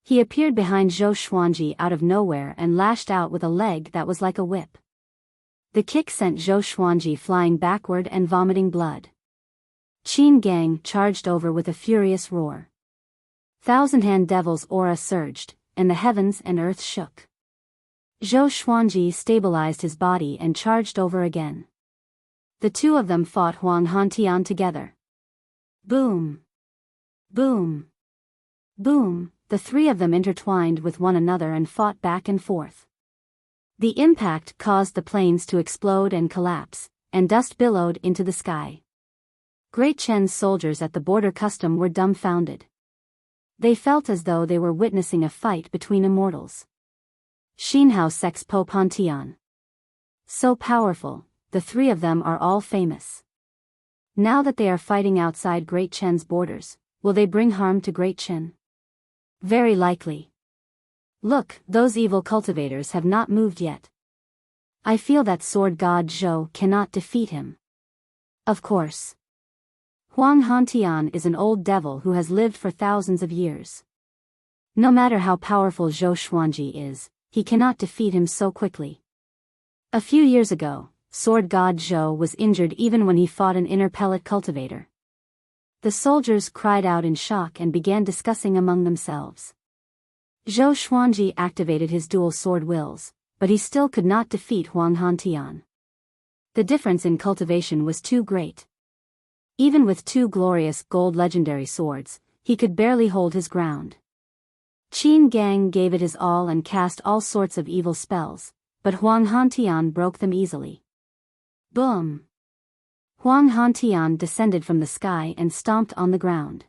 He appeared behind Zhou Xuanji out of nowhere and lashed out with a leg that was like a whip. The kick sent Zhou Xuanji flying backward and vomiting blood. Qin Gang charged over with a furious roar. Thousand-hand devil's aura surged, and the heavens and earth shook. Zhou Xuanji stabilized his body and charged over again. The two of them fought Huang Hantian together. Boom! Boom! Boom! The three of them intertwined with one another and fought back and forth. The impact caused the plains to explode and collapse, and dust billowed into the sky. Great Chen's soldiers at the border custom were dumbfounded. They felt as though they were witnessing a fight between immortals. Xinhao sect's Po Pantian. So powerful, the three of them are all famous. Now that they are fighting outside Great Chen's borders, will they bring harm to Great Chen? Very likely. Look, those evil cultivators have not moved yet. I feel that sword god Zhou cannot defeat him. Of course. Huang Hantian is an old devil who has lived for thousands of years. No matter how powerful Zhou Xuanji is, he cannot defeat him so quickly. A few years ago, sword god Zhou was injured even when he fought an inner pellet cultivator. The soldiers cried out in shock and began discussing among themselves. Zhou Xuanji activated his dual sword wills, but he still could not defeat Huang Hantian. The difference in cultivation was too great. Even with two glorious gold legendary swords, he could barely hold his ground. Qin Gang gave it his all and cast all sorts of evil spells, but Huang Hantian broke them easily. Boom! Huang Hantian descended from the sky and stomped on the ground.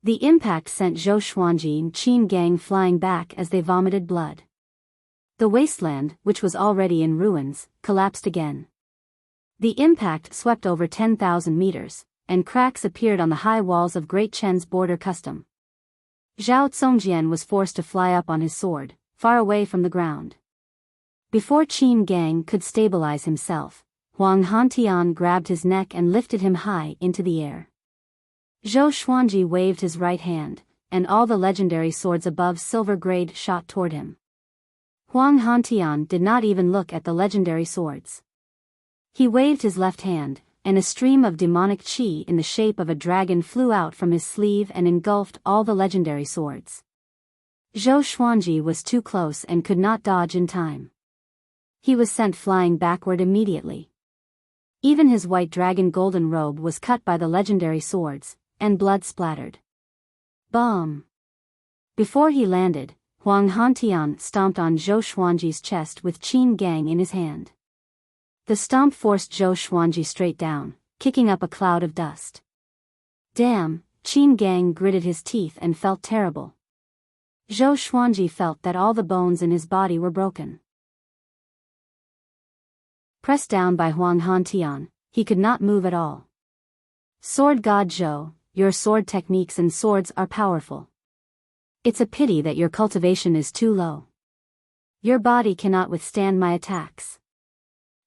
The impact sent Zhou Xuanji and Qin Gang flying back as they vomited blood. The wasteland, which was already in ruins, collapsed again. The impact swept over 10,000 meters, and cracks appeared on the high walls of Great Chen's border custom. Zhao Zongjian was forced to fly up on his sword, far away from the ground. Before Qin Gang could stabilize himself, Huang Hantian grabbed his neck and lifted him high into the air. Zhou Xuanji waved his right hand, and all the legendary swords above silver grade shot toward him. Huang Hantian did not even look at the legendary swords. He waved his left hand, and a stream of demonic qi in the shape of a dragon flew out from his sleeve and engulfed all the legendary swords. Zhou Xuanji was too close and could not dodge in time. He was sent flying backward immediately. Even his white dragon golden robe was cut by the legendary swords, and blood splattered. Bomb! Before he landed, Huang Hantian stomped on Zhou Xuanji's chest with Qin Gang in his hand. The stomp forced Zhou Xuanji straight down, kicking up a cloud of dust. Damn, Qin Gang gritted his teeth and felt terrible. Zhou Xuanji felt that all the bones in his body were broken. Pressed down by Huang Hantian, he could not move at all. Sword God Zhou, your sword techniques and swords are powerful. It's a pity that your cultivation is too low. Your body cannot withstand my attacks.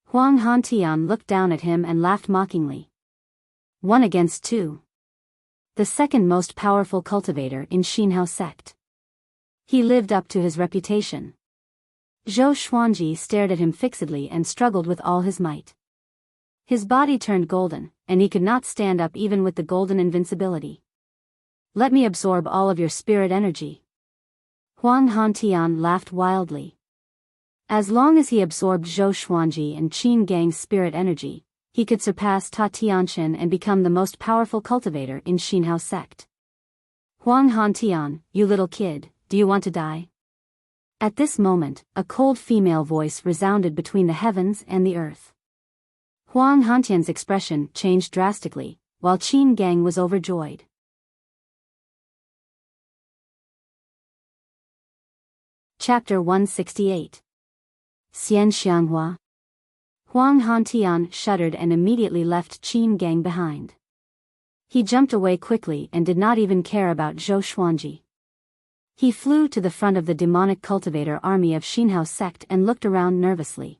Huang Hantian looked down at him and laughed mockingly. 1 against 2. The second most powerful cultivator in Xinhao sect. He lived up to his reputation. Zhou Xuanji stared at him fixedly and struggled with all his might. His body turned golden, and he could not stand up even with the golden invincibility. Let me absorb all of your spirit energy. Huang Hantian laughed wildly. As long as he absorbed Zhou Xuanji and Qin Gang's spirit energy, he could surpass Ta Tianchen and become the most powerful cultivator in Xinhao sect. Huang Hantian, you little kid, do you want to die? At this moment, a cold female voice resounded between the heavens and the earth. Huang Hantian's expression changed drastically, while Qin Gang was overjoyed. Chapter 168. Xian Xianghua. Huang Hantian shuddered and immediately left Qin Gang behind. He jumped away quickly and did not even care about Zhou Xuanji. He flew to the front of the demonic cultivator army of Xinhao sect and looked around nervously.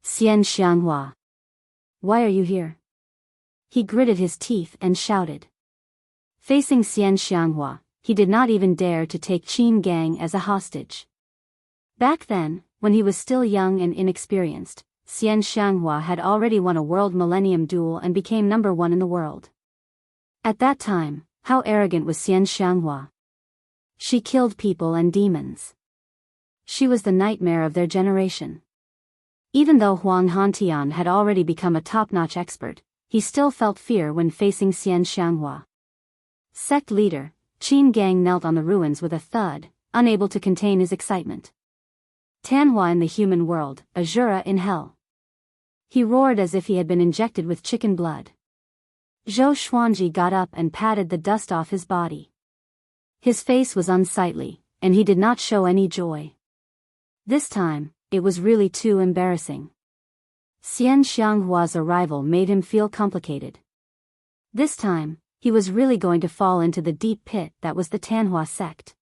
Xian Xianghua. Why are you here? He gritted his teeth and shouted. Facing Xian Xianghua, he did not even dare to take Qin Gang as a hostage. Back then, when he was still young and inexperienced, Xian Xianghua had already won a World Millennium Duel and became number 1 in the world. At that time, how arrogant was Xian Xianghua? She killed people and demons. She was the nightmare of their generation. Even though Huang Hantian had already become a top-notch expert, he still felt fear when facing Xian Xianghua. Sect leader, Qin Gang knelt on the ruins with a thud, unable to contain his excitement. Tanhua in the human world, Azura in hell. He roared as if he had been injected with chicken blood. Zhou Xuanji got up and patted the dust off his body. His face was unsightly, and he did not show any joy. This time, it was really too embarrassing. Xian Xianghua's arrival made him feel complicated. This time, he was really going to fall into the deep pit that was the Tanhua sect.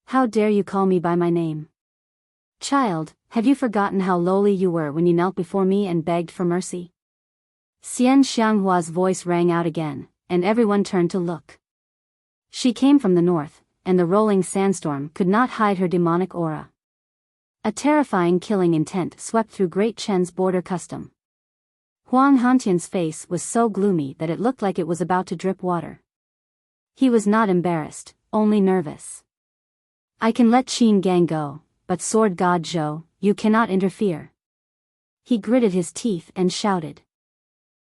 How dare you call me by my name? Child, have you forgotten how lowly you were when you knelt before me and begged for mercy? Xian Xianghua's voice rang out again, and everyone turned to look. She came from the north, and the rolling sandstorm could not hide her demonic aura. A terrifying killing intent swept through Great Chen's border custom. Huang Hantian's face was so gloomy that it looked like it was about to drip water. He was not embarrassed, only nervous. I can let Qin Gang go, but Sword God Zhou, you cannot interfere. He gritted his teeth and shouted.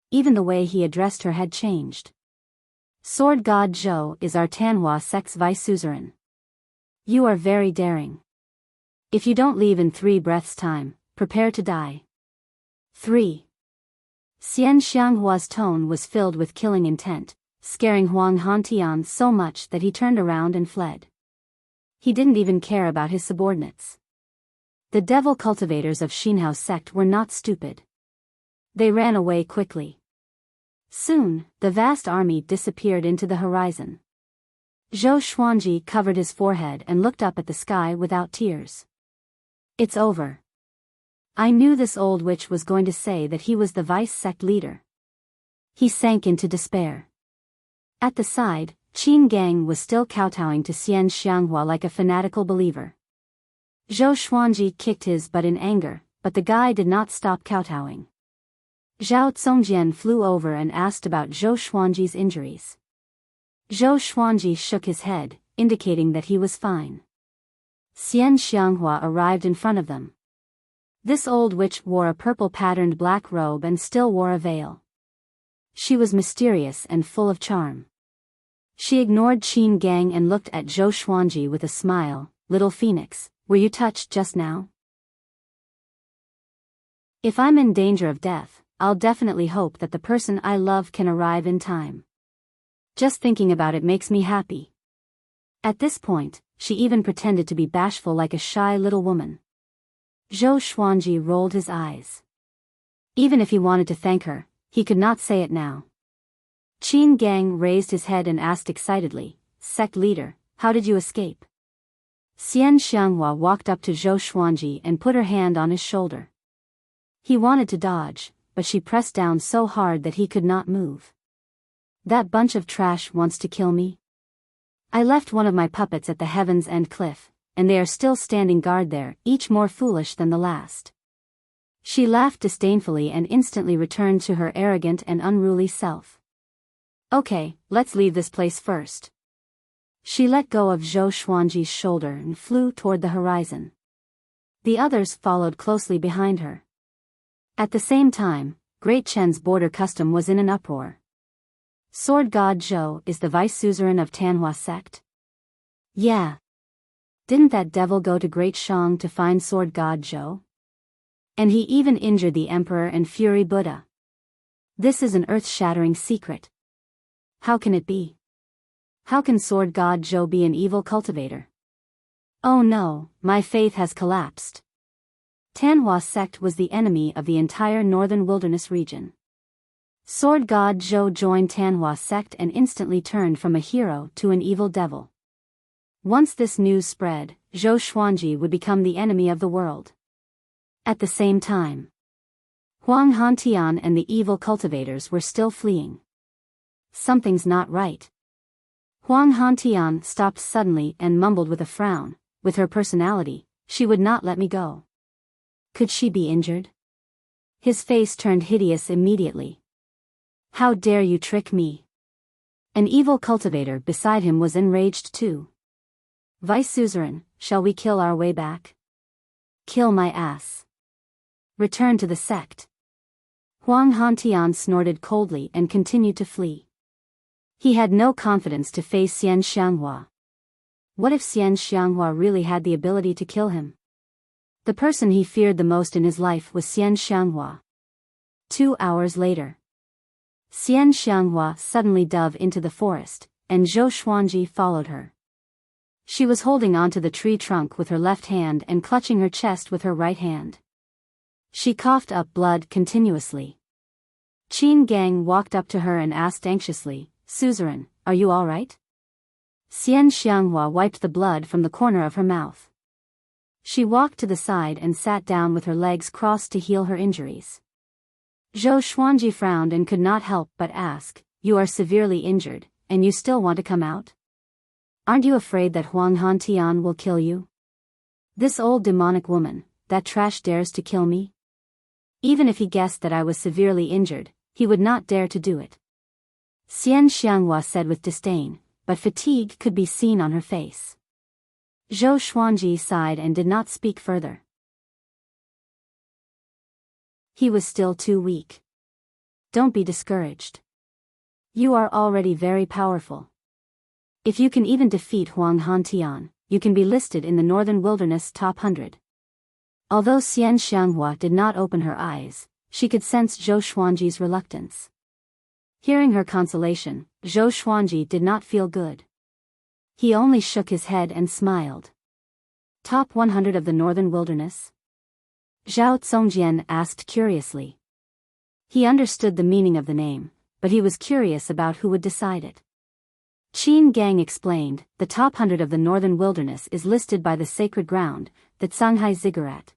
Even the way he addressed her had changed. Sword God Zhou is our Tanhua sect's vice suzerain. You are very daring. If you don't leave in 3 breaths' time, prepare to die. 3. Xian Xianghua's tone was filled with killing intent, scaring Huang Hantian so much that he turned around and fled. He didn't even care about his subordinates. The devil cultivators of Xinhao sect were not stupid. They ran away quickly. Soon, the vast army disappeared into the horizon. Zhou Xuanji covered his forehead and looked up at the sky without tears. It's over. I knew this old witch was going to say that he was the vice sect leader. He sank into despair. At the side, Qin Gang was still kowtowing to Xian Xianghua like a fanatical believer. Zhou Xuanji kicked his butt in anger, but the guy did not stop kowtowing. Zhao Zongjian flew over and asked about Zhou Xuanji's injuries. Zhou Xuanji shook his head, indicating that he was fine. Xian Xianghua arrived in front of them. This old witch wore a purple-patterned black robe and still wore a veil. She was mysterious and full of charm. She ignored Qin Gang and looked at Zhou Xuanji with a smile. Little Phoenix, were you touched just now? If I'm in danger of death, I'll definitely hope that the person I love can arrive in time. Just thinking about it makes me happy. At this point, she even pretended to be bashful like a shy little woman. Zhou Xuanji rolled his eyes. Even if he wanted to thank her, he could not say it now. Qin Gang raised his head and asked excitedly, "Sect leader, how did you escape?" Xian Xianghua walked up to Zhou Xuanji and put her hand on his shoulder. He wanted to dodge, but she pressed down so hard that he could not move. That bunch of trash wants to kill me. I left one of my puppets at the Heaven's End cliff, and they are still standing guard there, each more foolish than the last. She laughed disdainfully and instantly returned to her arrogant and unruly self. Okay, let's leave this place first. She let go of Zhou Xuanji's shoulder and flew toward the horizon. The others followed closely behind her. At the same time, Great Chen's border custom was in an uproar. Sword God Zhou is the vice suzerain of Tanhua sect? Yeah. Didn't that devil go to Great Shang to find Sword God Zhou? And he even injured the Emperor and Fury Buddha. This is an earth-shattering secret. How can it be? How can Sword God Zhou be an evil cultivator? Oh no, my faith has collapsed. Tanhua sect was the enemy of the entire northern wilderness region. Sword God Zhou joined Tanhua sect and instantly turned from a hero to an evil devil. Once this news spread, Zhou Xuanji would become the enemy of the world. At the same time, Huang Hantian and the evil cultivators were still fleeing. Something's not right. Huang Hantian stopped suddenly and mumbled with a frown. With her personality, she would not let me go. Could she be injured? His face turned hideous immediately. How dare you trick me? An evil cultivator beside him was enraged too. Vice suzerain, shall we kill our way back? Kill my ass. Return to the sect. Huang Hantian snorted coldly and continued to flee. He had no confidence to face Xian Xianghua. What if Xian Xianghua really had the ability to kill him? The person he feared the most in his life was Xian Xianghua. 2 hours later, Xian Xianghua suddenly dove into the forest, and Zhou Xuanji followed her. She was holding onto the tree trunk with her left hand and clutching her chest with her right hand. She coughed up blood continuously. Qin Gang walked up to her and asked anxiously, "Suzerain, are you all right?" Xian Xianghua wiped the blood from the corner of her mouth. She walked to the side and sat down with her legs crossed to heal her injuries. Zhou Xuanji frowned and could not help but ask, "You are severely injured, and you still want to come out? Aren't you afraid that Huang Hantian will kill you? This old demonic woman, that trash dares to kill me?" Even if he guessed that I was severely injured, he would not dare to do it. Xian Xianghua said with disdain, but fatigue could be seen on her face. Zhou Xuanji sighed and did not speak further. He was still too weak. Don't be discouraged. You are already very powerful. If you can even defeat Huang Hantian, you can be listed in the Northern Wilderness Top 100. Although Xian Xianghua did not open her eyes, she could sense Zhou Xuanji's reluctance. Hearing her consolation, Zhou Xuanji did not feel good. He only shook his head and smiled. Top 100 of the Northern Wilderness? Zhao Zongjian asked curiously. He understood the meaning of the name, but he was curious about who would decide it. Qin Gang explained, the top 100 of the Northern Wilderness is listed by the sacred ground, the Zhanghai Ziggurat.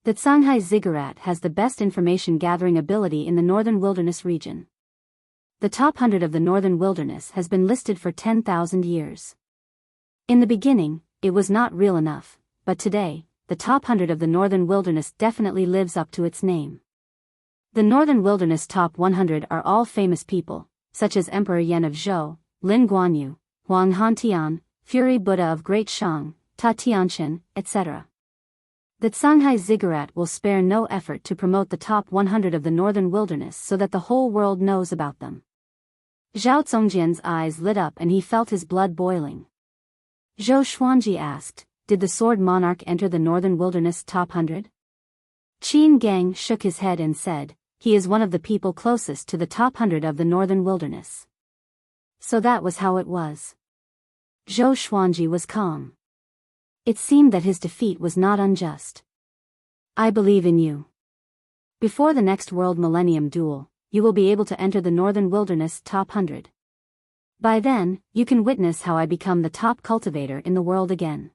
The Zhanghai Ziggurat has the best information gathering ability in the Northern Wilderness region. The top 100 of the Northern Wilderness has been listed for 10,000 years. In the beginning, it was not real enough, but today, the top 100 of the Northern Wilderness definitely lives up to its name. The Northern Wilderness top 100 are all famous people, such as Emperor Yan of Zhou, Lin Guanyu, Huang Hantian, Fury Buddha of Great Shang, Ta Tianqian, etc. The Zhanghai Ziggurat will spare no effort to promote the top 100 of the Northern Wilderness so that the whole world knows about them. Zhao Zongjian's eyes lit up and he felt his blood boiling. Zhou Xuanji asked, did the Sword Monarch enter the Northern Wilderness top 100? Qin Gang shook his head and said, he is one of the people closest to the top 100 of the Northern Wilderness. So that was how it was. Zhou Xuanji was calm. It seemed that his defeat was not unjust. I believe in you. Before the next World Millennium Duel, you will be able to enter the Northern Wilderness top 100. By then, you can witness how I become the top cultivator in the world again.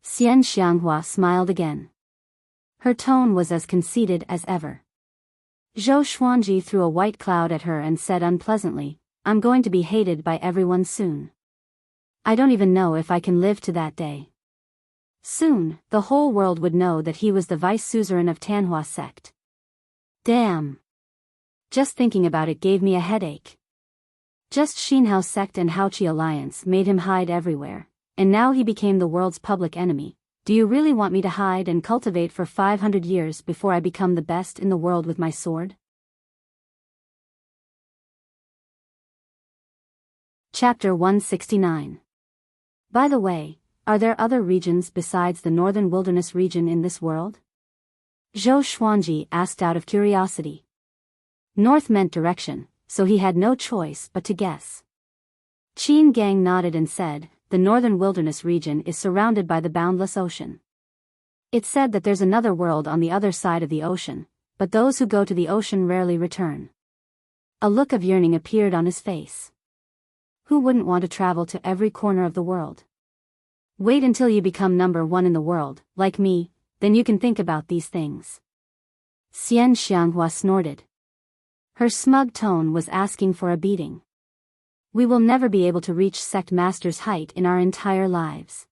Xian Xianghua smiled again. Her tone was as conceited as ever. Zhou Xuanji threw a white cloud at her and said unpleasantly, I'm going to be hated by everyone soon. I don't even know if I can live to that day. Soon, the whole world would know that he was the vice suzerain of Tanhua sect. Damn. Just thinking about it gave me a headache. Just Xinhao sect and Haoqi alliance made him hide everywhere, and now he became the world's public enemy. Do you really want me to hide and cultivate for 500 years before I become the best in the world with my sword? Chapter 169. By the way, are there other regions besides the Northern Wilderness region in this world? Zhou Xuanji asked out of curiosity. North meant direction, so he had no choice but to guess. Qin Gang nodded and said, the Northern Wilderness region is surrounded by the boundless ocean. It's said that there's another world on the other side of the ocean, but those who go to the ocean rarely return. A look of yearning appeared on his face. Who wouldn't want to travel to every corner of the world? Wait until you become number 1 in the world, like me, then you can think about these things. Xian Xianghua snorted. Her smug tone was asking for a beating. We will never be able to reach sect master's height in our entire lives.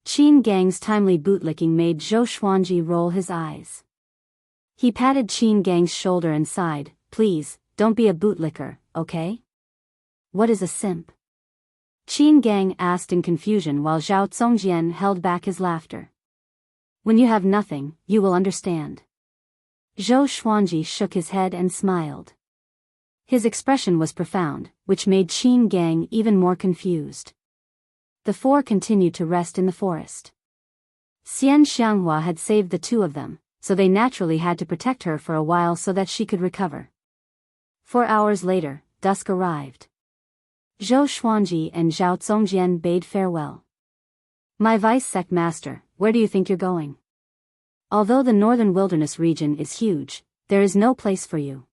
Qin Gang's timely bootlicking made Zhou Xuanji roll his eyes. He patted Qin Gang's shoulder and sighed, please, don't be a bootlicker, okay? What is a simp? Qin Gang asked in confusion while Zhao Zongjian held back his laughter. When you have nothing, you will understand. Zhou Xuanji shook his head and smiled. His expression was profound, which made Qin Gang even more confused. The four continued to rest in the forest. Xian Xianghua had saved the two of them, so they naturally had to protect her for a while so that she could recover. 4 hours later, dusk arrived. Zhou Xuanji and Zhao Zongjian bade farewell. My vice sect master, where do you think you're going? Although the Northern Wilderness region is huge, there is no place for you.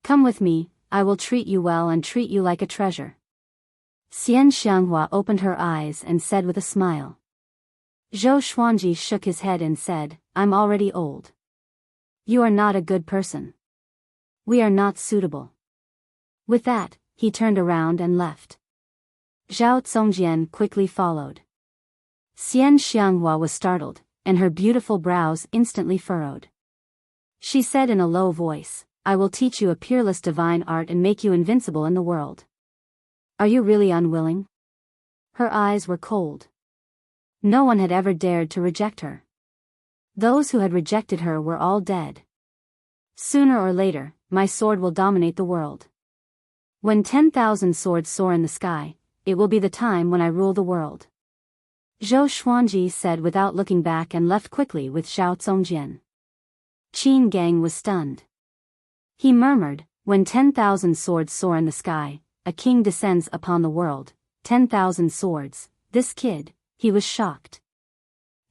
Come with me, I will treat you well and treat you like a treasure. Xian Xianghua opened her eyes and said with a smile. Zhou Xuanji shook his head and said, I'm already old. You are not a good person. We are not suitable. With that, he turned around and left. Zhao Zongjian quickly followed. Xian Xianghua was startled, and her beautiful brows instantly furrowed. She said in a low voice, I will teach you a peerless divine art and make you invincible in the world. Are you really unwilling? Her eyes were cold. No one had ever dared to reject her. Those who had rejected her were all dead. Sooner or later, my sword will dominate the world. When 10,000 swords soar in the sky, it will be the time when I rule the world. Zhou Xuanji said without looking back and left quickly with Zhao Zongjian. Qin Gang was stunned. He murmured, when 10,000 swords soar in the sky, a king descends upon the world. 10,000 swords, this kid, he was shocked.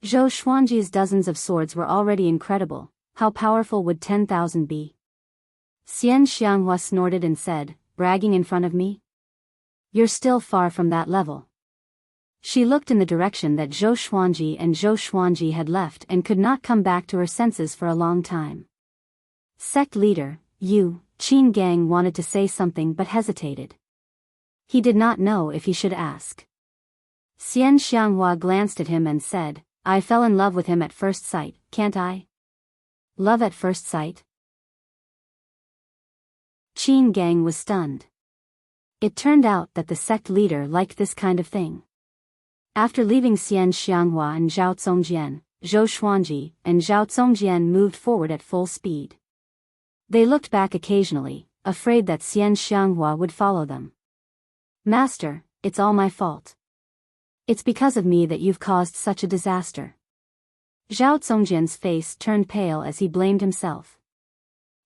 Zhou Xuanji's dozens of swords were already incredible, how powerful would 10,000 be? Xian Xianghua snorted and said, bragging in front of me? You're still far from that level. She looked in the direction that Zhou Xuanji had left and could not come back to her senses for a long time. Sect leader, you, Qin Gang wanted to say something but hesitated. He did not know if he should ask. Xian Xianghua glanced at him and said, I fell in love with him at first sight, can't I? Love at first sight? Qin Gang was stunned. It turned out that the sect leader liked this kind of thing. After leaving Xian Xianghua and Zhao Zongjian, Zhou Xuanji and Zhao Zongjian moved forward at full speed. They looked back occasionally, afraid that Xian Xianghua would follow them. Master, it's all my fault. It's because of me that you've caused such a disaster. Zhao Zongjian's face turned pale as he blamed himself.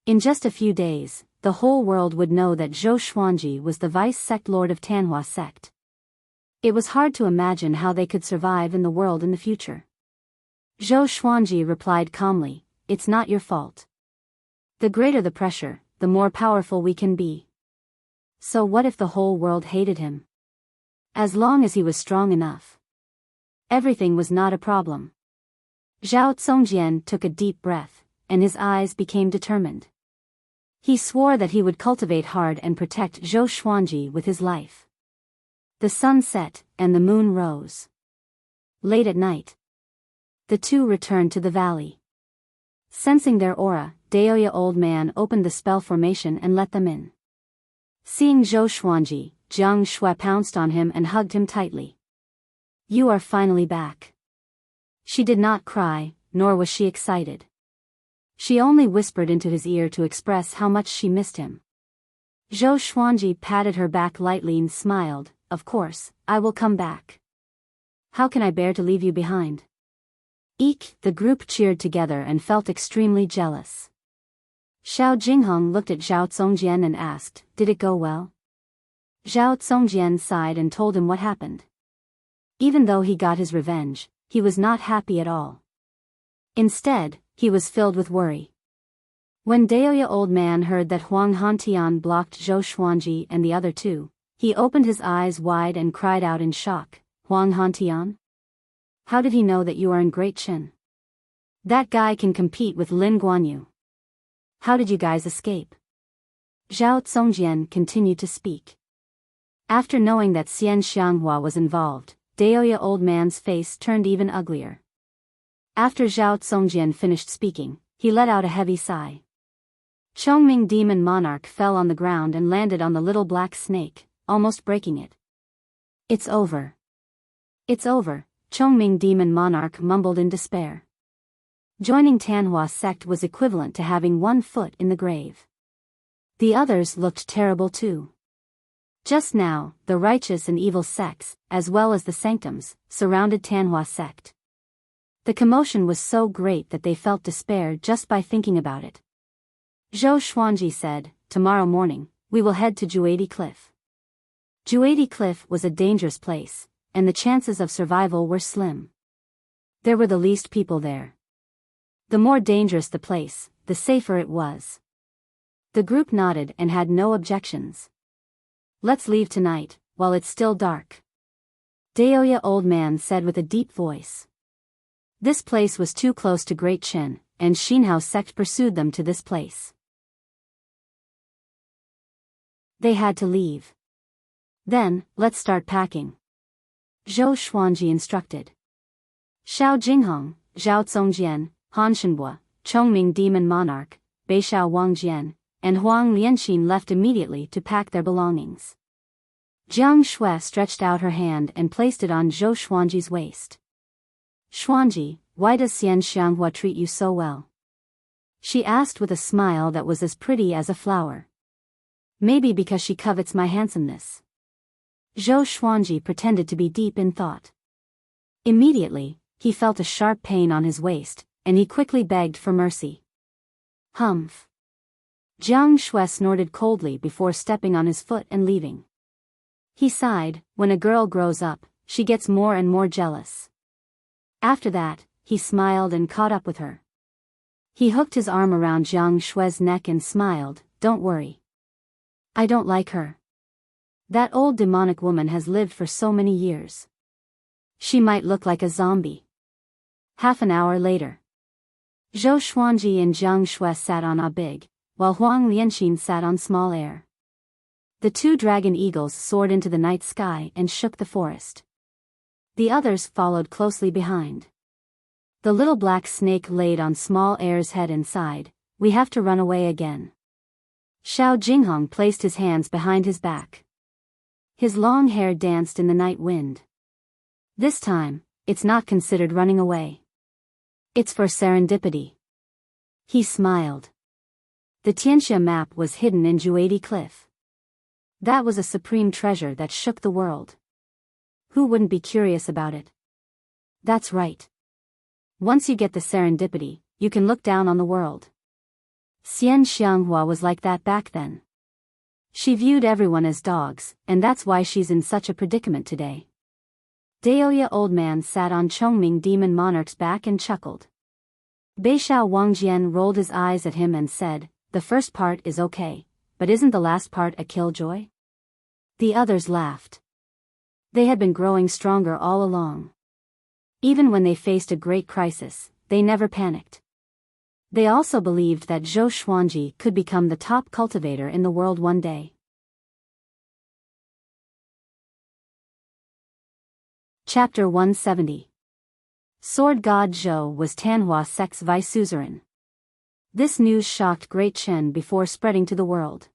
In just a few days, the whole world would know that Zhou Xuanji was the vice sect lord of Tanhua sect. It was hard to imagine how they could survive in the world in the future. Zhou Xuanji replied calmly, it's not your fault. The greater the pressure, the more powerful we can be. So what if the whole world hated him? As long as he was strong enough. Everything was not a problem. Zhao Zongjian took a deep breath, and his eyes became determined. He swore that he would cultivate hard and protect Zhou Xuanji with his life. The sun set, and the moon rose. Late at night, the two returned to the valley. Sensing their aura, Daoya old man opened the spell formation and let them in. Seeing Zhou Xuanji, Jiang Shui pounced on him and hugged him tightly. You are finally back. She did not cry, nor was she excited. She only whispered into his ear to express how much she missed him. Zhou Xuanji patted her back lightly and smiled, of course, I will come back. How can I bear to leave you behind? Eek, the group cheered together and felt extremely jealous. Xiao Jinghong looked at Zhao Zongjian and asked, did it go well? Zhao Zongjian sighed and told him what happened. Even though he got his revenge, he was not happy at all. Instead, he was filled with worry. When Daoya old man heard that Huang Hantian blocked Zhou Xuanji and the other two, he opened his eyes wide and cried out in shock, Huang Hantian? How did he know that you are in Great Qin? That guy can compete with Lin Guanyu. How did you guys escape? Zhao Zongjian continued to speak. After knowing that Xian Xianghua was involved, Daoya old man's face turned even uglier. After Zhao Zongjian finished speaking, he let out a heavy sigh. Chongming Demon Monarch fell on the ground and landed on the little black snake, almost breaking it. It's over. It's over, Chongming Demon Monarch mumbled in despair. Joining Tanhua sect was equivalent to having 1 foot in the grave. The others looked terrible too. Just now, the righteous and evil sects, as well as the sanctums, surrounded Tanhua sect. The commotion was so great that they felt despair just by thinking about it. Zhou Xuanji said, tomorrow morning, we will head to Juadi Cliff. Juadi Cliff was a dangerous place, and the chances of survival were slim. There were the least people there. The more dangerous the place, the safer it was. The group nodded and had no objections. Let's leave tonight, while it's still dark. Daoya old man said with a deep voice. This place was too close to Great Qin, and Xinhao sect pursued them to this place. They had to leave. Then, let's start packing. Zhou Xuanji instructed. Xiao Jinghong, Zhao Zongjian, Han Shenhua, Chongming Demon Monarch, Beixiao Wangjian, and Huang Lianxin left immediately to pack their belongings. Jiang Shui stretched out her hand and placed it on Zhou Xuanji's waist. Xuanji, why does Xian Xianghua treat you so well? She asked with a smile that was as pretty as a flower. Maybe because she covets my handsomeness. Zhou Xuanji pretended to be deep in thought. Immediately, he felt a sharp pain on his waist, and he quickly begged for mercy. Humph. Jiang Shui snorted coldly before stepping on his foot and leaving. He sighed, when a girl grows up, she gets more and more jealous. After that, he smiled and caught up with her. He hooked his arm around Jiang Shui's neck and smiled, "Don't worry. I don't like her. That old demonic woman has lived for so many years. She might look like a zombie." Half an hour later, Zhou Xuanji and Jiang Shui sat on a big, while Huang Lianxin sat on small air. The two dragon eagles soared into the night sky and shook the forest. The others followed closely behind. The little black snake laid on small air's head and sighed, "We have to run away again." Xiao Jinghong placed his hands behind his back. His long hair danced in the night wind. This time, it's not considered running away. It's for serendipity. He smiled. The Tianxia map was hidden in Juadi Cliff. That was a supreme treasure that shook the world. Who wouldn't be curious about it? That's right. Once you get the serendipity, you can look down on the world. Xian Xianghua was like that back then. She viewed everyone as dogs, and that's why she's in such a predicament today. Daoya old man sat on Chongming demon monarch's back and chuckled. Beixiao Wangjian rolled his eyes at him and said, "The first part is okay, but isn't the last part a killjoy?" The others laughed. They had been growing stronger all along. Even when they faced a great crisis, they never panicked. They also believed that Zhou Xuanji could become the top cultivator in the world one day. Chapter 170. Sword God Zhou was Tanhua sect's vice-suzerain. This news shocked Great Chen before spreading to the world.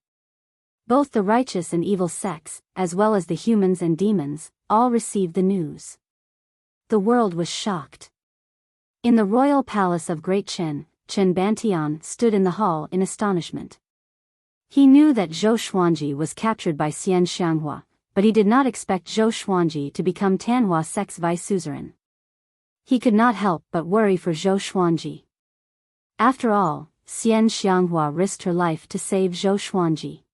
Both the righteous and evil sects, as well as the humans and demons, all received the news. The world was shocked. In the royal palace of Great Chen, Chen Bantian stood in the hall in astonishment. He knew that Zhou Xuanji was captured by Xian Xianghua, but he did not expect Zhou Xuanji to become Tanhua sect's vice-suzerain. He could not help but worry for Zhou Xuanji. After all, Xian Xianghua risked her life to save Zhou Xuanji.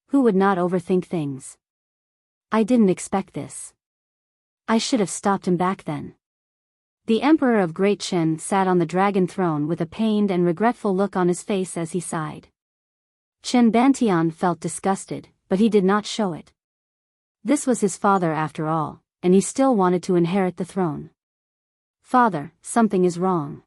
Who would not overthink things? I didn't expect this. I should have stopped him back then. The Emperor of Great Chen sat on the dragon throne with a pained and regretful look on his face as he sighed. Chen Bantian felt disgusted, but he did not show it. This was his father after all, and he still wanted to inherit the throne. "Father, something is wrong.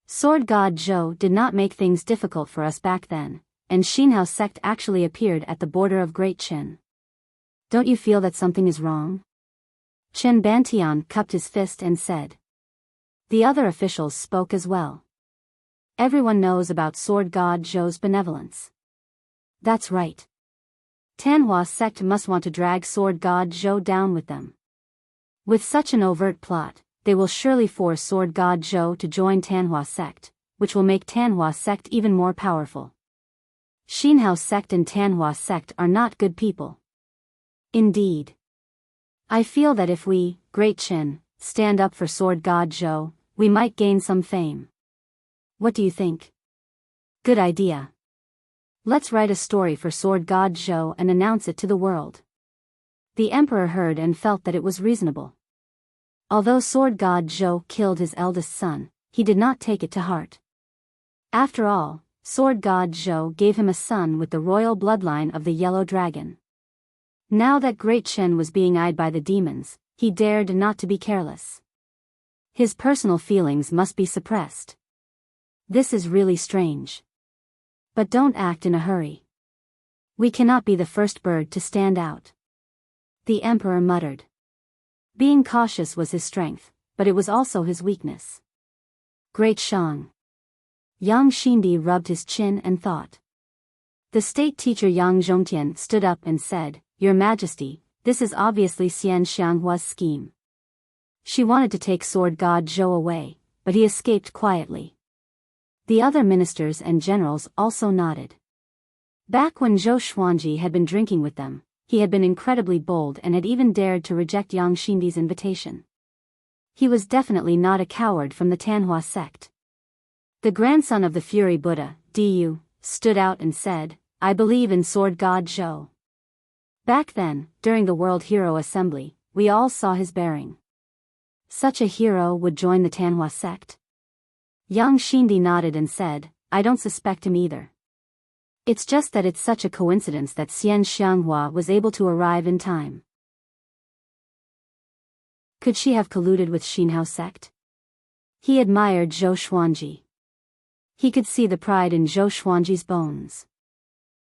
Sword God Zhou did not make things difficult for us back then, and Xinhao sect actually appeared at the border of Great Chen. Don't you feel that something is wrong?" Chen Bantian cupped his fist and said. The other officials spoke as well. Everyone knows about Sword God Zhou's benevolence. That's right. Tanhua sect must want to drag Sword God Zhou down with them. With such an overt plot, they will surely force Sword God Zhou to join Tanhua sect, which will make Tanhua sect even more powerful. Xinhao sect and Tanhua sect are not good people. Indeed. I feel that if we, Great Chen, stand up for Sword God Zhou, we might gain some fame. What do you think? Good idea. Let's write a story for Sword God Zhou and announce it to the world. The emperor heard and felt that it was reasonable. Although Sword God Zhou killed his eldest son, he did not take it to heart. After all, Sword God Zhou gave him a son with the royal bloodline of the Yellow Dragon. Now that Great Chen was being eyed by the demons, he dared not to be careless. His personal feelings must be suppressed. This is really strange. But don't act in a hurry. We cannot be the first bird to stand out. The emperor muttered. Being cautious was his strength, but it was also his weakness. Great Shang. Yang Xindi rubbed his chin and thought. The state teacher Yang Zhongtian stood up and said, "Your Majesty, this is obviously Xian Xianghua's scheme. She wanted to take Sword God Zhou away, but he escaped quietly." The other ministers and generals also nodded. Back when Zhou Xuanji had been drinking with them, he had been incredibly bold and had even dared to reject Yang Xindi's invitation. He was definitely not a coward from the Tanhua sect. The grandson of the Fury Buddha, Du, stood out and said, "I believe in Sword God Zhou." Back then, during the World Hero Assembly, we all saw his bearing. Such a hero would join the Tanhua sect? Yang Xindi nodded and said, "I don't suspect him either. It's just that it's such a coincidence that Xian Xianghua was able to arrive in time." Could she have colluded with Xinhao sect? He admired Zhou Xuanji. He could see the pride in Zhou Xuanji's bones.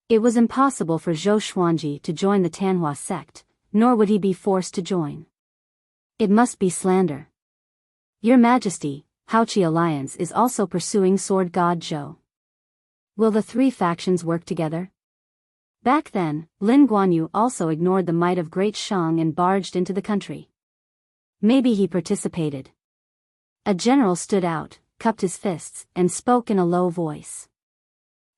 It was impossible for Zhou Xuanji to join the Tanhua sect, nor would he be forced to join. It must be slander. "Your Majesty, Haoqi Alliance is also pursuing Sword God Zhou. Will the three factions work together?" Back then, Lin Guanyu also ignored the might of Great Shang and barged into the country. Maybe he participated. A general stood out, cupped his fists, and spoke in a low voice.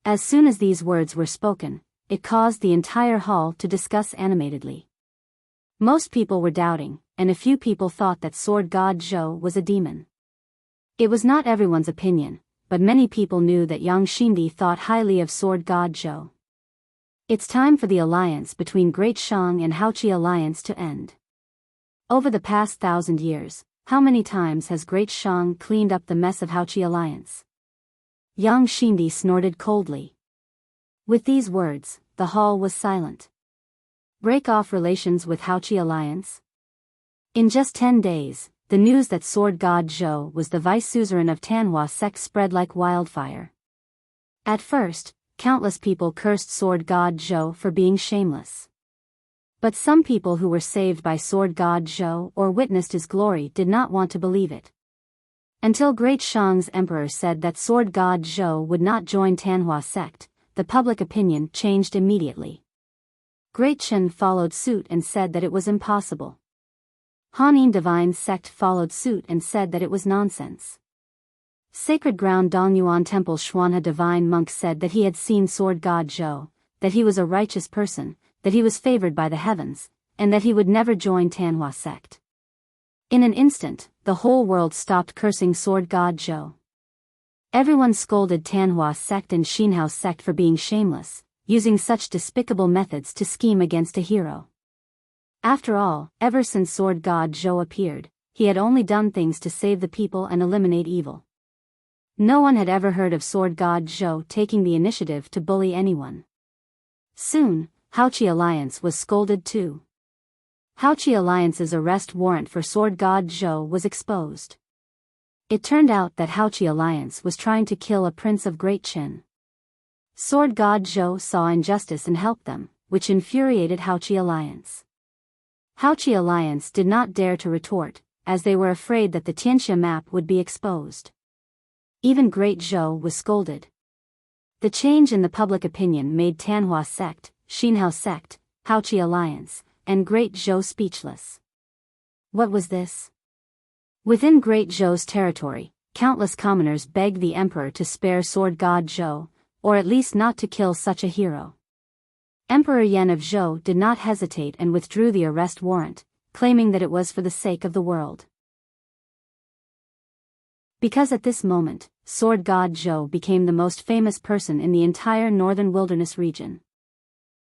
As soon as these words were spoken, it caused the entire hall to discuss animatedly. Most people were doubting, and a few people thought that Sword God Zhou was a demon. It was not everyone's opinion, but many people knew that Yang Xindi thought highly of Sword God Zhou. It's time for the alliance between Great Shang and Haoqi Alliance to end. Over the past 1,000 years, how many times has Great Shang cleaned up the mess of Haoqi Alliance? Yang Xindi snorted coldly. With these words, the hall was silent. Break off relations with Haoqi Alliance? In just 10 days, the news that Sword God Zhou was the vice suzerain of Tanhua sect spread like wildfire. At first, countless people cursed Sword God Zhou for being shameless. But some people who were saved by Sword God Zhou or witnessed his glory did not want to believe it. Until Great Shang's emperor said that Sword God Zhou would not join Tanhua sect, the public opinion changed immediately. Great Chen followed suit and said that it was impossible. Hanyin Divine sect followed suit and said that it was nonsense. Sacred Ground Dongyuan Temple Xuanhe Divine Monk said that he had seen Sword God Zhou, that he was a righteous person, that he was favored by the heavens, and that he would never join Tanhua sect. In an instant, the whole world stopped cursing Sword God Zhou. Everyone scolded Tanhua sect and Xinhao sect for being shameless, using such despicable methods to scheme against a hero. After all, ever since Sword God Zhou appeared, he had only done things to save the people and eliminate evil. No one had ever heard of Sword God Zhou taking the initiative to bully anyone. Soon, Haoqi Alliance was scolded too. Haoqi Alliance's arrest warrant for Sword God Zhou was exposed. It turned out that Haoqi Alliance was trying to kill a prince of Great Qin. Sword God Zhou saw injustice and helped them, which infuriated Haoqi Alliance. Haoqi Alliance did not dare to retort, as they were afraid that the Tianxia map would be exposed. Even Great Zhou was scolded. The change in the public opinion made Tanhua sect, Xinhao sect, Haoqi Alliance, and Great Zhou speechless. What was this? Within Great Zhou's territory, countless commoners begged the emperor to spare Sword God Zhou, or at least not to kill such a hero. Emperor Yan of Zhou did not hesitate and withdrew the arrest warrant, claiming that it was for the sake of the world. Because at this moment, Sword God Zhou became the most famous person in the entire northern wilderness region.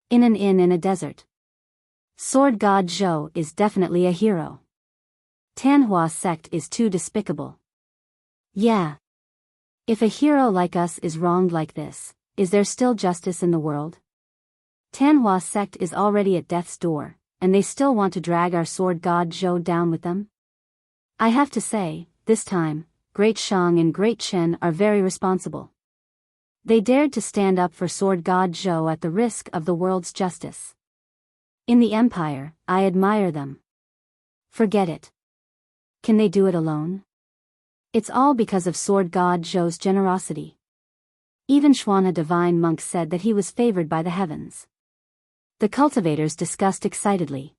In an inn in a desert. Sword God Zhou is definitely a hero. Tanhua sect is too despicable. Yeah. If a hero like us is wronged like this, is there still justice in the world? Tanhua sect is already at death's door, and they still want to drag our Sword God Zhou down with them? I have to say, this time, Great Shang and Great Chen are very responsible. They dared to stand up for Sword God Zhou at the risk of the world's justice. In the Empire, I admire them. Forget it. Can they do it alone? It's all because of Sword God Zhou's generosity. Even Xuanhe Divine Monk said that he was favored by the heavens. The cultivators discussed excitedly.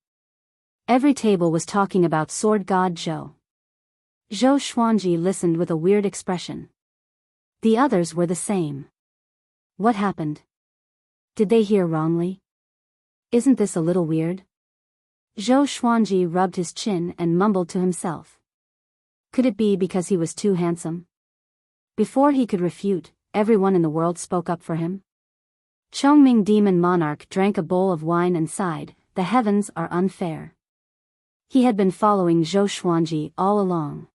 Every table was talking about Sword God Zhou. Zhou Xuanji listened with a weird expression. The others were the same. What happened? Did they hear wrongly? Isn't this a little weird? Zhou Xuanji rubbed his chin and mumbled to himself. Could it be because he was too handsome? Before he could refute, everyone in the world spoke up for him. Chongming Demon Monarch drank a bowl of wine and sighed, the heavens are unfair. He had been following Zhou Xuanji all along.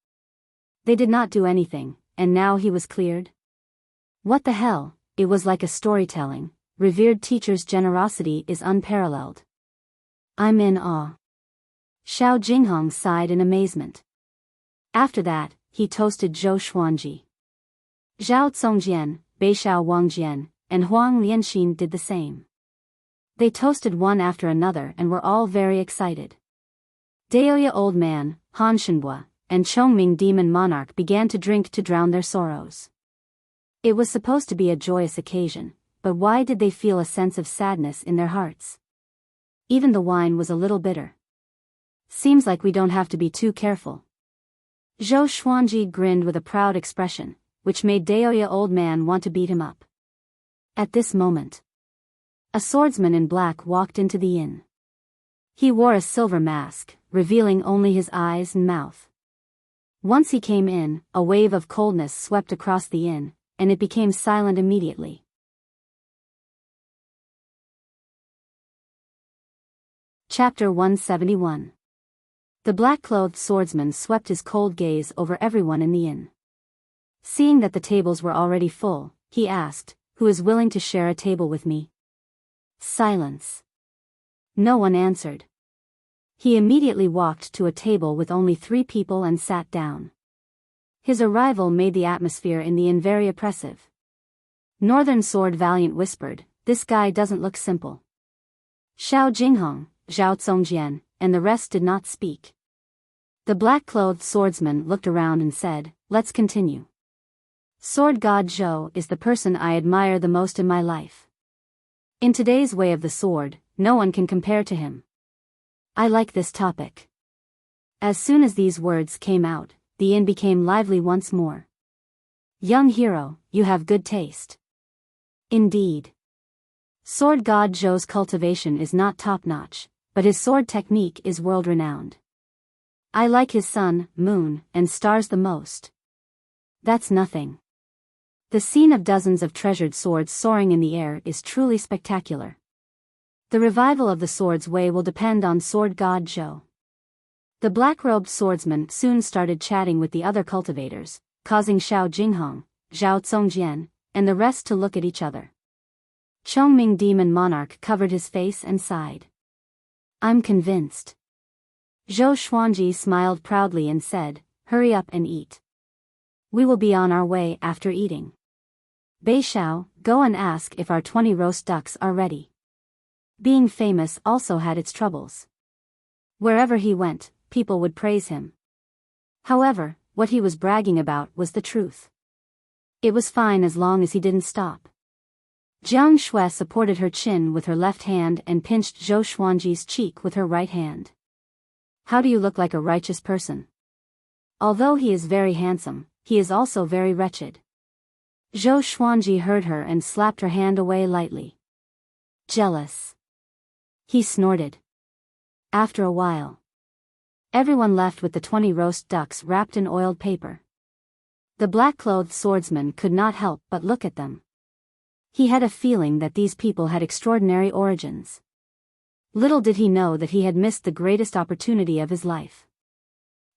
They did not do anything, and now he was cleared? What the hell, it was like a storytelling, revered teacher's generosity is unparalleled. I'm in awe. Xiao Jinghong sighed in amazement. After that, he toasted Zhou Xuanji. Zhao Congjian, Beishao Wangjian, and Huang Lianxin did the same. They toasted one after another and were all very excited. Daoya Old Man, Han Shenhua, and Chongming Demon Monarch began to drink to drown their sorrows. It was supposed to be a joyous occasion, but why did they feel a sense of sadness in their hearts? Even the wine was a little bitter. Seems like we don't have to be too careful. Zhou Xuanji grinned with a proud expression, which made Daoya Old Man want to beat him up. At this moment, a swordsman in black walked into the inn. He wore a silver mask, revealing only his eyes and mouth. Once he came in, a wave of coldness swept across the inn, and it became silent immediately. Chapter 171. The black-clothed swordsman swept his cold gaze over everyone in the inn. Seeing that the tables were already full, he asked, "Who is willing to share a table with me?" Silence. No one answered. He immediately walked to a table with only 3 people and sat down. His arrival made the atmosphere in the inn very oppressive. Northern Sword Valiant whispered, "This guy doesn't look simple." Xiao Jinghong, Zhao Congjian, and the rest did not speak. The black-clothed swordsman looked around and said, "Let's continue. Sword God Zhou is the person I admire the most in my life. In today's way of the sword, no one can compare to him. I like this topic." As soon as these words came out, the inn became lively once more. "Young hero, you have good taste." Indeed. Sword God Zhou's cultivation is not top-notch, but his sword technique is world-renowned. I like his sun, moon, and stars the most. That's nothing. The scene of dozens of treasured swords soaring in the air is truly spectacular. The revival of the sword's way will depend on Sword God Zhou. The black-robed swordsman soon started chatting with the other cultivators, causing Xiao Jinghong, Zhao Congjian, and the rest to look at each other. Chongming Demon Monarch covered his face and sighed. "I'm convinced." Zhou Xuanji smiled proudly and said, "Hurry up and eat. We will be on our way after eating. Beishao, go and ask if our 20 roast ducks are ready." Being famous also had its troubles. Wherever he went, people would praise him. However, what he was bragging about was the truth. It was fine as long as he didn't stop. Jiang Shui supported her chin with her left hand and pinched Zhou Xuanji's cheek with her right hand. "How do you look like a righteous person? Although he is very handsome, he is also very wretched." Zhou Xuanji heard her and slapped her hand away lightly. "Jealous." He snorted. After a while, everyone left with the 20 roast ducks wrapped in oiled paper. The black-clothed swordsman could not help but look at them. He had a feeling that these people had extraordinary origins. Little did he know that he had missed the greatest opportunity of his life.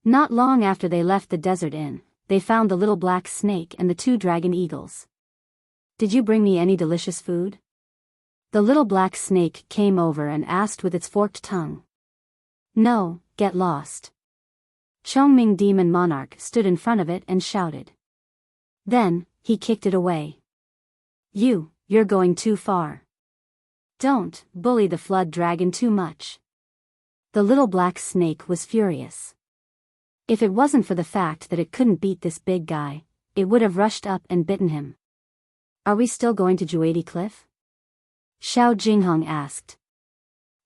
Not long after they left the desert inn, they found the little black snake and the 2 dragon eagles. "Did you bring me any delicious food?" The little black snake came over and asked with its forked tongue. "No, get lost." Chongming Demon Monarch stood in front of it and shouted. Then, he kicked it away. You're going too far. Don't bully the flood dragon too much." The little black snake was furious. If it wasn't for the fact that it couldn't beat this big guy, it would have rushed up and bitten him. "Are we still going to Juadi Cliff?" Xiao Jinghong asked.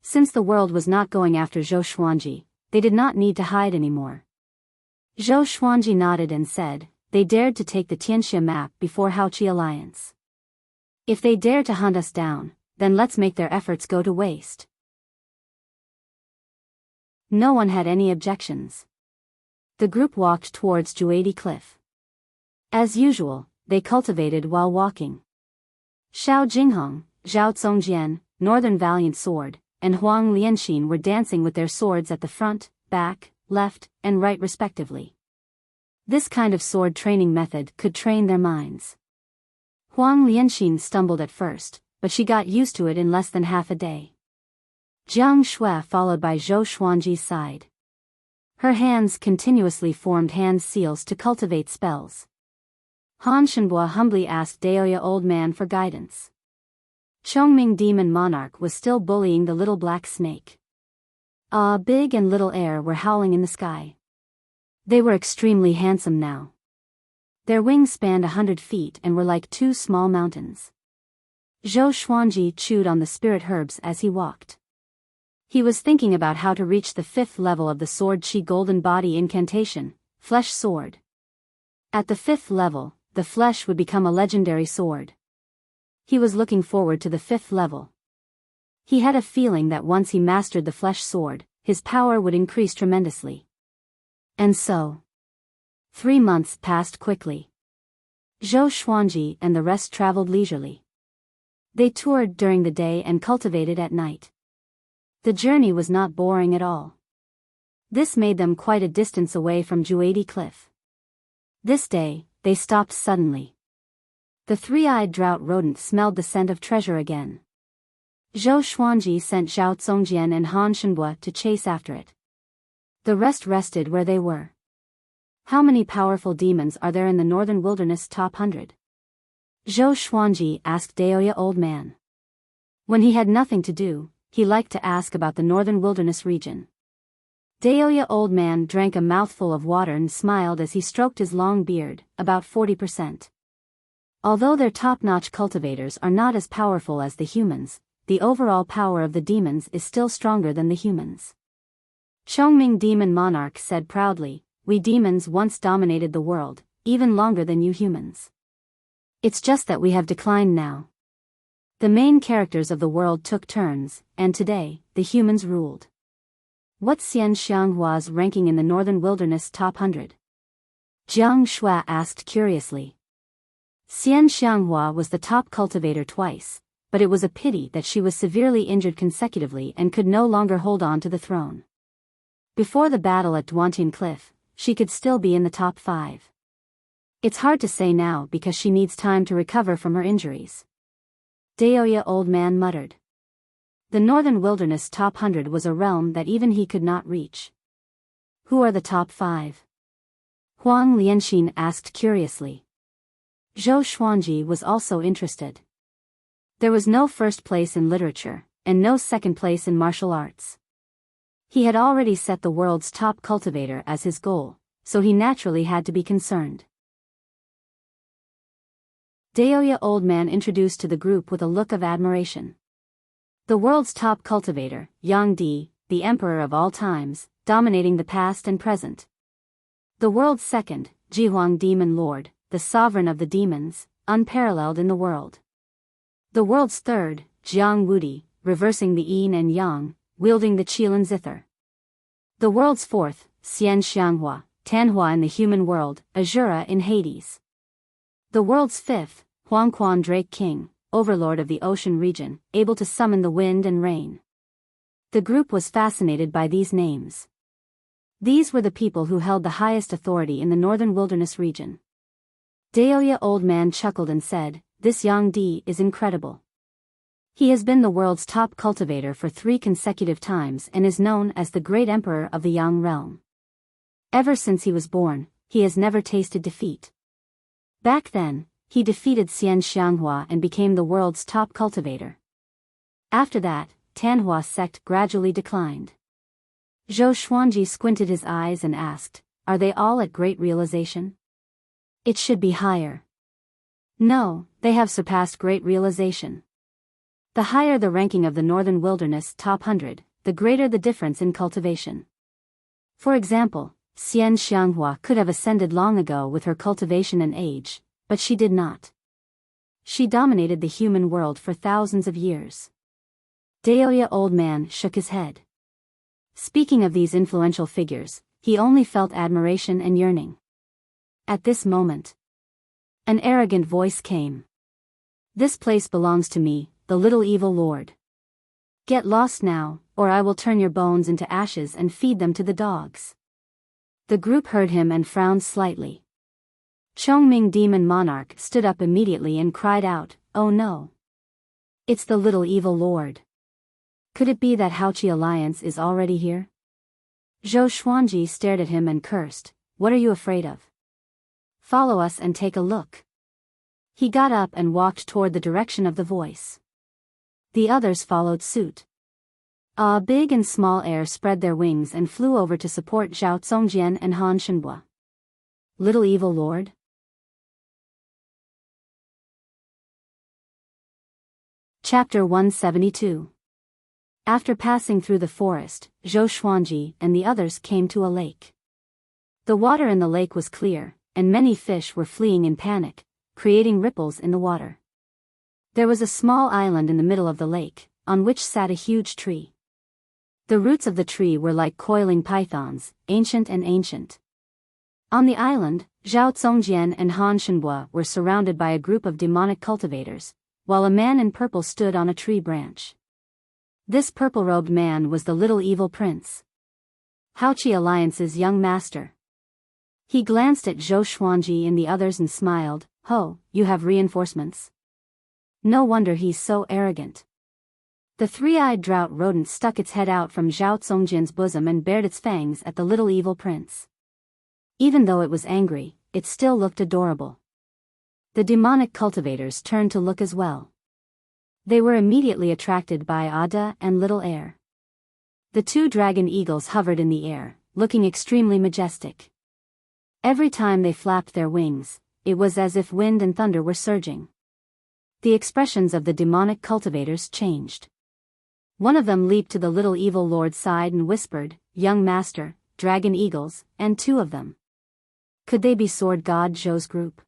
Since the world was not going after Zhou Xuanji, they did not need to hide anymore. Zhou Xuanji nodded and said, "They dared to take the Tianxia map before Haoqi Alliance. If they dare to hunt us down, then let's make their efforts go to waste." No one had any objections. The group walked towards Juadi Cliff. As usual, they cultivated while walking. Xiao Jinghong, Zhao Zongjian, Northern Valiant Sword, and Huang Lianxin were dancing with their swords at the front, back, left, and right respectively. This kind of sword training method could train their minds. Huang Lianxin stumbled at first, but she got used to it in less than half a day. Jiang Shui followed by Zhou Xuanji's side. Her hands continuously formed hand seals to cultivate spells. Han Shenhua humbly asked Daoya Old Man for guidance. Chongming Demon Monarch was still bullying the little black snake. Big and Little Air were howling in the sky. They were extremely handsome now. Their wings spanned 100 feet and were like two small mountains. Zhou Xuanji chewed on the spirit herbs as he walked. He was thinking about how to reach the 5th level of the Sword Chi Golden Body Incantation, Flesh Sword. At the 5th level, the flesh would become a legendary sword. He was looking forward to the 5th level. He had a feeling that once he mastered the flesh sword, his power would increase tremendously. And so, 3 months passed quickly. Zhou Xuanji and the rest traveled leisurely. They toured during the day and cultivated at night. The journey was not boring at all. This made them quite a distance away from Juadi Cliff. This day, they stopped suddenly. The three-eyed drought rodent smelled the scent of treasure again. Zhou Xuanji sent Zhao Zongjian and Han Shenhua to chase after it. The rest rested where they were. How many powerful demons are there in the Northern Wilderness top 100? Zhou Xuanji asked Daoya Old Man. When he had nothing to do, he liked to ask about the Northern Wilderness region. Daoya Old Man drank a mouthful of water and smiled as he stroked his long beard, about 40%. Although their top-notch cultivators are not as powerful as the humans, the overall power of the demons is still stronger than the humans. Chongming Demon Monarch said proudly, "We demons once dominated the world, even longer than you humans. It's just that we have declined now. The main characters of the world took turns, and today, the humans ruled." What's Xian Xianghua's ranking in the Northern Wilderness top 100? Jiang Shui asked curiously. Xian Xianghua was the top cultivator twice, but it was a pity that she was severely injured consecutively and could no longer hold on to the throne. Before the battle at Duantian Cliff, she could still be in the top 5. It's hard to say now because she needs time to recover from her injuries. Daoya Old Man muttered. The Northern Wilderness top 100 was a realm that even he could not reach. Who are the top 5? Huang Lianxin asked curiously. Zhou Xuanji was also interested. There was no first place in literature, and no second place in martial arts. He had already set the world's top cultivator as his goal, so he naturally had to be concerned. Daoya Old Man introduced to the group with a look of admiration. The world's top cultivator, Yang Di, the emperor of all times, dominating the past and present. The world's second, Jihuang Demon Lord, the sovereign of the demons, unparalleled in the world. The world's third, Jiang Wudi, reversing the yin and yang, wielding the Qilin zither. The world's fourth, Xian Xianghua, Tanhua in the human world, Azura in Hades. The world's fifth, Huangquan Drake King, overlord of the ocean region, able to summon the wind and rain. The group was fascinated by these names. These were the people who held the highest authority in the Northern Wilderness region. Daoya Old Man chuckled and said, "This Yang Di is incredible. He has been the world's top cultivator for 3 consecutive times and is known as the Great Emperor of the Yang Realm. Ever since he was born, he has never tasted defeat. Back then, he defeated Xian Xianghua and became the world's top cultivator. After that, Tanhua sect gradually declined." Zhou Xuanji squinted his eyes and asked, "Are they all at great realization?" "It should be higher." "No, they have surpassed great realization. The higher the ranking of the Northern Wilderness top 100, the greater the difference in cultivation. For example, Xian Xianghua could have ascended long ago with her cultivation and age, but she did not. She dominated the human world for thousands of years." Daoya Old Man shook his head. Speaking of these influential figures, he only felt admiration and yearning. At this moment, an arrogant voice came. "This place belongs to me, the little evil lord. Get lost now, or I will turn your bones into ashes and feed them to the dogs." The group heard him and frowned slightly. Chongming Demon Monarch stood up immediately and cried out, "Oh no! It's the little evil lord. Could it be that Wuxia Alliance is already here?" Zhou Xuanji stared at him and cursed, "What are you afraid of? Follow us and take a look." He got up and walked toward the direction of the voice. The others followed suit. A big and small air spread their wings and flew over to support Zhao Zongjian and Han Shenhua. Little evil lord? Chapter 172. After passing through the forest, Zhou Xuanji and the others came to a lake. The water in the lake was clear, and many fish were fleeing in panic, creating ripples in the water. There was a small island in the middle of the lake, on which sat a huge tree. The roots of the tree were like coiling pythons, ancient and ancient. On the island, Zhao Zongjian and Han Shenhua were surrounded by a group of demonic cultivators, while a man in purple stood on a tree branch. This purple-robed man was the little evil prince, Wuxia Alliance's young master. He glanced at Zhou Xuanji and the others and smiled, "Ho, you have reinforcements? No wonder he's so arrogant." The three-eyed drought rodent stuck its head out from Zhao Zongjian's bosom and bared its fangs at the little evil prince. Even though it was angry, it still looked adorable. The demonic cultivators turned to look as well. They were immediately attracted by Ada and Little Air. The two dragon eagles hovered in the air, looking extremely majestic. Every time they flapped their wings, it was as if wind and thunder were surging. The expressions of the demonic cultivators changed. One of them leaped to the little evil lord's side and whispered, "Young master, dragon eagles, and two of them. Could they be Sword God Zhou's group?"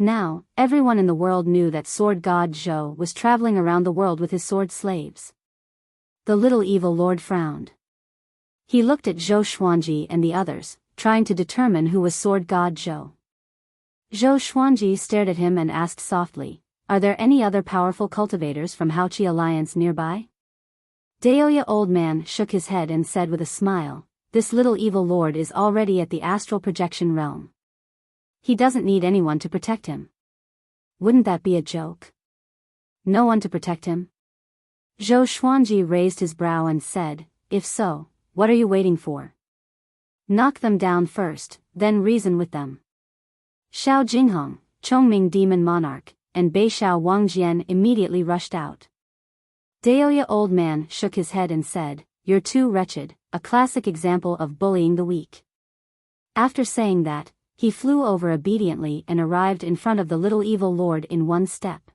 Now, everyone in the world knew that Sword God Zhou was traveling around the world with his sword slaves. The little evil lord frowned. He looked at Zhou Xuanji and the others, trying to determine who was Sword God Zhou. Zhou Xuanji stared at him and asked softly, "Are there any other powerful cultivators from Wuxia Alliance nearby?" Daoya Old Man shook his head and said with a smile, "This little evil lord is already at the astral projection realm. He doesn't need anyone to protect him." Wouldn't that be a joke? No one to protect him? Zhou Xuanji raised his brow and said, "If so, what are you waiting for? Knock them down first, then reason with them." Xiao Jinghong, Chongming Demon Monarch, and Beixiao Wangjian immediately rushed out. Daoya Old Man shook his head and said, "You're too wretched, a classic example of bullying the weak." After saying that, he flew over obediently and arrived in front of the little evil lord in one step.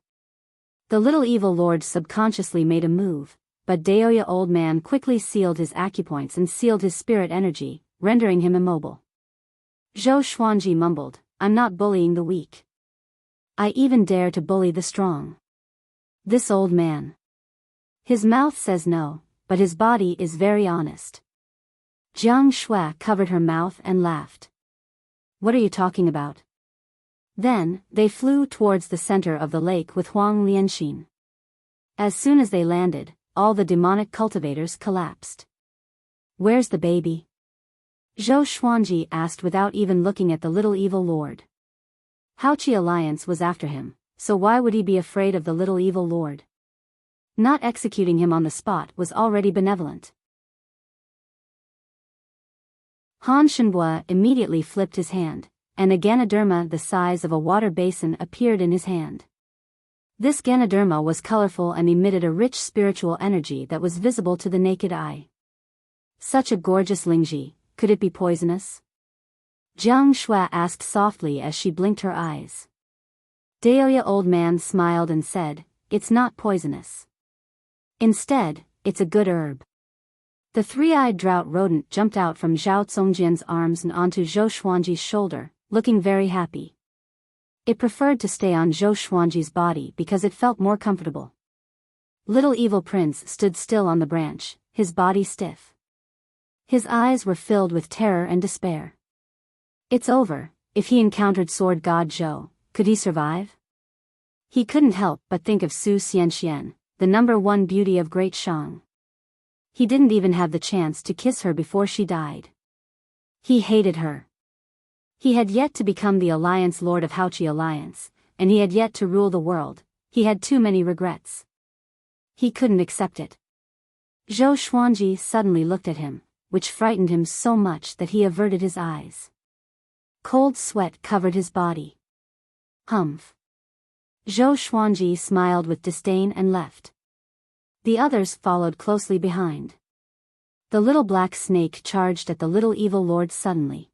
The little evil lord subconsciously made a move, but Daoya Old Man quickly sealed his acupoints and sealed his spirit energy, rendering him immobile. Zhou Xuanji mumbled, "I'm not bullying the weak. I even dare to bully the strong. This old man. His mouth says no, but his body is very honest." Jiang Shui covered her mouth and laughed. "What are you talking about?" Then, they flew towards the center of the lake with Huang Lianxin. As soon as they landed, all the demonic cultivators collapsed. "Where's the baby?" Zhou Xuanji asked without even looking at the little evil lord. Wuxia Alliance was after him, so why would he be afraid of the little evil lord? Not executing him on the spot was already benevolent. Han Shenhua immediately flipped his hand, and a Ganoderma the size of a water basin appeared in his hand. This Ganoderma was colorful and emitted a rich spiritual energy that was visible to the naked eye. Such a gorgeous Lingji, could it be poisonous? Jiang Shui asked softly as she blinked her eyes. Daoya Old Man smiled and said, "It's not poisonous. Instead, it's a good herb." The three-eyed drought rodent jumped out from Zhao Zongjian's arms and onto Zhou Xuanji's shoulder, looking very happy. It preferred to stay on Zhou Xuanji's body because it felt more comfortable. Little evil prince stood still on the branch, his body stiff. His eyes were filled with terror and despair. It's over. If he encountered sword god Zhou, could he survive? He couldn't help but think of Su Xianxian, the #1 beauty of Great Shang. He didn't even have the chance to kiss her before she died. He hated her. He had yet to become the Alliance Lord of Haoqi Alliance, and he had yet to rule the world. He had too many regrets. He couldn't accept it. Zhou Xuanji suddenly looked at him, which frightened him so much that he averted his eyes. Cold sweat covered his body. Humph. Zhou Xuanji smiled with disdain and left. The others followed closely behind. The little black snake charged at the little evil lord suddenly.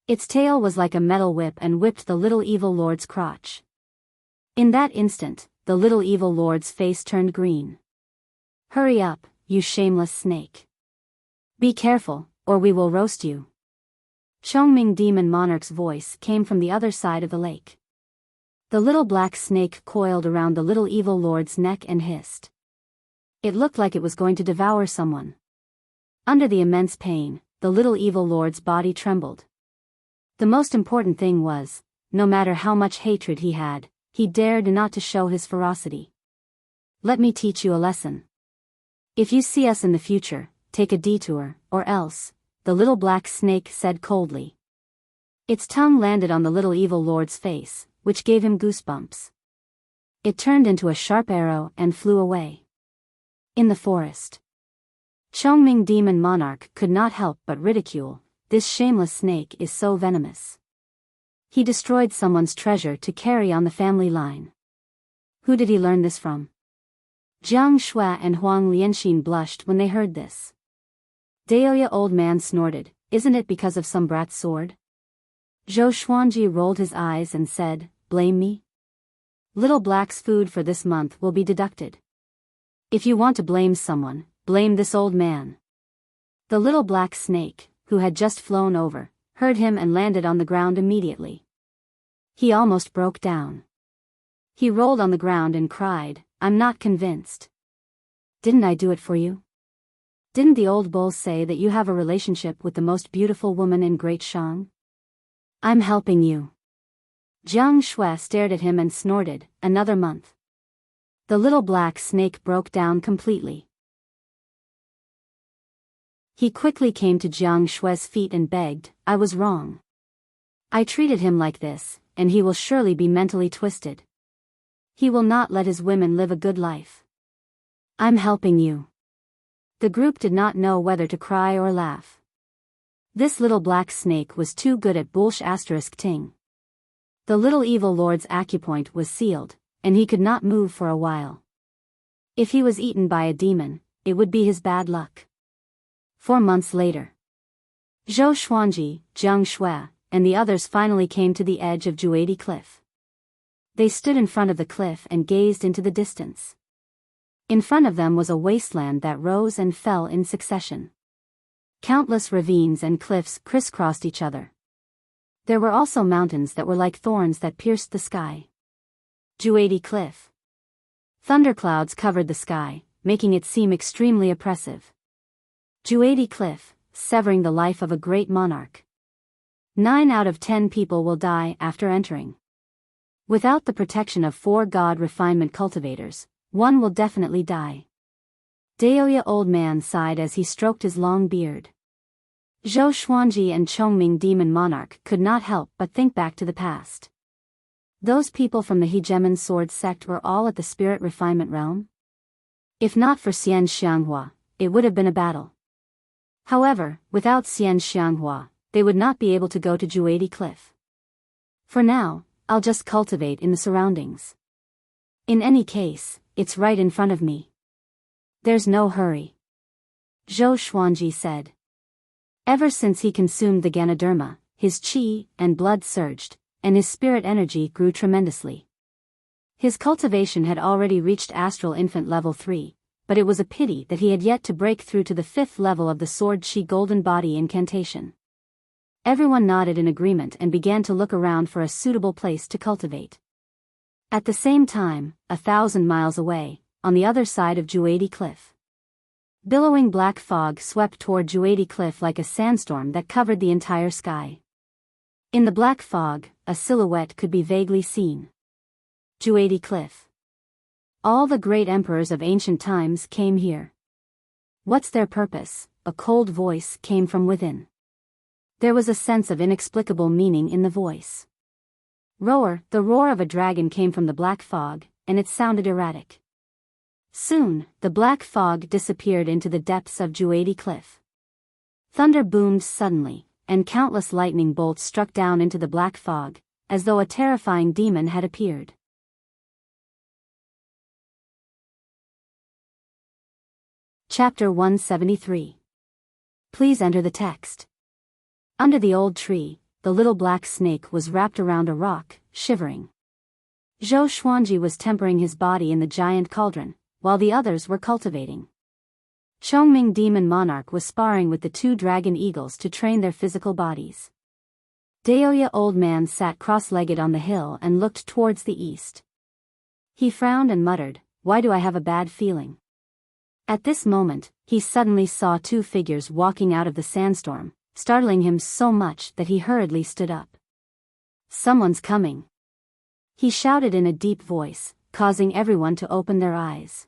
Its tail was like a metal whip and whipped the little evil lord's crotch. In that instant, the little evil lord's face turned green. Hurry up, you shameless snake. Be careful, or we will roast you. Chongming Demon Monarch's voice came from the other side of the lake. The little black snake coiled around the little evil lord's neck and hissed. It looked like it was going to devour someone. Under the immense pain, the little evil lord's body trembled. The most important thing was, no matter how much hatred he had, he dared not to show his ferocity. Let me teach you a lesson. If you see us in the future, take a detour, or else, the little black snake said coldly. Its tongue landed on the little evil lord's face, which gave him goosebumps. It turned into a sharp arrow and flew away. In the forest, Chongming Demon Monarch could not help but ridicule, this shameless snake is so venomous. He destroyed someone's treasure to carry on the family line. Who did he learn this from? Jiang Shui and Huang Lianxin blushed when they heard this. Daoya old man snorted, isn't it because of some brat's sword? Zhou Xuanji rolled his eyes and said, blame me? Little Black's food for this month will be deducted. If you want to blame someone, blame this old man. The little black snake, who had just flown over, heard him and landed on the ground immediately. He almost broke down. He rolled on the ground and cried, I'm not convinced. Didn't I do it for you? Didn't the old bull say that you have a relationship with the most beautiful woman in Great Shang? I'm helping you. Jiang Shui stared at him and snorted, another month. The little black snake broke down completely. He quickly came to Jiang Shui's feet and begged, I was wrong. I treated him like this, and he will surely be mentally twisted. He will not let his women live a good life. I'm helping you. The group did not know whether to cry or laugh. This little black snake was too good at bullsh**. Ting. The little evil lord's acupoint was sealed, and he could not move for a while. If he was eaten by a demon, it would be his bad luck. 4 months later, Zhou Xuanji, Jiang Shui, and the others finally came to the edge of Juadi Cliff. They stood in front of the cliff and gazed into the distance. In front of them was a wasteland that rose and fell in succession. Countless ravines and cliffs crisscrossed each other. There were also mountains that were like thorns that pierced the sky. Juadi Cliff. Thunderclouds covered the sky, making it seem extremely oppressive. Juadi Cliff, severing the life of a great monarch. 9 out of 10 people will die after entering. Without the protection of 4 god refinement cultivators, 1 will definitely die. Daoya old man sighed as he stroked his long beard. Zhou Xuanji and Chongming Demon Monarch could not help but think back to the past. Those people from the Hegemon Sword sect were all at the spirit refinement realm? If not for Xian Xianghua, it would have been a battle. However, without Xian Xianghua, they would not be able to go to Juadi Cliff. For now, I'll just cultivate in the surroundings. In any case, it's right in front of me. There's no hurry. Zhou Xuanji said. Ever since he consumed the Ganoderma, his qi and blood surged, and his spirit energy grew tremendously. His cultivation had already reached Astral Infant Level 3, but it was a pity that he had yet to break through to the 5th level of the Sword Qi Golden Body incantation. Everyone nodded in agreement and began to look around for a suitable place to cultivate. At the same time, 1,000 miles away, on the other side of Juadi Cliff, Billowing black fog swept toward Juadi Cliff like a sandstorm that covered the entire sky. In the black fog, a silhouette could be vaguely seen. Juadi Cliff. All the great emperors of ancient times came here. What's their purpose? A cold voice came from within. There was a sense of inexplicable meaning in the voice. Roar, the roar of a dragon came from the black fog, and it sounded erratic. Soon, the black fog disappeared into the depths of Juadi Cliff. Thunder boomed suddenly, and countless lightning bolts struck down into the black fog, as though a terrifying demon had appeared. Chapter 173. Please enter the text. Under the old tree, the little black snake was wrapped around a rock, shivering. Zhou Xuanji was tempering his body in the giant cauldron, while the others were cultivating. Chongming Demon Monarch was sparring with the two dragon eagles to train their physical bodies. Daoya Old Man sat cross-legged on the hill and looked towards the east. He frowned and muttered, "Why do I have a bad feeling?" At this moment, he suddenly saw two figures walking out of the sandstorm, startling him so much that he hurriedly stood up. "Someone's coming!" he shouted in a deep voice, causing everyone to open their eyes.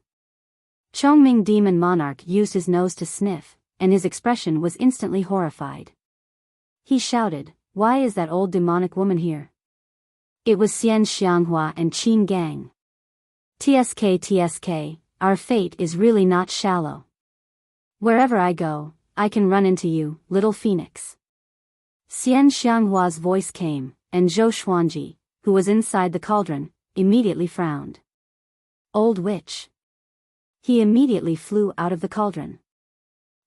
Chongming Demon Monarch used his nose to sniff, and his expression was instantly horrified. He shouted, "Why is that old demonic woman here?" It was Xian Xianghua and Qin Gang. TSK, our fate is really not shallow. Wherever I go, I can run into you, little phoenix. Xian Xianghua's voice came, and Zhou Xuanji, who was inside the cauldron, immediately frowned. Old witch. He immediately flew out of the cauldron.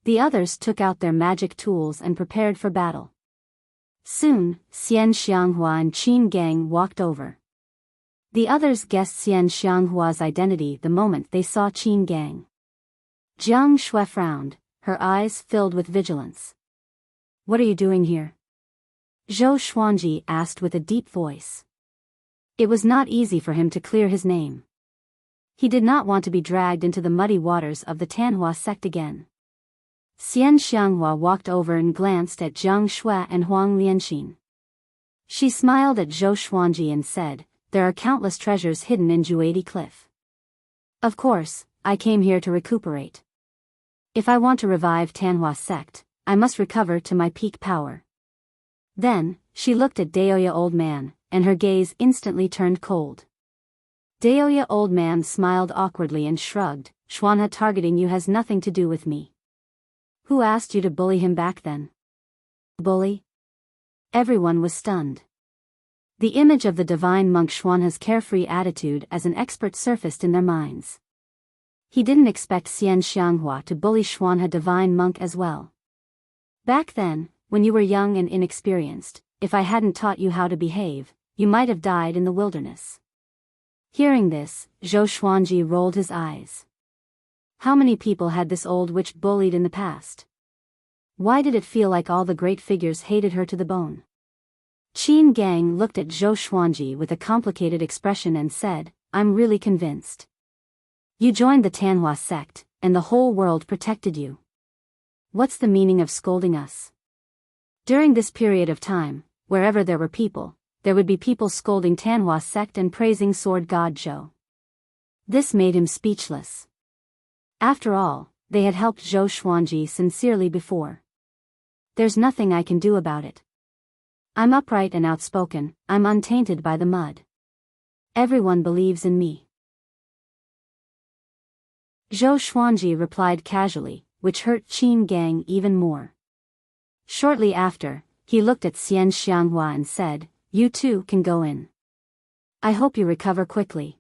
The others took out their magic tools and prepared for battle. Soon, Xian Xianghua and Qin Gang walked over. The others guessed Xian Xianghua's identity the moment they saw Qin Gang. Jiang Shui frowned, her eyes filled with vigilance. "What are you doing here?" Zhou Xuanji asked with a deep voice. It was not easy for him to clear his name. He did not want to be dragged into the muddy waters of the Tanhua sect again. Xian Xianghua walked over and glanced at Jiang Shui and Huang Lianxin. She smiled at Zhou Xuanji and said, "There are countless treasures hidden in Juadi Cliff. Of course, I came here to recuperate. If I want to revive Tanhua sect, I must recover to my peak power." Then, she looked at Daoya Old Man, and her gaze instantly turned cold. Daoya Old Man smiled awkwardly and shrugged, "Xuanha targeting you has nothing to do with me. Who asked you to bully him back then?" "Bully?" Everyone was stunned. The image of the divine monk Xuanha's carefree attitude as an expert surfaced in their minds. He didn't expect Xian Xianghua to bully Xuanha divine monk as well. "Back then, when you were young and inexperienced, if I hadn't taught you how to behave, you might have died in the wilderness." Hearing this, Zhou Xuanji rolled his eyes. How many people had this old witch bullied in the past? Why did it feel like all the great figures hated her to the bone? Qin Gang looked at Zhou Xuanji with a complicated expression and said, "I'm really convinced. You joined the Tanhua sect, and the whole world protected you. What's the meaning of scolding us?" During this period of time, wherever there were people, there would be people scolding Tanhua sect and praising Sword God Zhou. This made him speechless. After all, they had helped Zhou Xuanji sincerely before. "There's nothing I can do about it. I'm upright and outspoken, I'm untainted by the mud. Everyone believes in me." Zhou Xuanji replied casually, which hurt Qin Gang even more. Shortly after, he looked at Xian Xianghua and said, "You too can go in. I hope you recover quickly."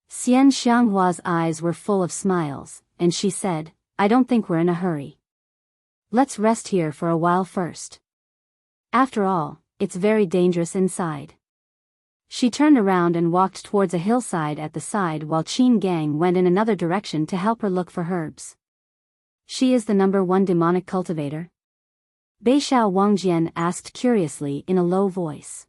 Xian Xianghua's eyes were full of smiles, and she said, "I don't think we're in a hurry. Let's rest here for a while first. After all, it's very dangerous inside." She turned around and walked towards a hillside at the side while Qin Gang went in another direction to help her look for herbs. "She is the #1 demonic cultivator?" Beixiao Wangjian asked curiously in a low voice.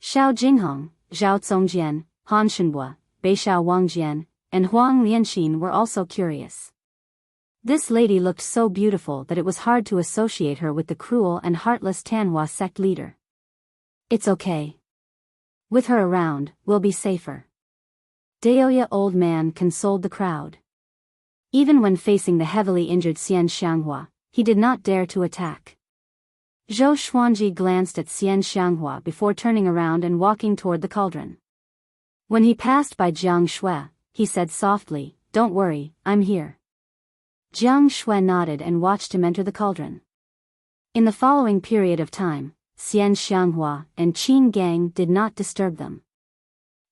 Xiao Jinghong, Zhao Zongjian, Han Shenhua, Beixiao Wangjian, and Huang Lianxin were also curious. This lady looked so beautiful that it was hard to associate her with the cruel and heartless Tanhua sect leader. It's okay. With her around, we'll be safer. Daoya old man consoled the crowd. Even when facing the heavily injured Xian Xianghua, he did not dare to attack. Zhou Xuanji glanced at Xian Xianghua before turning around and walking toward the cauldron. When he passed by Jiang Shui, he said softly, "Don't worry, I'm here." Jiang Shui nodded and watched him enter the cauldron. In the following period of time, Xian Xianghua and Qin Gang did not disturb them.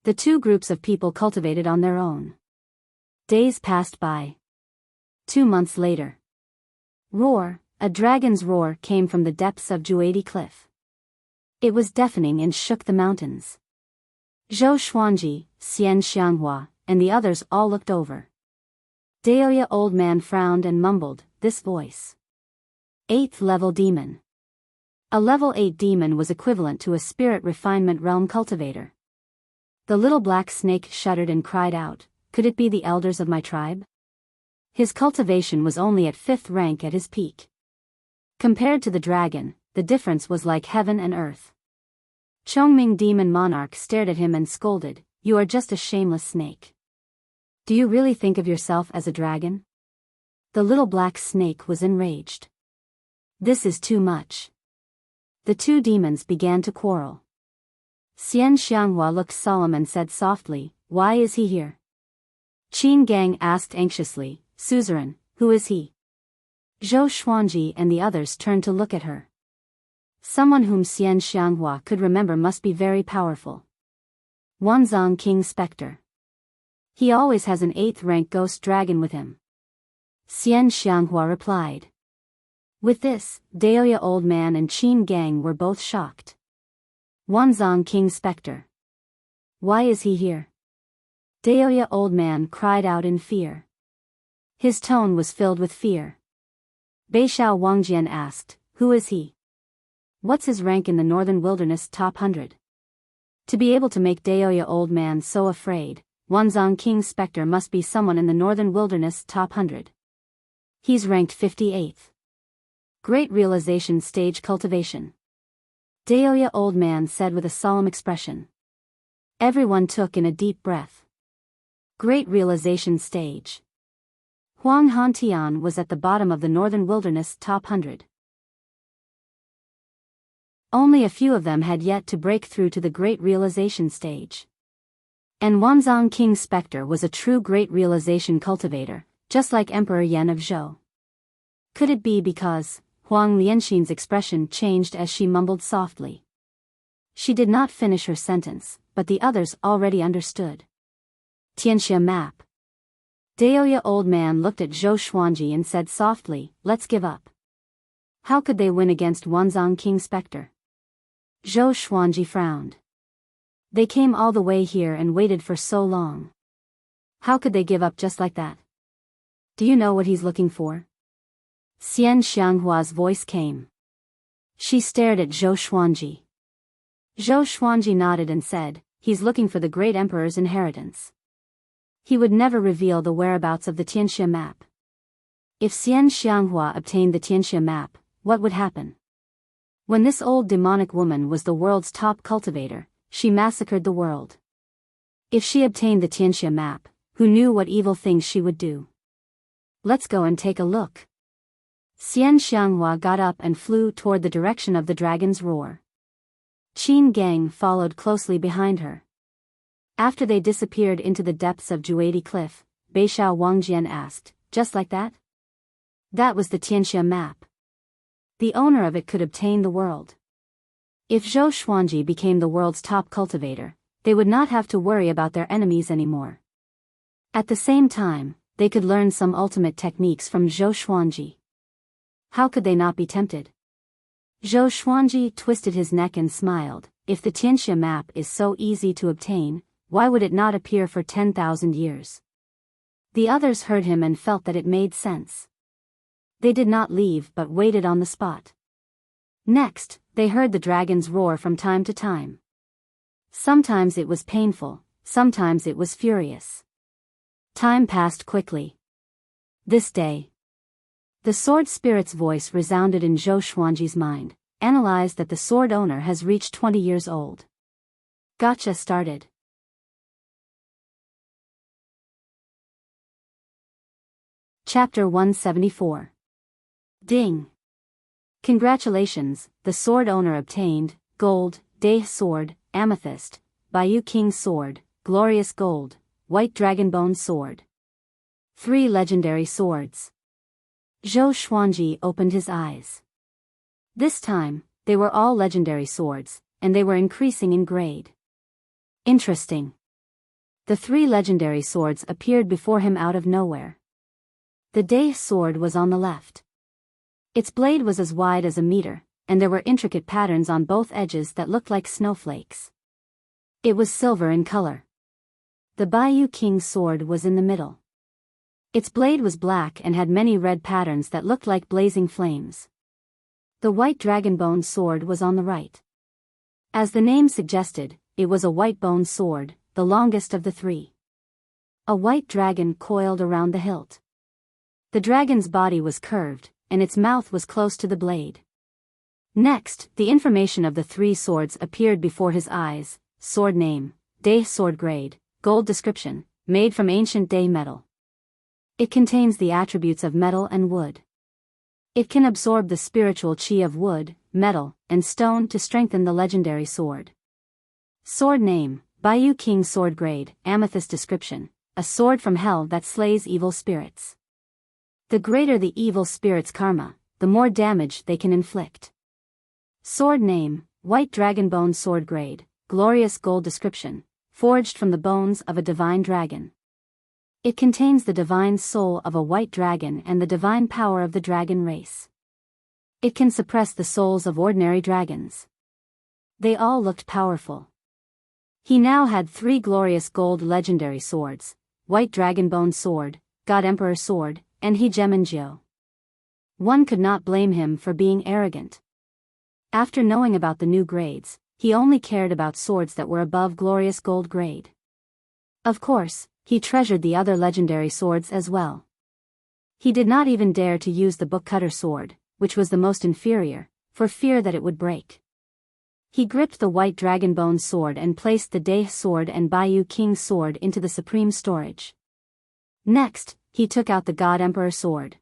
The two groups of people cultivated on their own. Days passed by. 2 months later. Roar, a dragon's roar came from the depths of Juadi Cliff. It was deafening and shook the mountains. Zhou Xuanji, Xian Xianghua, and the others all looked over. Daoya old man frowned and mumbled, "This voice. 8th level demon." A level 8 demon was equivalent to a spirit refinement realm cultivator. The little black snake shuddered and cried out, "Could it be the elders of my tribe?" His cultivation was only at 5th rank at his peak. Compared to the dragon, the difference was like heaven and earth. Chongming demon monarch stared at him and scolded, "You are just a shameless snake. Do you really think of yourself as a dragon?" The little black snake was enraged. "This is too much." The two demons began to quarrel. Xian Xianghua looked solemn and said softly, "Why is he here?" Qin Gang asked anxiously, "Suzerain, who is he?" Zhou Xuanji and the others turned to look at her. Someone whom Xian Xianghua could remember must be very powerful. Wanzong King Spectre. He always has an 8th rank ghost dragon with him. Xian Xianghua replied. With this, Daoya old man and Qin Gang were both shocked. Wanzong King Spectre. Why is he here? Daoya old man cried out in fear. His tone was filled with fear. Beishao Wangjian asked, "Who is he? What's his rank in the Northern Wilderness top 100? To be able to make Daoya old man so afraid, Wanzong King Spectre must be someone in the Northern Wilderness top 100. He's ranked 58th. Great realization stage cultivation. Daoya old man said with a solemn expression. Everyone took in a deep breath. Great realization stage. Huang Hantian was at the bottom of the Northern Wilderness top 100. Only a few of them had yet to break through to the Great Realization stage. And Wanzong King Spectre was a true Great Realization cultivator, just like Emperor Yan of Zhou. Could it be because Huang Lianxin's expression changed as she mumbled softly? She did not finish her sentence, but the others already understood. Tianxia map. Daoya old man looked at Zhou Xuanji and said softly, "Let's give up." How could they win against Wanzong King Spectre? Zhou Xuanji frowned. They came all the way here and waited for so long. How could they give up just like that? Do you know what he's looking for? Xian Xianghua's voice came. She stared at Zhou Xuanji. Zhou Xuanji nodded and said, "He's looking for the great emperor's inheritance." He would never reveal the whereabouts of the Tianxia map. If Xian Xianghua obtained the Tianxia map, what would happen? When this old demonic woman was the world's top cultivator, she massacred the world. If she obtained the Tianxia map, who knew what evil things she would do? Let's go and take a look. Xian Xianghua got up and flew toward the direction of the dragon's roar. Qin Gang followed closely behind her. After they disappeared into the depths of Juadi Cliff, Beishao Wangjian asked, "Just like that?" That was the Tianxia map. The owner of it could obtain the world. If Zhou Xuanji became the world's top cultivator, they would not have to worry about their enemies anymore. At the same time, they could learn some ultimate techniques from Zhou Xuanji. How could they not be tempted? Zhou Xuanji twisted his neck and smiled. If the Tianxia map is so easy to obtain, why would it not appear for 10,000 years? The others heard him and felt that it made sense. They did not leave but waited on the spot. Next, they heard the dragon's roar from time to time. Sometimes it was painful, sometimes it was furious. Time passed quickly. This day, The sword spirit's voice resounded in Zhou Xuanji's mind. Analyze that the sword owner has reached 20 years old. Gotcha started. Chapter 174. Ding. Congratulations, the sword owner obtained, gold, Day Sword, Amethyst, Biyao King's Sword, Glorious Gold, White Dragonbone Sword. 3 legendary swords. Zhou Xuanji opened his eyes. This time, they were all legendary swords, and they were increasing in grade. Interesting. The 3 legendary swords appeared before him out of nowhere. The Day Sword was on the left. Its blade was as wide as a meter, and there were intricate patterns on both edges that looked like snowflakes. It was silver in color. The Biyao King's Sword was in the middle. Its blade was black and had many red patterns that looked like blazing flames. The White Dragonbone Sword was on the right. As the name suggested, it was a white bone sword, the longest of the 3. A white dragon coiled around the hilt. The dragon's body was curved, and its mouth was close to the blade. Next, the information of the 3 swords appeared before his eyes. Sword name, Day Sword grade, gold description, made from ancient Day metal. It contains the attributes of metal and wood. It can absorb the spiritual chi of wood, metal, and stone to strengthen the legendary sword. Sword name, Biyao King's Sword grade, Amethyst description, a sword from hell that slays evil spirits. The greater the evil spirit's karma, the more damage they can inflict. Sword name, White Dragonbone Sword grade, Glorious Gold description, forged from the bones of a divine dragon. It contains the divine soul of a white dragon and the divine power of the dragon race. It can suppress the souls of ordinary dragons. They all looked powerful. He now had 3 glorious gold legendary swords, White Dragonbone Sword, God Emperor Sword, and Hegemon. One could not blame him for being arrogant. After knowing about the new grades, he only cared about swords that were above glorious gold grade. Of course, he treasured the other legendary swords as well. He did not even dare to use the book cutter sword, which was the most inferior, for fear that it would break. He gripped the White Dragonbone Sword and placed the Day Sword and Biyao King's Sword into the supreme storage. Next, he took out the God Emperor Sword.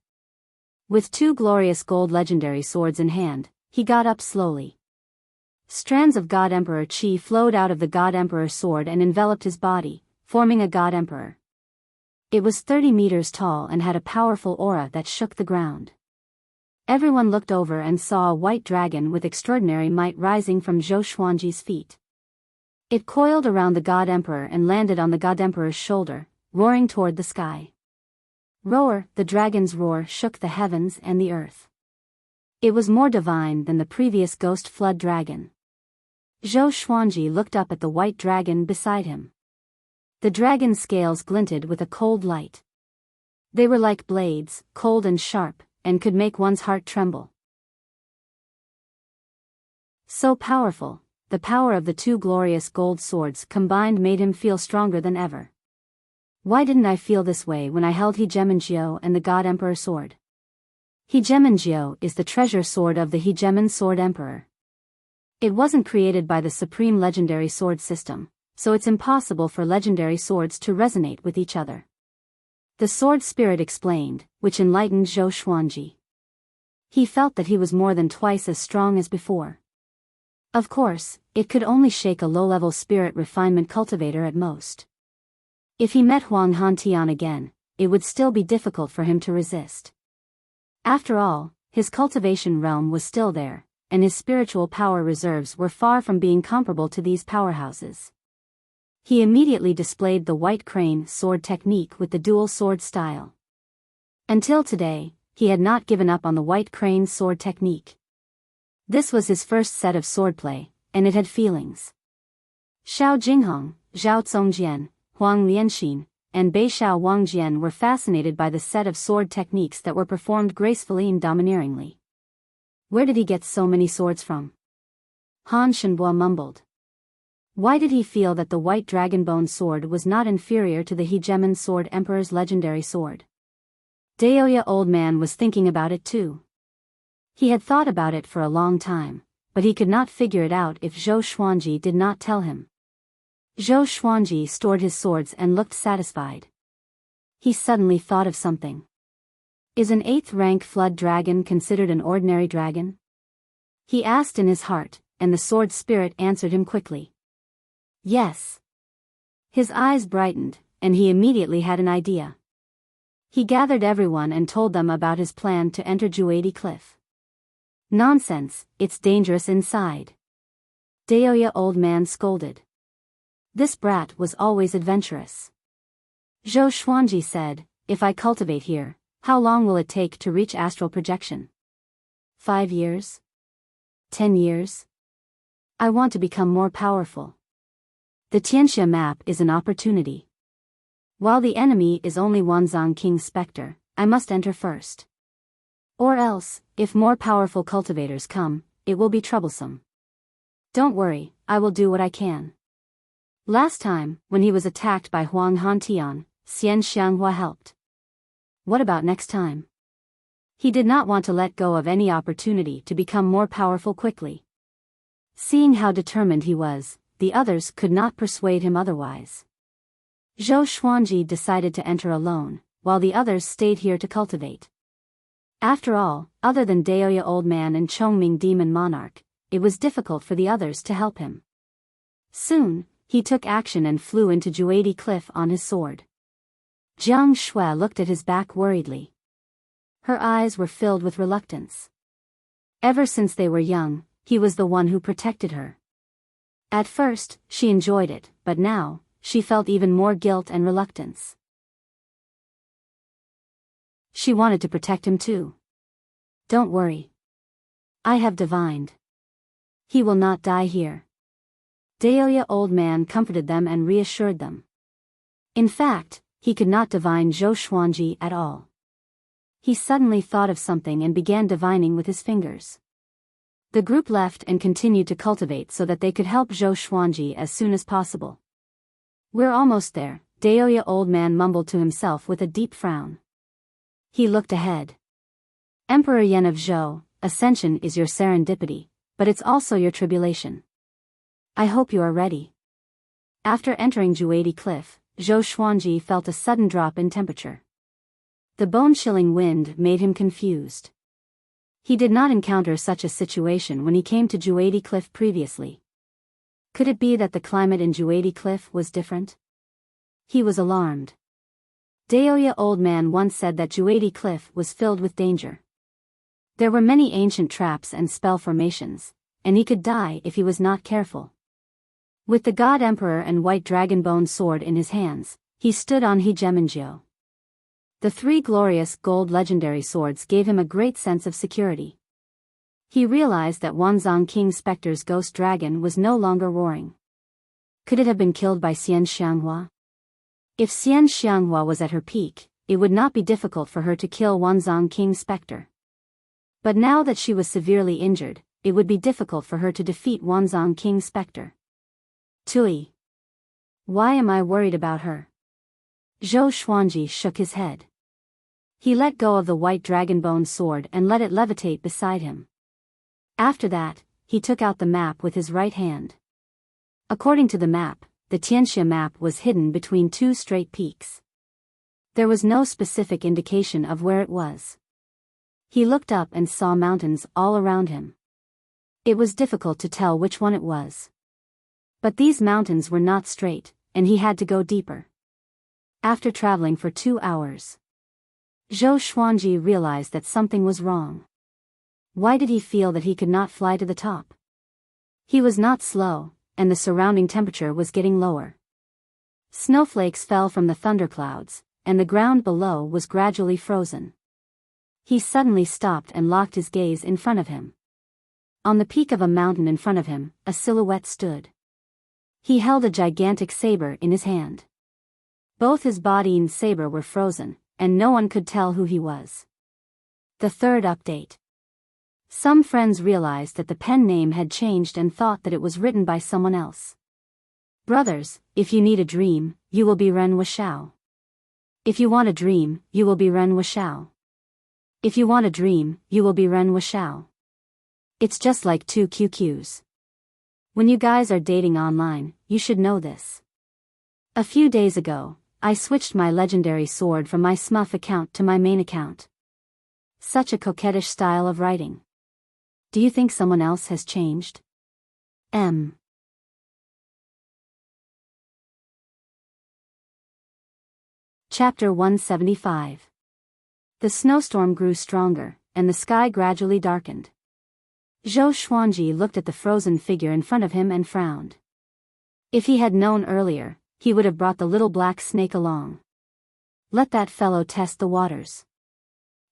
With 2 glorious gold legendary swords in hand, he got up slowly. Strands of God Emperor Chi flowed out of the God Emperor Sword and enveloped his body, forming a God Emperor. It was 30 meters tall and had a powerful aura that shook the ground. Everyone looked over and saw a white dragon with extraordinary might rising from Zhou Xuanji's feet. It coiled around the God Emperor and landed on the God Emperor's shoulder, roaring toward the sky. Roar, the dragon's roar shook the heavens and the earth. It was more divine than the previous ghost flood dragon. Zhou Xuanji looked up at the white dragon beside him. The dragon's scales glinted with a cold light. They were like blades, cold and sharp, and could make one's heart tremble. So powerful, the power of the 2 glorious gold swords combined made him feel stronger than ever. Why didn't I feel this way when I held Hegemon and the God Emperor Sword? Hegemon is the treasure sword of the Hegemon Sword Emperor. It wasn't created by the Supreme Legendary Sword System, so it's impossible for legendary swords to resonate with each other. The sword spirit explained, which enlightened Zhou Xuanji. He felt that he was more than twice as strong as before. Of course, it could only shake a low-level spirit refinement cultivator at most. If he met Huang Hantian again, it would still be difficult for him to resist. After all, his cultivation realm was still there, and his spiritual power reserves were far from being comparable to these powerhouses. He immediately displayed the white crane sword technique with the dual sword style. Until today, he had not given up on the white crane sword technique. This was his first set of swordplay, and it had feelings. Xiao Jinghong, Zhao Zongjian, Huang Lianxin, and Beishao Wangjian were fascinated by the set of sword techniques that were performed gracefully and domineeringly. Where did he get so many swords from? Han Shenhua mumbled. Why did he feel that the White Dragonbone Sword was not inferior to the Hegemon Sword Emperor's legendary sword? Daoya old man was thinking about it too. He had thought about it for a long time, but he could not figure it out if Zhou Xuanji did not tell him. Zhou Xuanji stored his swords and looked satisfied. He suddenly thought of something. Is an 8th rank flood dragon considered an ordinary dragon? He asked in his heart, and the sword spirit answered him quickly. Yes. His eyes brightened, and he immediately had an idea. He gathered everyone and told them about his plan to enter Juadi Cliff. Nonsense, it's dangerous inside. Daoya old man scolded. This brat was always adventurous. Zhou Xuanji said, if I cultivate here, how long will it take to reach astral projection? 5 years? 10 years? I want to become more powerful. The Tianxia map is an opportunity. While the enemy is only Wanzhong King's specter, I must enter first. Or else, if more powerful cultivators come, it will be troublesome. Don't worry, I will do what I can. Last time, when he was attacked by Huang Hantian, Xian Xianghua helped. What about next time? He did not want to let go of any opportunity to become more powerful quickly. Seeing how determined he was, the others could not persuade him otherwise. Zhou Xuanji decided to enter alone, while the others stayed here to cultivate. After all, other than Daoya Old Man and Chongming Demon Monarch, it was difficult for the others to help him. Soon, he took action and flew into Juadi Cliff on his sword. Jiang Shui looked at his back worriedly. Her eyes were filled with reluctance. Ever since they were young, he was the one who protected her. At first, she enjoyed it, but now, she felt even more guilt and reluctance. She wanted to protect him too. Don't worry. I have divined. He will not die here. Daoya Old Man comforted them and reassured them. In fact, he could not divine Zhou Xuanji at all. He suddenly thought of something and began divining with his fingers. The group left and continued to cultivate so that they could help Zhou Xuanji as soon as possible. We're almost there, Daoya Old Man mumbled to himself with a deep frown. He looked ahead. Emperor Yan of Zhou, ascension is your serendipity, but it's also your tribulation. I hope you are ready. After entering Juadi Cliff, Zhou Xuanji felt a sudden drop in temperature. The bone-chilling wind made him confused. He did not encounter such a situation when he came to Juadi Cliff previously. Could it be that the climate in Juadi Cliff was different? He was alarmed. Daoya Old Man once said that Juadi Cliff was filled with danger. There were many ancient traps and spell formations, and he could die if he was not careful. With the God Emperor and White Dragon Bone sword in his hands, he stood on Hegemonjio. The 3 glorious gold legendary swords gave him a great sense of security. He realized that Wanzhong King Spectre's ghost dragon was no longer roaring. Could it have been killed by Xian Xianghua? If Xian Xianghua was at her peak, it would not be difficult for her to kill Wanzhong King Spectre. But now that she was severely injured, it would be difficult for her to defeat Wanzhong King Spectre. Tui. Why am I worried about her? Zhou Xuanji shook his head. He let go of the white dragonbone sword and let it levitate beside him. After that, he took out the map with his right hand. According to the map, the Tianxia map was hidden between 2 straight peaks. There was no specific indication of where it was. He looked up and saw mountains all around him. It was difficult to tell which one it was. But these mountains were not straight, and he had to go deeper. After traveling for 2 hours, Zhou Xuanji realized that something was wrong. Why did he feel that he could not fly to the top? He was not slow, and the surrounding temperature was getting lower. Snowflakes fell from the thunderclouds, and the ground below was gradually frozen. He suddenly stopped and locked his gaze in front of him. On the peak of a mountain in front of him, a silhouette stood. He held a gigantic saber in his hand. Both his body and saber were frozen, and no one could tell who he was. The 3rd update. Some friends realized that the pen name had changed and thought that it was written by someone else. Brothers, if you need a dream, you will be Ren Wuxiao. If you want a dream, you will be Ren Wuxiao. If you want a dream, you will be Ren Wuxiao. It's just like two QQs. When you guys are dating online, you should know this. A few days ago, I switched my legendary sword from my Smurf account to my main account. Such a coquettish style of writing. Do you think someone else has changed? M. Chapter 175. The snowstorm grew stronger, and the sky gradually darkened. Zhou Xuanji looked at the frozen figure in front of him and frowned. If he had known earlier, he would have brought the little black snake along. Let that fellow test the waters.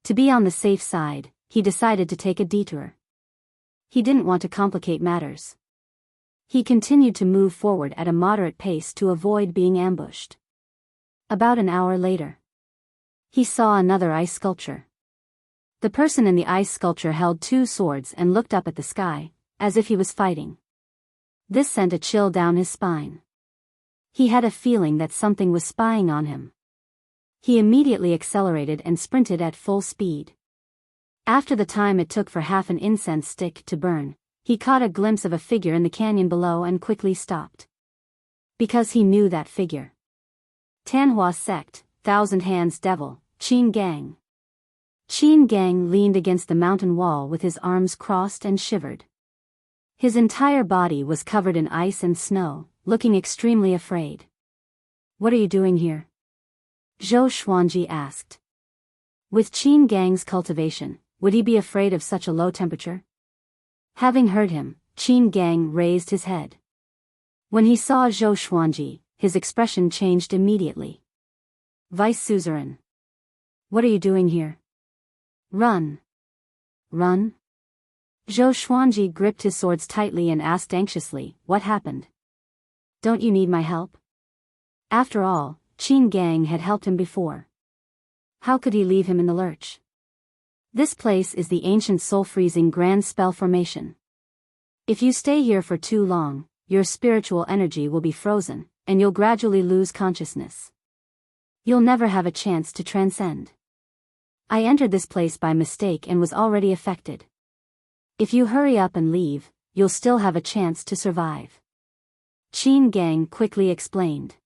To be on the safe side, he decided to take a detour. He didn't want to complicate matters. He continued to move forward at a moderate pace to avoid being ambushed. About an hour later, he saw another ice sculpture. The person in the ice sculpture held two swords and looked up at the sky, as if he was fighting. This sent a chill down his spine. He had a feeling that something was spying on him. He immediately accelerated and sprinted at full speed. After the time it took for half an incense stick to burn, he caught a glimpse of a figure in the canyon below and quickly stopped. Because he knew that figure. Tanhua Sect, Thousand Hands Devil, Qin Gang. Qin Gang leaned against the mountain wall with his arms crossed and shivered. His entire body was covered in ice and snow, looking extremely afraid. What are you doing here? Zhou Xuanji asked. With Qin Gang's cultivation, would he be afraid of such a low temperature? Having heard him, Qin Gang raised his head. When he saw Zhou Xuanji, his expression changed immediately. Vice Suzerain. What are you doing here? Run. Run? Zhou Xuanji gripped his swords tightly and asked anxiously, what happened? Don't you need my help? After all, Qin Gang had helped him before. How could he leave him in the lurch? This place is the ancient soul-freezing grand spell formation. If you stay here for too long, your spiritual energy will be frozen, and you'll gradually lose consciousness. You'll never have a chance to transcend. I entered this place by mistake and was already affected. If you hurry up and leave, you'll still have a chance to survive. Qin Gang quickly explained.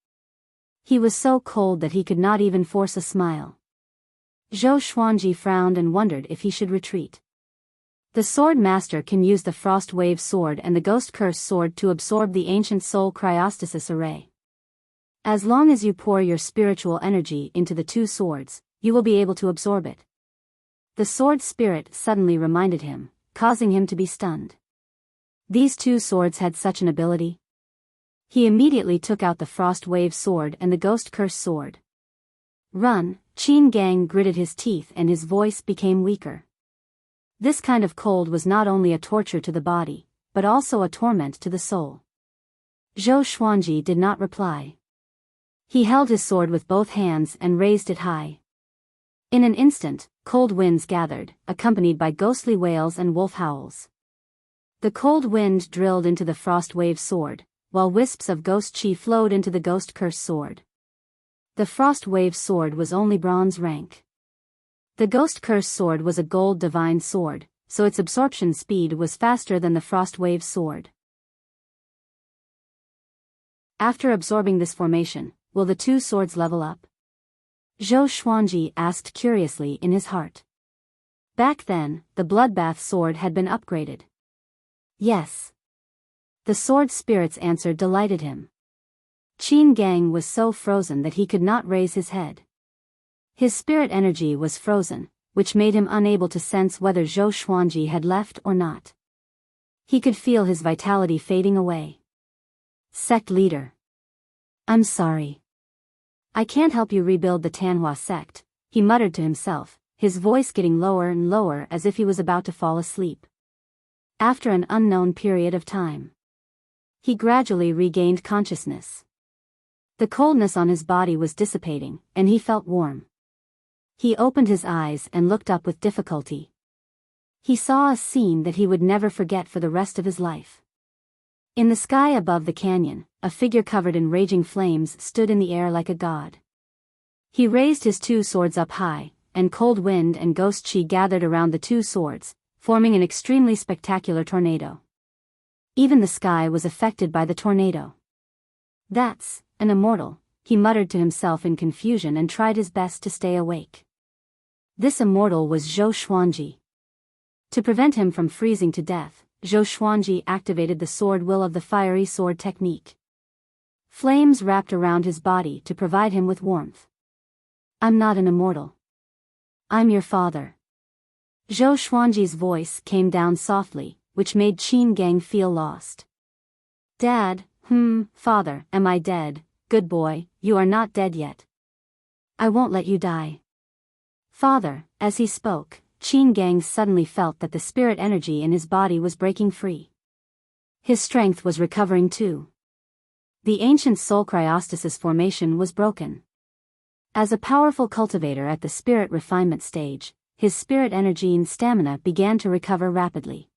He was so cold that he could not even force a smile. Zhou Xuanji frowned and wondered if he should retreat. The sword master can use the Frost Wave sword and the Ghost Curse sword to absorb the ancient soul cryostasis array. As long as you pour your spiritual energy into the two swords, you will be able to absorb it. The sword spirit suddenly reminded him, causing him to be stunned. These two swords had such an ability. He immediately took out the Frost Wave sword and the Ghost Curse sword. Run, Qin Gang gritted his teeth and his voice became weaker. This kind of cold was not only a torture to the body, but also a torment to the soul. Zhou Xuanji did not reply. He held his sword with both hands and raised it high. In an instant, cold winds gathered, accompanied by ghostly wails and wolf howls. The cold wind drilled into the Frost Wave sword, while wisps of ghost chi flowed into the Ghost Curse sword. The Frost Wave sword was only bronze rank. The Ghost Curse sword was a gold divine sword, so its absorption speed was faster than the Frost Wave sword. After absorbing this formation, will the two swords level up? Zhou Xuanji asked curiously in his heart. Back then, the Bloodbath sword had been upgraded. Yes. The sword spirit's answer delighted him. Qin Gang was so frozen that he could not raise his head. His spirit energy was frozen, which made him unable to sense whether Zhou Xuanji had left or not. He could feel his vitality fading away. Sect leader. I'm sorry. I can't help you rebuild the Tanhua sect, he muttered to himself, his voice getting lower and lower as if he was about to fall asleep. After an unknown period of time, he gradually regained consciousness. The coldness on his body was dissipating, and he felt warm. He opened his eyes and looked up with difficulty. He saw a scene that he would never forget for the rest of his life. In the sky above the canyon, a figure covered in raging flames stood in the air like a god. He raised his two swords up high, and cold wind and ghost chi gathered around the two swords, forming an extremely spectacular tornado. Even the sky was affected by the tornado. "That's an immortal," he muttered to himself in confusion and tried his best to stay awake. This immortal was Zhou Xuanji. To prevent him from freezing to death, Zhou Xuanji activated the sword will of the fiery sword technique. Flames wrapped around his body to provide him with warmth. "I'm not an immortal. I'm your father." Zhou Xuanji's voice came down softly, which made Qin Gang feel lost. "Dad, father, am I dead? Good boy, you are not dead yet. I won't let you die." "Father," as he spoke, Qin Gang suddenly felt that the spirit energy in his body was breaking free. His strength was recovering too. The ancient soul cryostasis formation was broken. As a powerful cultivator at the spirit refinement stage, his spirit energy and stamina began to recover rapidly.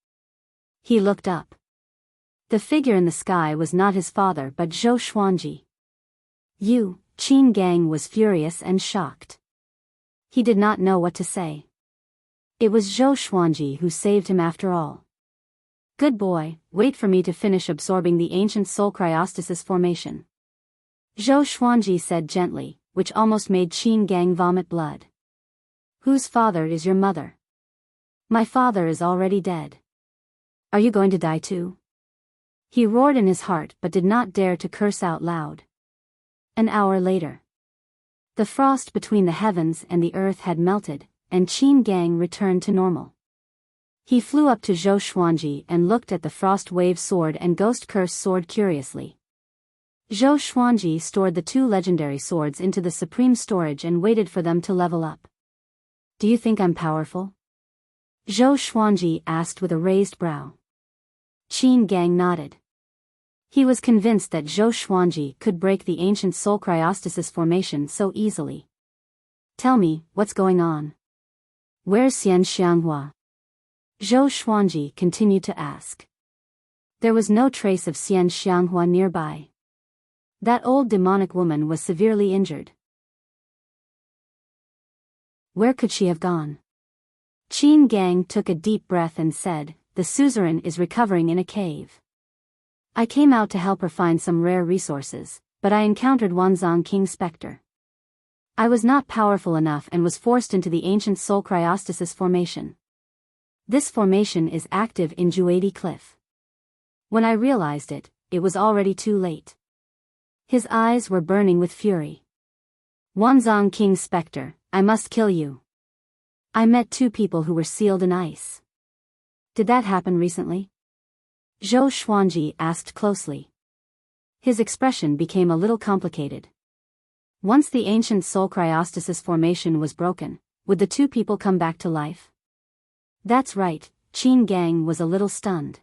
He looked up. The figure in the sky was not his father but Zhou Xuanji. Qin Gang was furious and shocked. He did not know what to say. It was Zhou Xuanji who saved him after all. "Good boy, wait for me to finish absorbing the ancient soul cryostasis formation," Zhou Xuanji said gently, which almost made Qin Gang vomit blood. "Whose father is your mother?" "My father is already dead." "Are you going to die too?" He roared in his heart but did not dare to curse out loud. An hour later. The frost between the heavens and the earth had melted, and Qin Gang returned to normal. He flew up to Zhou Xuanji and looked at the frost wave sword and ghost curse sword curiously. Zhou Xuanji stored the two legendary swords into the supreme storage and waited for them to level up. "Do you think I'm powerful?" Zhou Xuanji asked with a raised brow. Qin Gang nodded. He was convinced that Zhou Xuanji could break the ancient soul cryostasis formation so easily. "Tell me, what's going on? Where's Xian Xianghua?" Zhou Xuanji continued to ask. There was no trace of Xian Xianghua nearby. That old demonic woman was severely injured. Where could she have gone? Qin Gang took a deep breath and said, "The suzerain is recovering in a cave. I came out to help her find some rare resources, but I encountered Wanzhong King Spectre. I was not powerful enough and was forced into the ancient soul cryostasis formation. This formation is active in Juadi Cliff. When I realized it, it was already too late." His eyes were burning with fury. "Wanzhong King Spectre, I must kill you. I met two people who were sealed in ice. Did that happen recently?" Zhou Xuanji asked closely. His expression became a little complicated. Once the ancient soul cryostasis formation was broken, would the two people come back to life? "That's right," Qin Gang was a little stunned.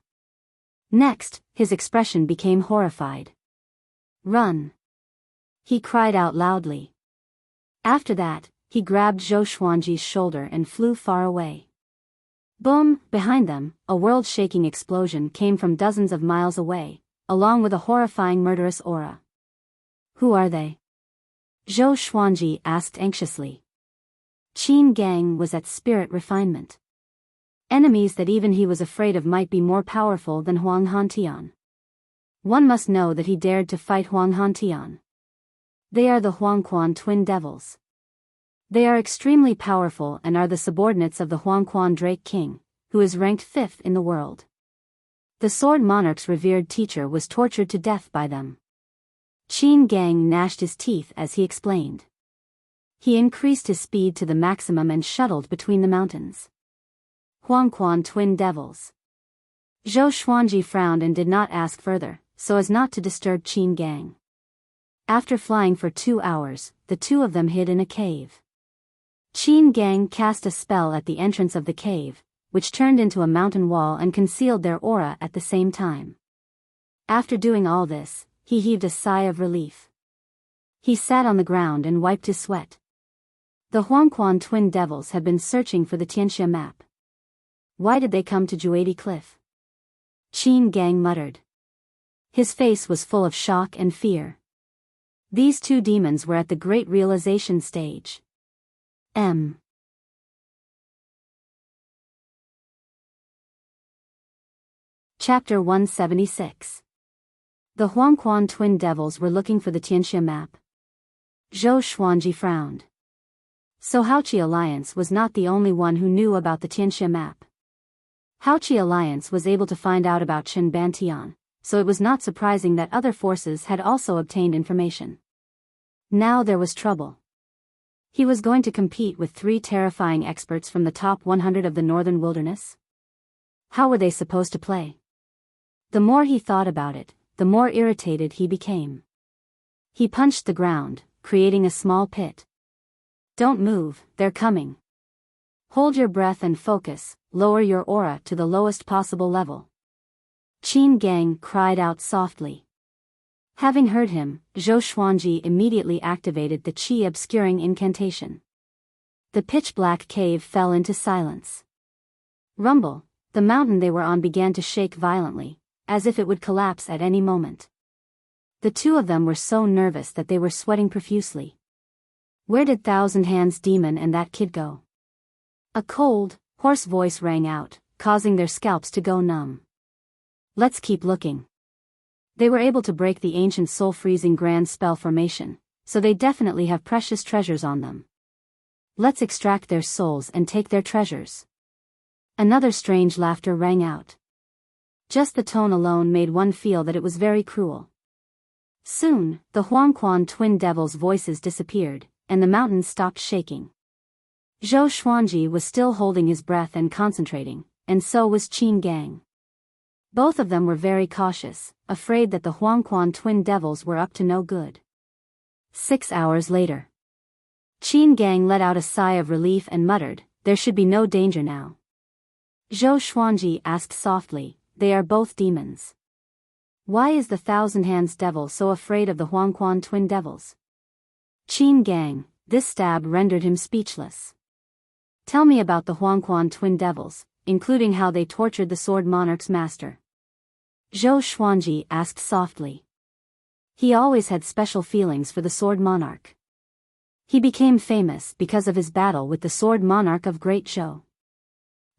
Next, his expression became horrified. "Run!" he cried out loudly. After that, he grabbed Zhou Xuanji's shoulder and flew far away. Boom! Behind them, a world-shaking explosion came from dozens of miles away, along with a horrifying murderous aura. "Who are they?" Zhou Xuanji asked anxiously. Qin Gang was at spirit refinement. Enemies that even he was afraid of might be more powerful than Huang Hantian. One must know that he dared to fight Huang Hantian. They are the Huangquan twin devils. They are extremely powerful and are the subordinates of the Huangquan Drake King, who is ranked 5th in the world. The Sword Monarch's revered teacher was tortured to death by them. Qin Gang gnashed his teeth as he explained. He increased his speed to the maximum and shuttled between the mountains. Huangquan twin devils. Zhou Xuanji frowned and did not ask further, so as not to disturb Qin Gang. After flying for 2 hours, the two of them hid in a cave. Qin Gang cast a spell at the entrance of the cave, which turned into a mountain wall and concealed their aura at the same time. After doing all this, he heaved a sigh of relief. He sat on the ground and wiped his sweat. The Huangquan twin devils had been searching for the Tianxia map. Why did they come to Juadi Cliff? Qin Gang muttered. His face was full of shock and fear. These two demons were at the great realization stage. Chapter 176. The Huangquan twin devils were looking for the Tianxia map. Zhou Xuanji frowned. So Haoqi Alliance was not the only one who knew about the Tianxia map. Haoqi Alliance was able to find out about Chen Bantian, so it was not surprising that other forces had also obtained information. Now there was trouble. He was going to compete with 3 terrifying experts from the top 100 of the northern wilderness. How were they supposed to play? The more he thought about it, the more irritated he became. He punched the ground, creating a small pit. Don't move, they're coming. Hold your breath and focus, lower your aura to the lowest possible level. Qin Gang cried out softly. Having heard him, Zhou Xuanji immediately activated the qi obscuring incantation. The pitch-black cave fell into silence. Rumble, the mountain they were on began to shake violently, as if it would collapse at any moment. The two of them were so nervous that they were sweating profusely. Where did Thousand Hands Demon and that kid go? A cold, hoarse voice rang out, causing their scalps to go numb. Let's keep looking. They were able to break the ancient soul-freezing grand spell formation, so they definitely have precious treasures on them. Let's extract their souls and take their treasures. Another strange laughter rang out. Just the tone alone made one feel that it was very cruel. Soon, the Huangquan twin devils' voices disappeared, and the mountains stopped shaking. Zhou Xuanji was still holding his breath and concentrating, and so was Qin Gang. Both of them were very cautious, afraid that the Huangquan twin devils were up to no good. 6 hours later. Qin Gang let out a sigh of relief and muttered, there should be no danger now. Zhou Xuanji asked softly, they are both demons. Why is the Thousand Hands devil so afraid of the Huangquan twin devils? Qin Gang, this stab rendered him speechless. Tell me about the Huangquan twin devils, including how they tortured the Sword Monarch's master. Zhou Xuanji asked softly. He always had special feelings for the Sword Monarch. He became famous because of his battle with the Sword Monarch of Great Zhou.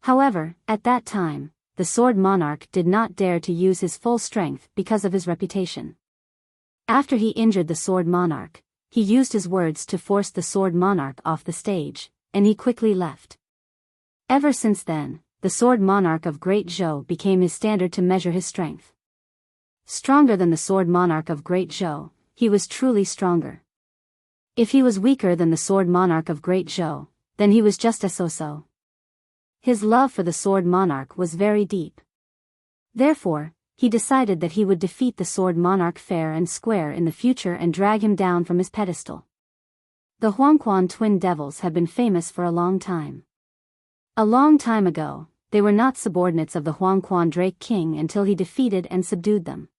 However, at that time, the Sword Monarch did not dare to use his full strength because of his reputation. After he injured the Sword Monarch, he used his words to force the Sword Monarch off the stage, and he quickly left. Ever since then, the Sword Monarch of Great Zhou became his standard to measure his strength. Stronger than the Sword Monarch of Great Zhou, he was truly stronger. If he was weaker than the Sword Monarch of Great Zhou, then he was just a so-so. His love for the Sword Monarch was very deep. Therefore, he decided that he would defeat the Sword Monarch fair and square in the future and drag him down from his pedestal. The Huangquan twin devils have been famous for a long time. A long time ago, they were not subordinates of the Huangquan Drake King until he defeated and subdued them.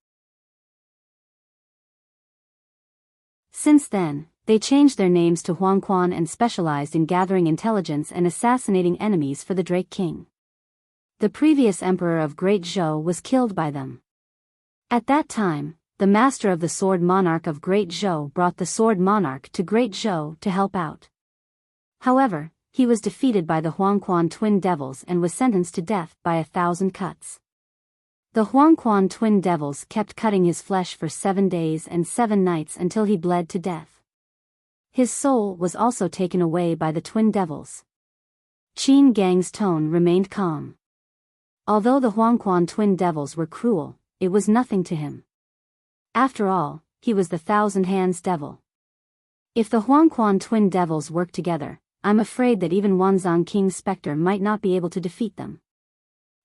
Since then, they changed their names to Huangquan and specialized in gathering intelligence and assassinating enemies for the Drake King. The previous emperor of Great Zhou was killed by them. At that time, the master of the Sword Monarch of Great Zhou brought the Sword Monarch to Great Zhou to help out. However, he was defeated by the Huangquan twin devils and was sentenced to death by 1,000 cuts. The Huangquan twin devils kept cutting his flesh for 7 days and 7 nights until he bled to death. His soul was also taken away by the twin devils. Qin Gang's tone remained calm. Although the Huangquan twin devils were cruel, it was nothing to him. After all, he was the Thousand Hands devil. If the Huangquan twin devils work together, I'm afraid that even Wanzhong King's specter might not be able to defeat them.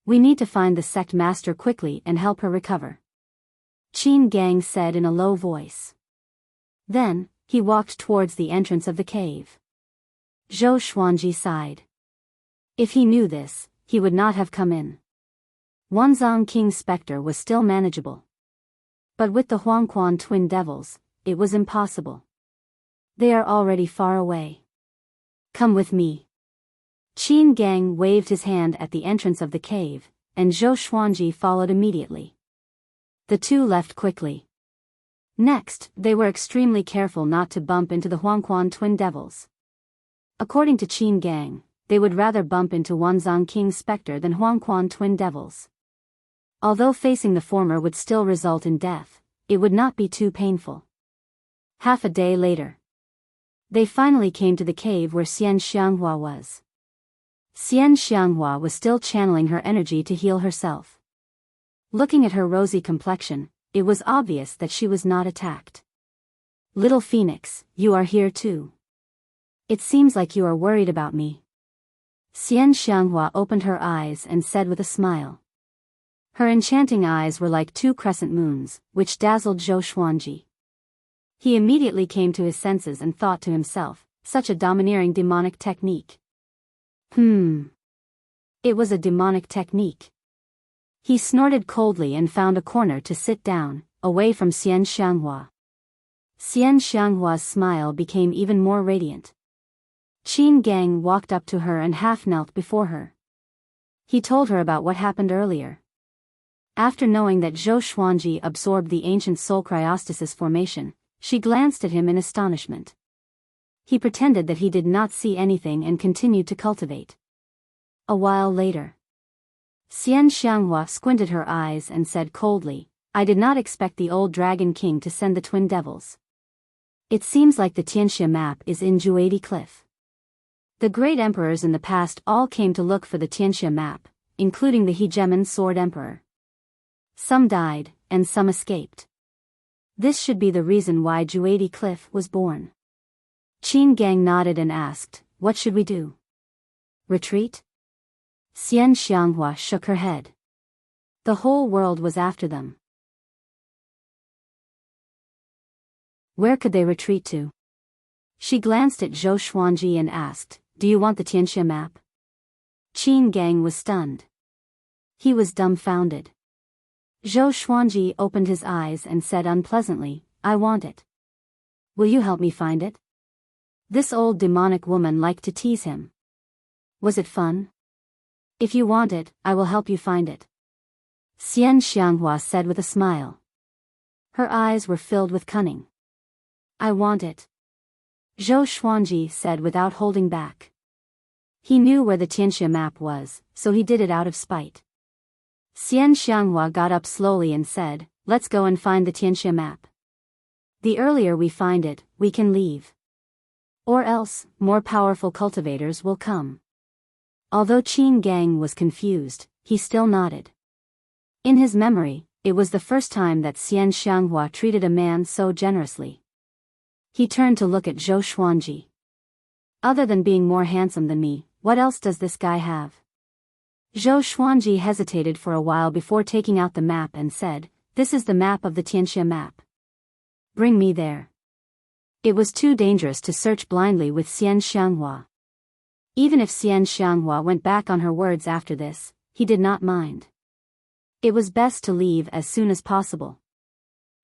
We need to find the sect master quickly and help her recover. Qin Gang said in a low voice. Then, he walked towards the entrance of the cave. Zhou Xuanji sighed. If he knew this, he would not have come in. Wanzhong King's specter was still manageable. But with the Huangquan twin devils, it was impossible. They are already far away. Come with me. Qin Gang waved his hand at the entrance of the cave, and Zhou Xuanji followed immediately. The two left quickly. Next, they were extremely careful not to bump into the Huangquan twin devils. According to Qin Gang, they would rather bump into Wanzhong King's specter than Huangquan twin devils. Although facing the former would still result in death, it would not be too painful. Half a day later, they finally came to the cave where Xian Xianghua was. Xian Xianghua was still channeling her energy to heal herself. Looking at her rosy complexion, it was obvious that she was not attacked. "Little Phoenix, you are here too. It seems like you are worried about me." Xian Xianghua opened her eyes and said with a smile. Her enchanting eyes were like two crescent moons, which dazzled Zhou Xuanji. He immediately came to his senses and thought to himself, such a domineering demonic technique. It was a demonic technique. He snorted coldly and found a corner to sit down, away from Xian Xianghua. Xian Xianghua's smile became even more radiant. Qin Gang walked up to her and half knelt before her. He told her about what happened earlier. After knowing that Zhou Xuanji absorbed the ancient soul cryostasis formation, she glanced at him in astonishment. He pretended that he did not see anything and continued to cultivate. A while later, Xian Xianghua squinted her eyes and said coldly, "I did not expect the old Dragon King to send the twin devils. It seems like the Tianxia map is in Juadi Cliff. The great emperors in the past all came to look for the Tianxia map, including the Hegemon Sword Emperor. Some died, and some escaped. This should be the reason why Juadi Cliff was born." Qin Gang nodded and asked, "What should we do? Retreat?" Xian Xianghua shook her head. The whole world was after them. Where could they retreat to? She glanced at Zhou Xuanji and asked, "Do you want the Tianxia map?" Qin Gang was stunned. He was dumbfounded. Zhou Xuanji opened his eyes and said unpleasantly, "I want it. Will you help me find it?" This old demonic woman liked to tease him. Was it fun? "If you want it, I will help you find it," Xian Xianghua said with a smile. Her eyes were filled with cunning. "I want it," Zhou Xuanji said without holding back. He knew where the Tianxia map was, so he did it out of spite. Xian Xianghua got up slowly and said, "Let's go and find the Tianxia map. The earlier we find it, we can leave. Or else, more powerful cultivators will come." Although Qin Gang was confused, he still nodded. In his memory, it was the first time that Xian Xianghua treated a man so generously. He turned to look at Zhou Xuanji. "Other than being more handsome than me, what else does this guy have?" Zhou Xuanji hesitated for a while before taking out the map and said, "This is the map of the Tianxia map. Bring me there." It was too dangerous to search blindly with Xian Xianghua. Even if Xian Xianghua went back on her words after this, he did not mind. It was best to leave as soon as possible.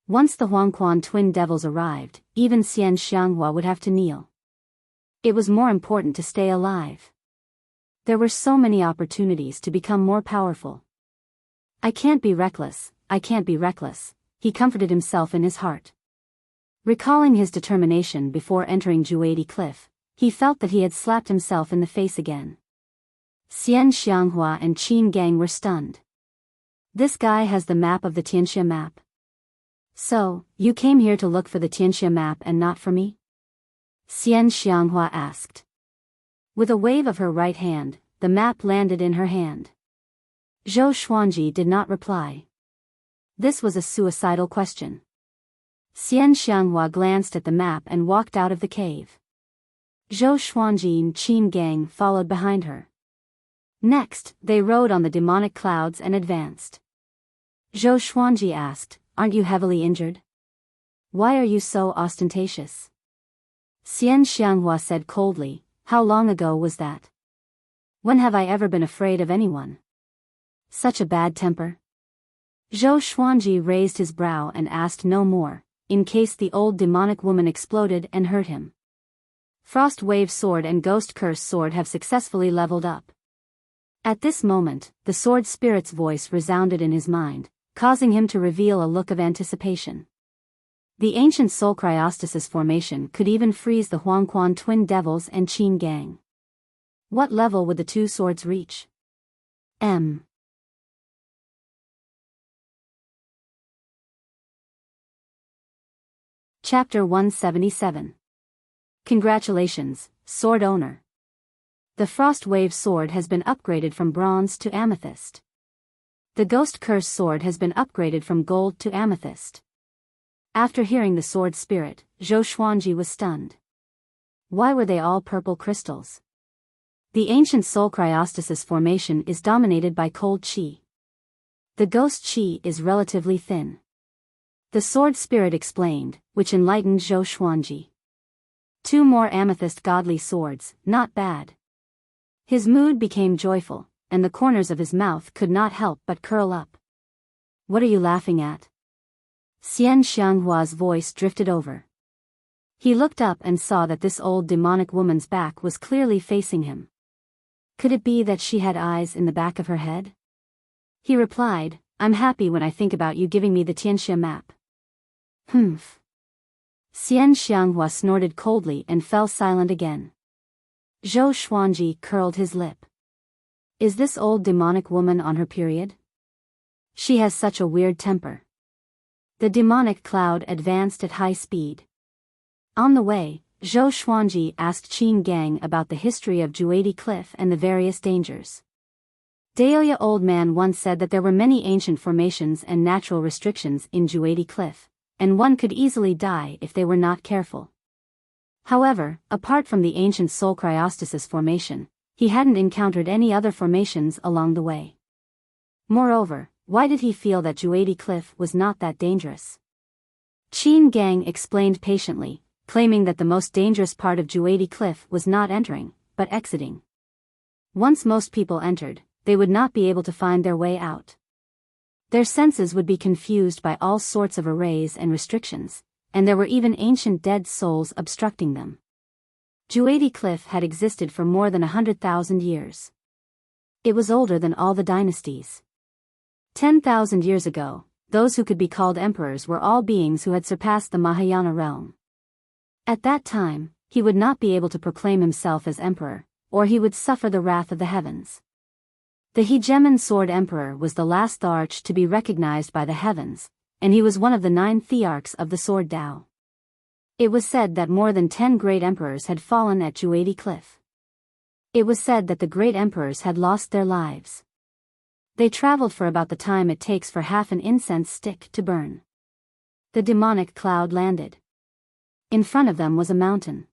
Once the Huangquan twin devils arrived, even Xian Xianghua would have to kneel. It was more important to stay alive. There were so many opportunities to become more powerful. "I can't be reckless, I can't be reckless," he comforted himself in his heart. Recalling his determination before entering Juadi Cliff, he felt that he had slapped himself in the face again. Xian Xianghua and Qin Gang were stunned. This guy has the map of the Tianxia map. "So, you came here to look for the Tianxia map and not for me?" Xian Xianghua asked. With a wave of her right hand, the map landed in her hand. Zhou Xuanji did not reply. This was a suicidal question. Xian Xianghua glanced at the map and walked out of the cave. Zhou Xuanji and Qin Gang followed behind her. Next, they rode on the demonic clouds and advanced. Zhou Xuanji asked, "Aren't you heavily injured? Why are you so ostentatious?" Xian Xianghua said coldly, "How long ago was that? When have I ever been afraid of anyone? Such a bad temper?" Zhou Xuanji raised his brow and asked no more, in case the old demonic woman exploded and hurt him. Frost Wave Sword and Ghost Curse Sword have successfully leveled up. At this moment, the sword spirit's voice resounded in his mind, causing him to reveal a look of anticipation. The ancient Soul Cryostasis formation could even freeze the Huangquan twin devils and Qin gang. What level would the two swords reach? M. Chapter 177. Congratulations, sword owner. The Frost Wave sword has been upgraded from bronze to amethyst. The Ghost Curse sword has been upgraded from gold to amethyst. After hearing the sword spirit, Zhou Xuanji was stunned. Why were they all purple crystals? The ancient Soul Cryostasis formation is dominated by cold qi. The ghost qi is relatively thin. The sword spirit explained, which enlightened Zhou Xuanji. 2 more amethyst godly swords, not bad. His mood became joyful, and the corners of his mouth could not help but curl up. What are you laughing at? Xian Xianghua's voice drifted over. He looked up and saw that this old demonic woman's back was clearly facing him. Could it be that she had eyes in the back of her head? He replied, I'm happy when I think about you giving me the Tianxia map. Humph. Xian Xianghua snorted coldly and fell silent again. Zhou Xuanji curled his lip. Is this old demonic woman on her period? She has such a weird temper. The demonic cloud advanced at high speed. On the way, Zhou Xuanji asked Qin Gang about the history of Juadi Cliff and the various dangers. Daoya Old Man once said that there were many ancient formations and natural restrictions in Juadi Cliff, and one could easily die if they were not careful. However, apart from the ancient Soul Cryostasis formation, he hadn't encountered any other formations along the way. Moreover, why did he feel that Juadi Cliff was not that dangerous? Qin Gang explained patiently, claiming that the most dangerous part of Juadi Cliff was not entering, but exiting. Once most people entered, they would not be able to find their way out. Their senses would be confused by all sorts of arrays and restrictions, and there were even ancient dead souls obstructing them. Juadi Cliff had existed for more than 100,000 years. It was older than all the dynasties. 10,000 years ago, those who could be called emperors were all beings who had surpassed the Mahayana realm. At that time, he would not be able to proclaim himself as emperor, or he would suffer the wrath of the heavens. The Hegemon Sword Emperor was the last Thearch to be recognized by the heavens, and he was one of the 9 Thearchs of the Sword Tao. It was said that more than 10 great emperors had fallen at Juadi Cliff. It was said that the great emperors had lost their lives. They traveled for about the time it takes for half an incense stick to burn. The demonic cloud landed. In front of them was a mountain.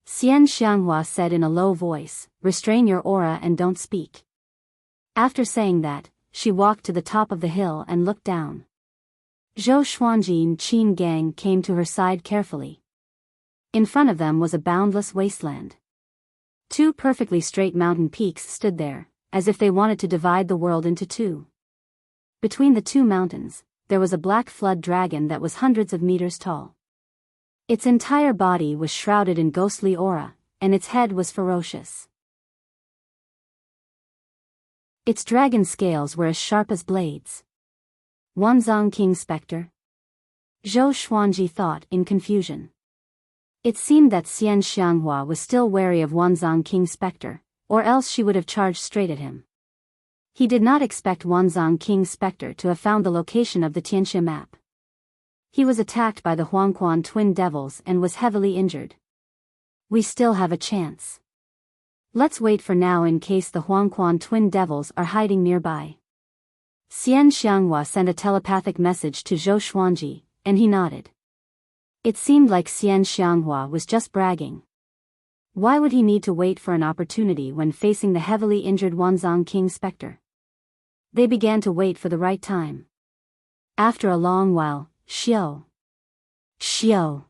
Xian Xianghua said in a low voice, restrain your aura and don't speak. After saying that, she walked to the top of the hill and looked down. Zhou Xuanji and Qin Gang came to her side carefully. In front of them was a boundless wasteland. 2 perfectly straight mountain peaks stood there, as if they wanted to divide the world into 2. Between the 2 mountains, there was a black flood dragon that was hundreds of meters tall. Its entire body was shrouded in ghostly aura, and its head was ferocious. Its dragon scales were as sharp as blades. Wanzhong King Spectre? Zhou Xuanji thought in confusion. It seemed that Xian Xianghua was still wary of Wanzhong King Spectre, or else she would have charged straight at him. He did not expect Wanzhong King Spectre to have found the location of the Tianxia map. He was attacked by the Huangquan twin devils and was heavily injured. We still have a chance. Let's wait for now in case the Huangquan twin devils are hiding nearby. Xian Xianghua sent a telepathic message to Zhou Xuanji, and he nodded. It seemed like Xian Xianghua was just bragging. Why would he need to wait for an opportunity when facing the heavily injured Wanzhong King Spectre? They began to wait for the right time. After a long while, Xiao. Xiao.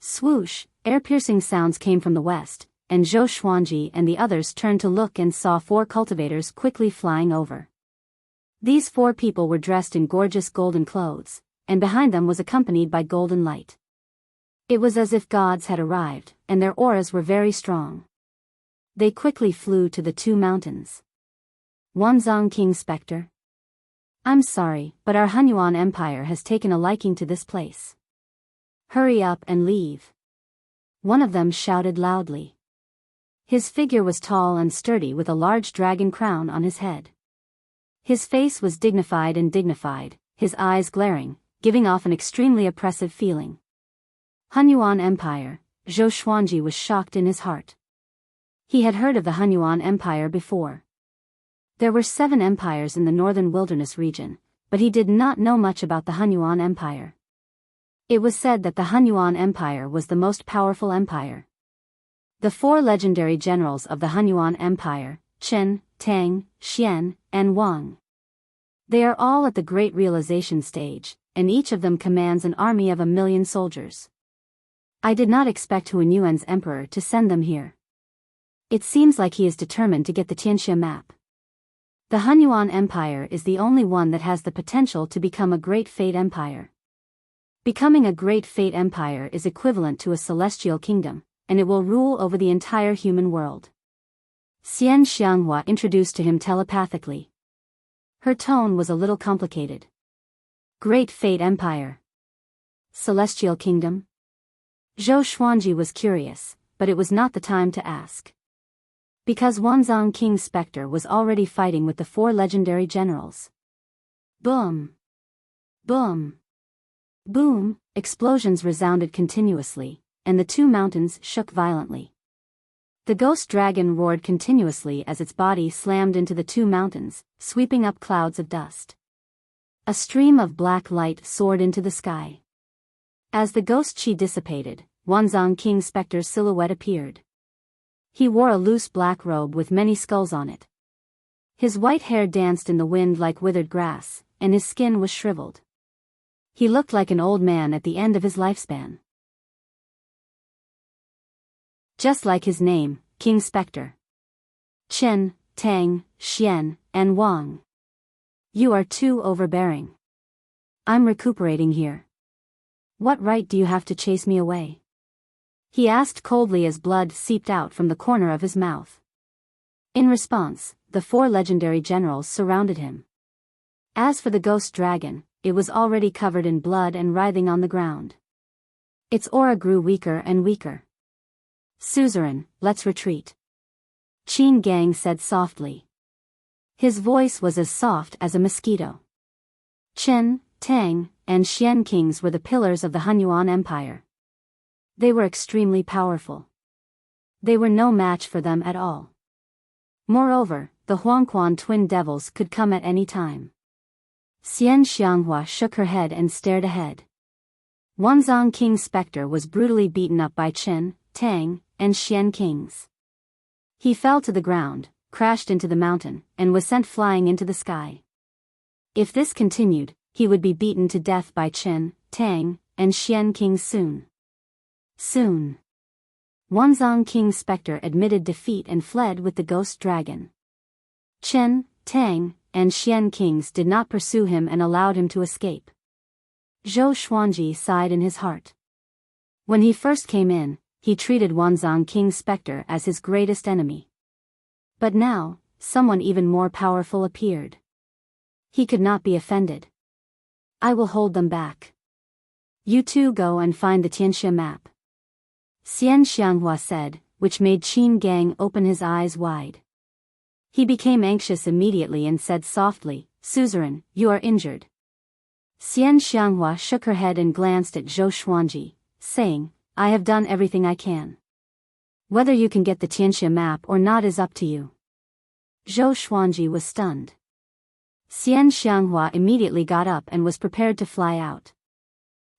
Swoosh, air-piercing sounds came from the west, and Zhou Xuanji and the others turned to look and saw 4 cultivators quickly flying over. These 4 people were dressed in gorgeous golden clothes, and behind them was accompanied by golden light. It was as if gods had arrived, and their auras were very strong. They quickly flew to the 2 mountains. Wanzhong King Spectre? I'm sorry, but our Hunyuan Empire has taken a liking to this place. Hurry up and leave. One of them shouted loudly. His figure was tall and sturdy with a large dragon crown on his head. His face was dignified, his eyes glaring, giving off an extremely oppressive feeling. Hunyuan Empire. Zhou Xuanji was shocked in his heart. He had heard of the Hunyuan Empire before. There were 7 empires in the northern wilderness region, but he did not know much about the Hunyuan Empire. It was said that the Hunyuan Empire was the most powerful empire. The 4 legendary generals of the Hunyuan Empire, Qin, Tang, Xian, and Wang. They are all at the great realization stage, and each of them commands an army of 1,000,000 soldiers. I did not expect Hunyuan's emperor to send them here. It seems like he is determined to get the Tianxia map. The Hunyuan Empire is the only one that has the potential to become a great fate empire. Becoming a great fate empire is equivalent to a celestial kingdom, and it will rule over the entire human world. Xian Xianghua introduced to him telepathically. Her tone was a little complicated. Great fate empire. Celestial kingdom? Zhou Xuanji was curious, but it was not the time to ask. Because Wanzhong King's specter was already fighting with the 4 legendary generals. Boom! Boom! Boom! Explosions resounded continuously, and the 2 mountains shook violently. The ghost dragon roared continuously as its body slammed into the 2 mountains, sweeping up clouds of dust. A stream of black light soared into the sky. As the ghost chi dissipated, Wanzhong King's specter's silhouette appeared. He wore a loose black robe with many skulls on it. His white hair danced in the wind like withered grass, and his skin was shriveled. He looked like an old man at the end of his lifespan. Just like his name, King Spectre. Qin, Tang, Xian, and Wang. You are too overbearing. I'm recuperating here. What right do you have to chase me away? He asked coldly as blood seeped out from the corner of his mouth. In response, the 4 legendary generals surrounded him. As for the ghost dragon, it was already covered in blood and writhing on the ground. Its aura grew weaker and weaker. Suzerain, let's retreat. Qin Gang said softly. His voice was as soft as a mosquito. Qin, Tang, and Xian kings were the pillars of the Hunyuan Empire. They were extremely powerful. They were no match for them at all. Moreover, the Huangquan twin devils could come at any time. Xian Xianghua shook her head and stared ahead. Wanzhong King's specter was brutally beaten up by Qin, Tang, and Xian kings. He fell to the ground, crashed into the mountain, and was sent flying into the sky. If this continued, he would be beaten to death by Qin, Tang, and Xian kings soon. Soon. Wanzhong King's specter admitted defeat and fled with the ghost dragon. Qin, Tang, and Xian kings did not pursue him and allowed him to escape. Zhou Xuanji sighed in his heart. When he first came in, he treated Wanzhong King's specter as his greatest enemy. But now, someone even more powerful appeared. He could not be offended. I will hold them back. You 2 go and find the Tianxia map. Xian Xianghua said, which made Qin Gang open his eyes wide. He became anxious immediately and said softly, Suzerain, you are injured. Xian Xianghua shook her head and glanced at Zhou Xuanji, saying, I have done everything I can. Whether you can get the Tianxia map or not is up to you. Zhou Xuanji was stunned. Xian Xianghua immediately got up and was prepared to fly out.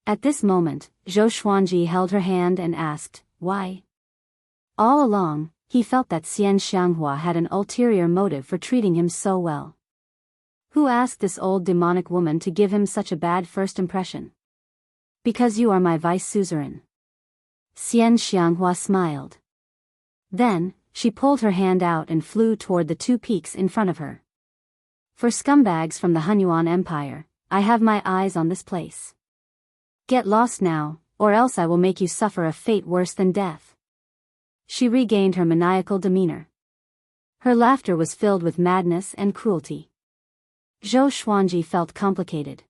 At this moment, Zhou Xuanji held her hand and asked, why? All along, he felt that Xian Xianghua had an ulterior motive for treating him so well. Who asked this old demonic woman to give him such a bad first impression? Because you are my vice suzerain. Xian Xianghua smiled. Then, she pulled her hand out and flew toward the 2 peaks in front of her. For scumbags from the Hunyuan Empire, I have my eyes on this place. Get lost now, or else I will make you suffer a fate worse than death. She regained her maniacal demeanor. Her laughter was filled with madness and cruelty. Zhou Xuanji felt complicated.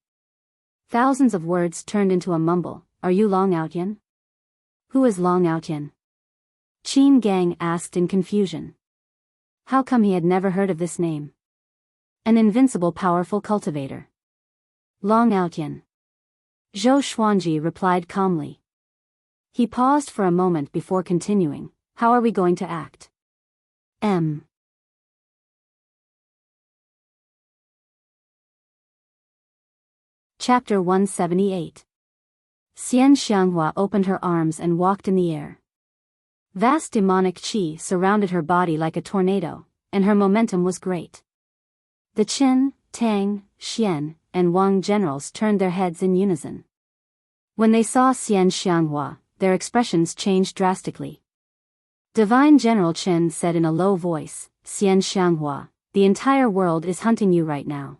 Thousands of words turned into a mumble, are you Long Outyan? Who is Long Outyan? Qin Gang asked in confusion. How come he had never heard of this name? An invincible powerful cultivator. Long Outyan. Zhou Xuanji replied calmly. He paused for a moment before continuing, how are we going to act? Chapter 178. Xian Xianghua opened her arms and walked in the air. Vast demonic qi surrounded her body like a tornado, and her momentum was great. The Qin, Tang, Xian, and Wang generals turned their heads in unison. When they saw Xian Xianghua, their expressions changed drastically. Divine General Qin said in a low voice, Xian Xianghua, the entire world is hunting you right now.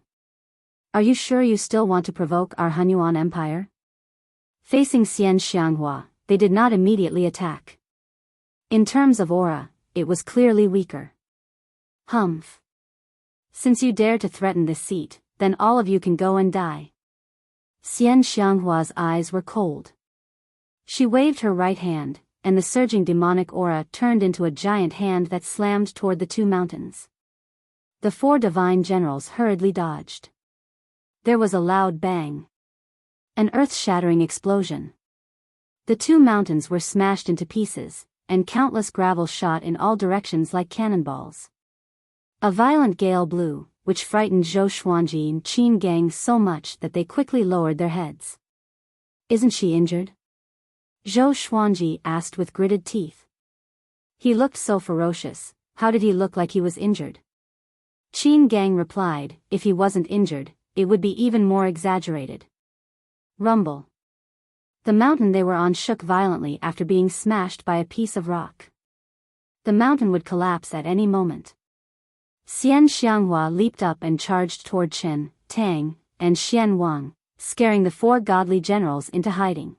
Are you sure you still want to provoke our Hunyuan Empire? Facing Xian Xianghua, they did not immediately attack. In terms of aura, it was clearly weaker. Humph. Since you dare to threaten this seat, then all of you can go and die. Xian Xianghua's eyes were cold. She waved her right hand, and the surging demonic aura turned into a giant hand that slammed toward the two mountains. The four divine generals hurriedly dodged. There was a loud bang. An earth-shattering explosion. The two mountains were smashed into pieces, and countless gravel shot in all directions like cannonballs. A violent gale blew, which frightened Zhou Xuanji and Qin Gang so much that they quickly lowered their heads. Isn't she injured? Zhou Xuanji asked with gritted teeth. He looked so ferocious, how did he look like he was injured? Qin Gang replied, if he wasn't injured, it would be even more exaggerated. Rumble. The mountain they were on shook violently after being smashed by a piece of rock. The mountain would collapse at any moment. Xian Xianghua leaped up and charged toward Qin, Tang, and Xian Wang, scaring the four godly generals into hiding.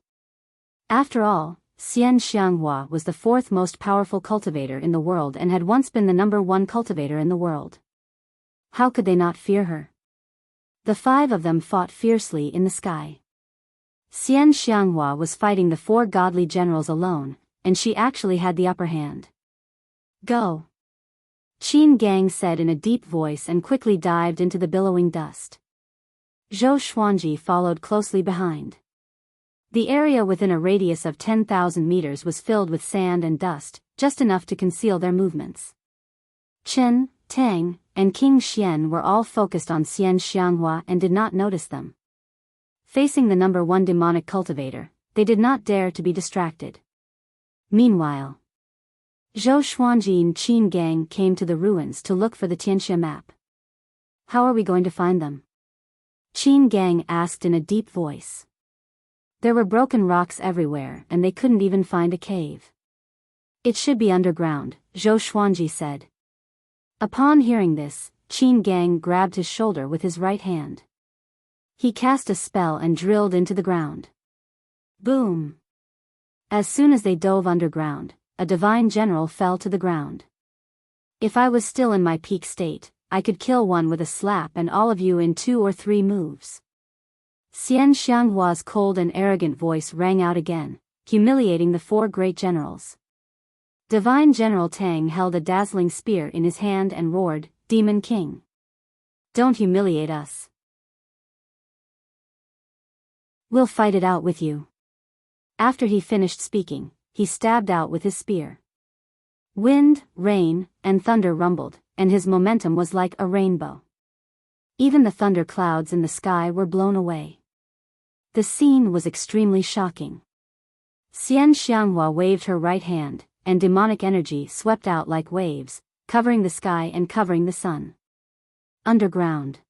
After all, Xian Xianghua was the fourth most powerful cultivator in the world and had once been the #1 cultivator in the world. How could they not fear her? The five of them fought fiercely in the sky. Xian Xianghua was fighting the four godly generals alone, and she actually had the upper hand. Go! Qin Gang said in a deep voice and quickly dived into the billowing dust. Zhou Xuanji followed closely behind. The area within a radius of 10,000 meters was filled with sand and dust, just enough to conceal their movements. Qin, Tang, and King Xian were all focused on Xian Xianghua and did not notice them. Facing the #1 demonic cultivator, they did not dare to be distracted. Meanwhile, Zhou Xuanji and Qin Gang came to the ruins to look for the Tianxia map. How are we going to find them? Qin Gang asked in a deep voice. There were broken rocks everywhere and they couldn't even find a cave. It should be underground, Zhou Xuanji said. Upon hearing this, Qin Gang grabbed his shoulder with his right hand. He cast a spell and drilled into the ground. Boom! As soon as they dove underground, a divine general fell to the ground. If I was still in my peak state, I could kill one with a slap and all of you in 2 or 3 moves. Xian Xianghua's cold and arrogant voice rang out again, humiliating the four great generals. Divine General Tang held a dazzling spear in his hand and roared, Demon King! Don't humiliate us. We'll fight it out with you. After he finished speaking, he stabbed out with his spear. Wind, rain, and thunder rumbled, and his momentum was like a rainbow. Even the thunder clouds in the sky were blown away. The scene was extremely shocking. Xian Xianghua waved her right hand, and demonic energy swept out like waves, covering the sky and covering the sun. Underground.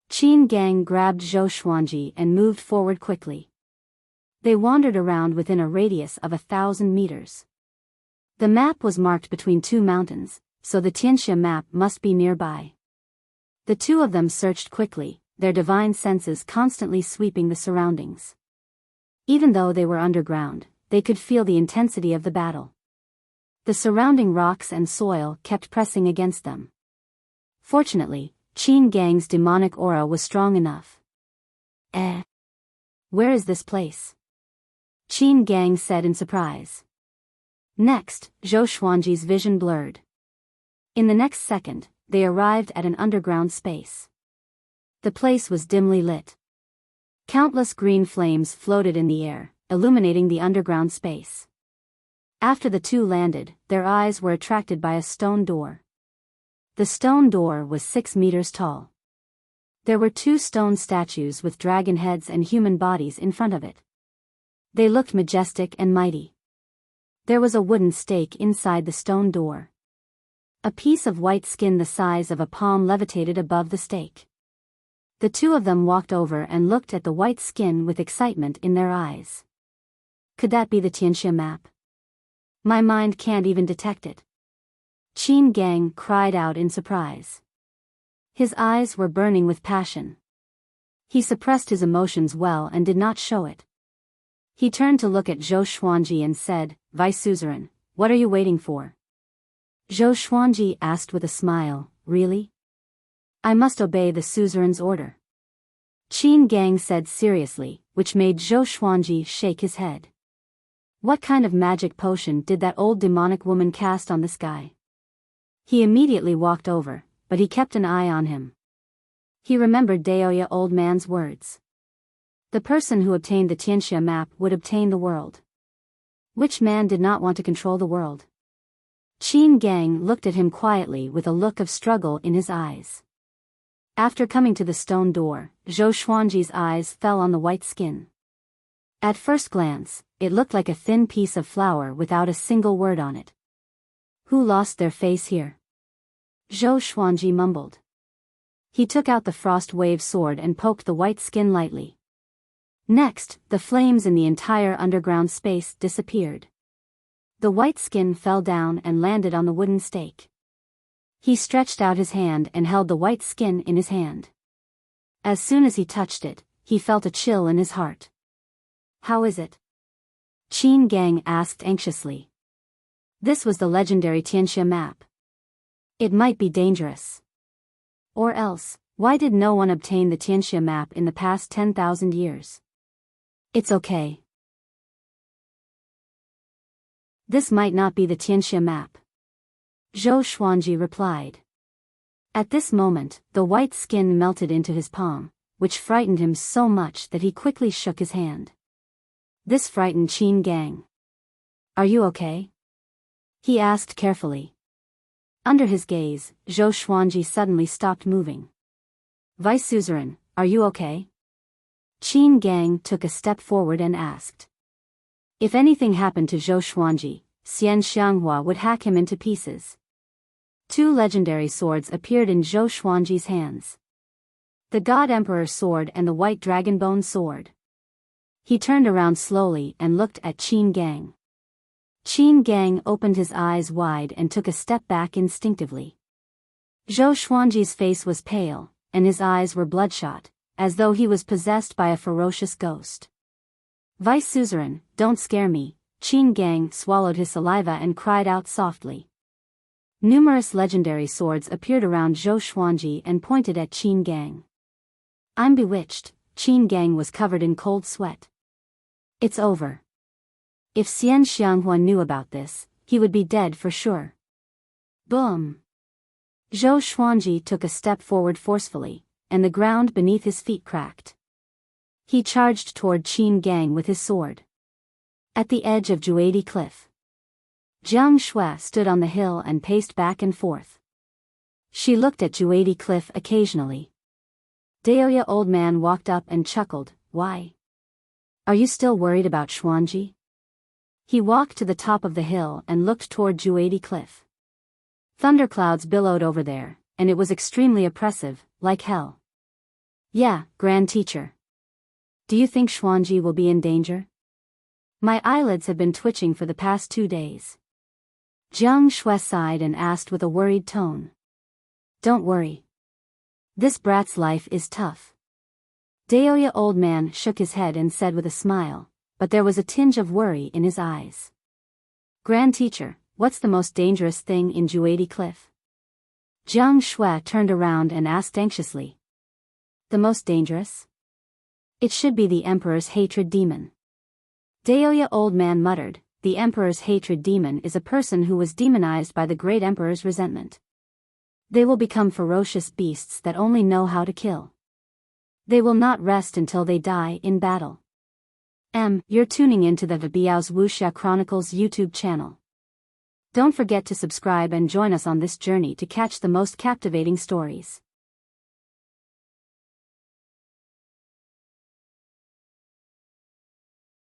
Qin Gang grabbed Zhou Xuanji and moved forward quickly. They wandered around within a radius of 1,000 meters. The map was marked between 2 mountains, so the Tianxia map must be nearby. The two of them searched quickly, their divine senses constantly sweeping the surroundings. Even though they were underground, they could feel the intensity of the battle. The surrounding rocks and soil kept pressing against them. Fortunately, Qin Gang's demonic aura was strong enough. Where is this place? Qin Gang said in surprise. Next, Zhou Xuanji's vision blurred. In the next second, they arrived at an underground space. The place was dimly lit. Countless green flames floated in the air, illuminating the underground space. After the two landed, their eyes were attracted by a stone door. The stone door was 6 meters tall. There were 2 stone statues with dragon heads and human bodies in front of it. They looked majestic and mighty. There was a wooden stake inside the stone door. A piece of white skin the size of a palm levitated above the stake. The two of them walked over and looked at the white skin with excitement in their eyes. Could that be the Tianxia map? My mind can't even detect it. Qin Gang cried out in surprise. His eyes were burning with passion. He suppressed his emotions well and did not show it. He turned to look at Zhou Xuanji and said, "Vice Suzerain, what are you waiting for?" Zhou Xuanji asked with a smile, "Really? I must obey the suzerain's order." Qin Gang said seriously, which made Zhou Xuanji shake his head. What kind of magic potion did that old demonic woman cast on this guy? He immediately walked over, but he kept an eye on him. He remembered Daoya old man's words. The person who obtained the Tianxia map would obtain the world. Which man did not want to control the world? Qin Gang looked at him quietly with a look of struggle in his eyes. After coming to the stone door, Zhou Xuanji's eyes fell on the white skin. At first glance, it looked like a thin piece of flour without a single word on it. Who lost their face here? Zhou Xuanji mumbled. He took out the frost wave sword and poked the white skin lightly. Next, the flames in the entire underground space disappeared. The white skin fell down and landed on the wooden stake. He stretched out his hand and held the white skin in his hand. As soon as he touched it, he felt a chill in his heart. How is it? Qin Gang asked anxiously. This was the legendary Tianxia map. It might be dangerous. Or else, why did no one obtain the Tianxia map in the past 10,000 years? It's okay. This might not be the Tianxia map. Zhou Xuanji replied. At this moment, the white skin melted into his palm, which frightened him so much that he quickly shook his hand. This frightened Qin Gang. Are you okay? He asked carefully. Under his gaze, Zhou Xuanji suddenly stopped moving. Vice Suzerain, are you okay? Qin Gang took a step forward and asked. If anything happened to Zhou Xuanji, Xian Xianghua would hack him into pieces. 2 legendary swords appeared in Zhou Xuanji's hands. The God Emperor sword and the white dragonbone sword. He turned around slowly and looked at Qin Gang. Qin Gang opened his eyes wide and took a step back instinctively. Zhou Xuanji's face was pale, and his eyes were bloodshot, as though he was possessed by a ferocious ghost. Vice Suzerain, don't scare me. Qin Gang swallowed his saliva and cried out softly. Numerous legendary swords appeared around Zhou Xuanji and pointed at Qin Gang. I'm bewitched. Qin Gang was covered in cold sweat. It's over. If Xian Xianghua knew about this, he would be dead for sure. Boom! Zhou Xuanji took a step forward forcefully, and the ground beneath his feet cracked. He charged toward Qin Gang with his sword. At the edge of Juadi Cliff, Jiang Shui stood on the hill and paced back and forth. She looked at Juadi Cliff occasionally. Daoya old man walked up and chuckled, Why? Are you still worried about Xuanji? He walked to the top of the hill and looked toward Juadi Cliff. Thunderclouds billowed over there, and it was extremely oppressive, like hell. Yeah, Grand Teacher. Do you think Xuanji will be in danger? My eyelids have been twitching for the past 2 days. Jiang Shui sighed and asked with a worried tone. Don't worry. This brat's life is tough. Daoya old man shook his head and said with a smile, but there was a tinge of worry in his eyes. Grand Teacher, what's the most dangerous thing in Juadi Cliff? Jiang Shui turned around and asked anxiously. The most dangerous? It should be the Emperor's hatred demon. Daoya old man muttered, the Emperor's hatred demon is a person who was demonized by the great Emperor's resentment. They will become ferocious beasts that only know how to kill. They will not rest until they die in battle. You're tuning into the Biyao's Wuxia Chronicles YouTube channel. Don't forget to subscribe and join us on this journey to catch the most captivating stories.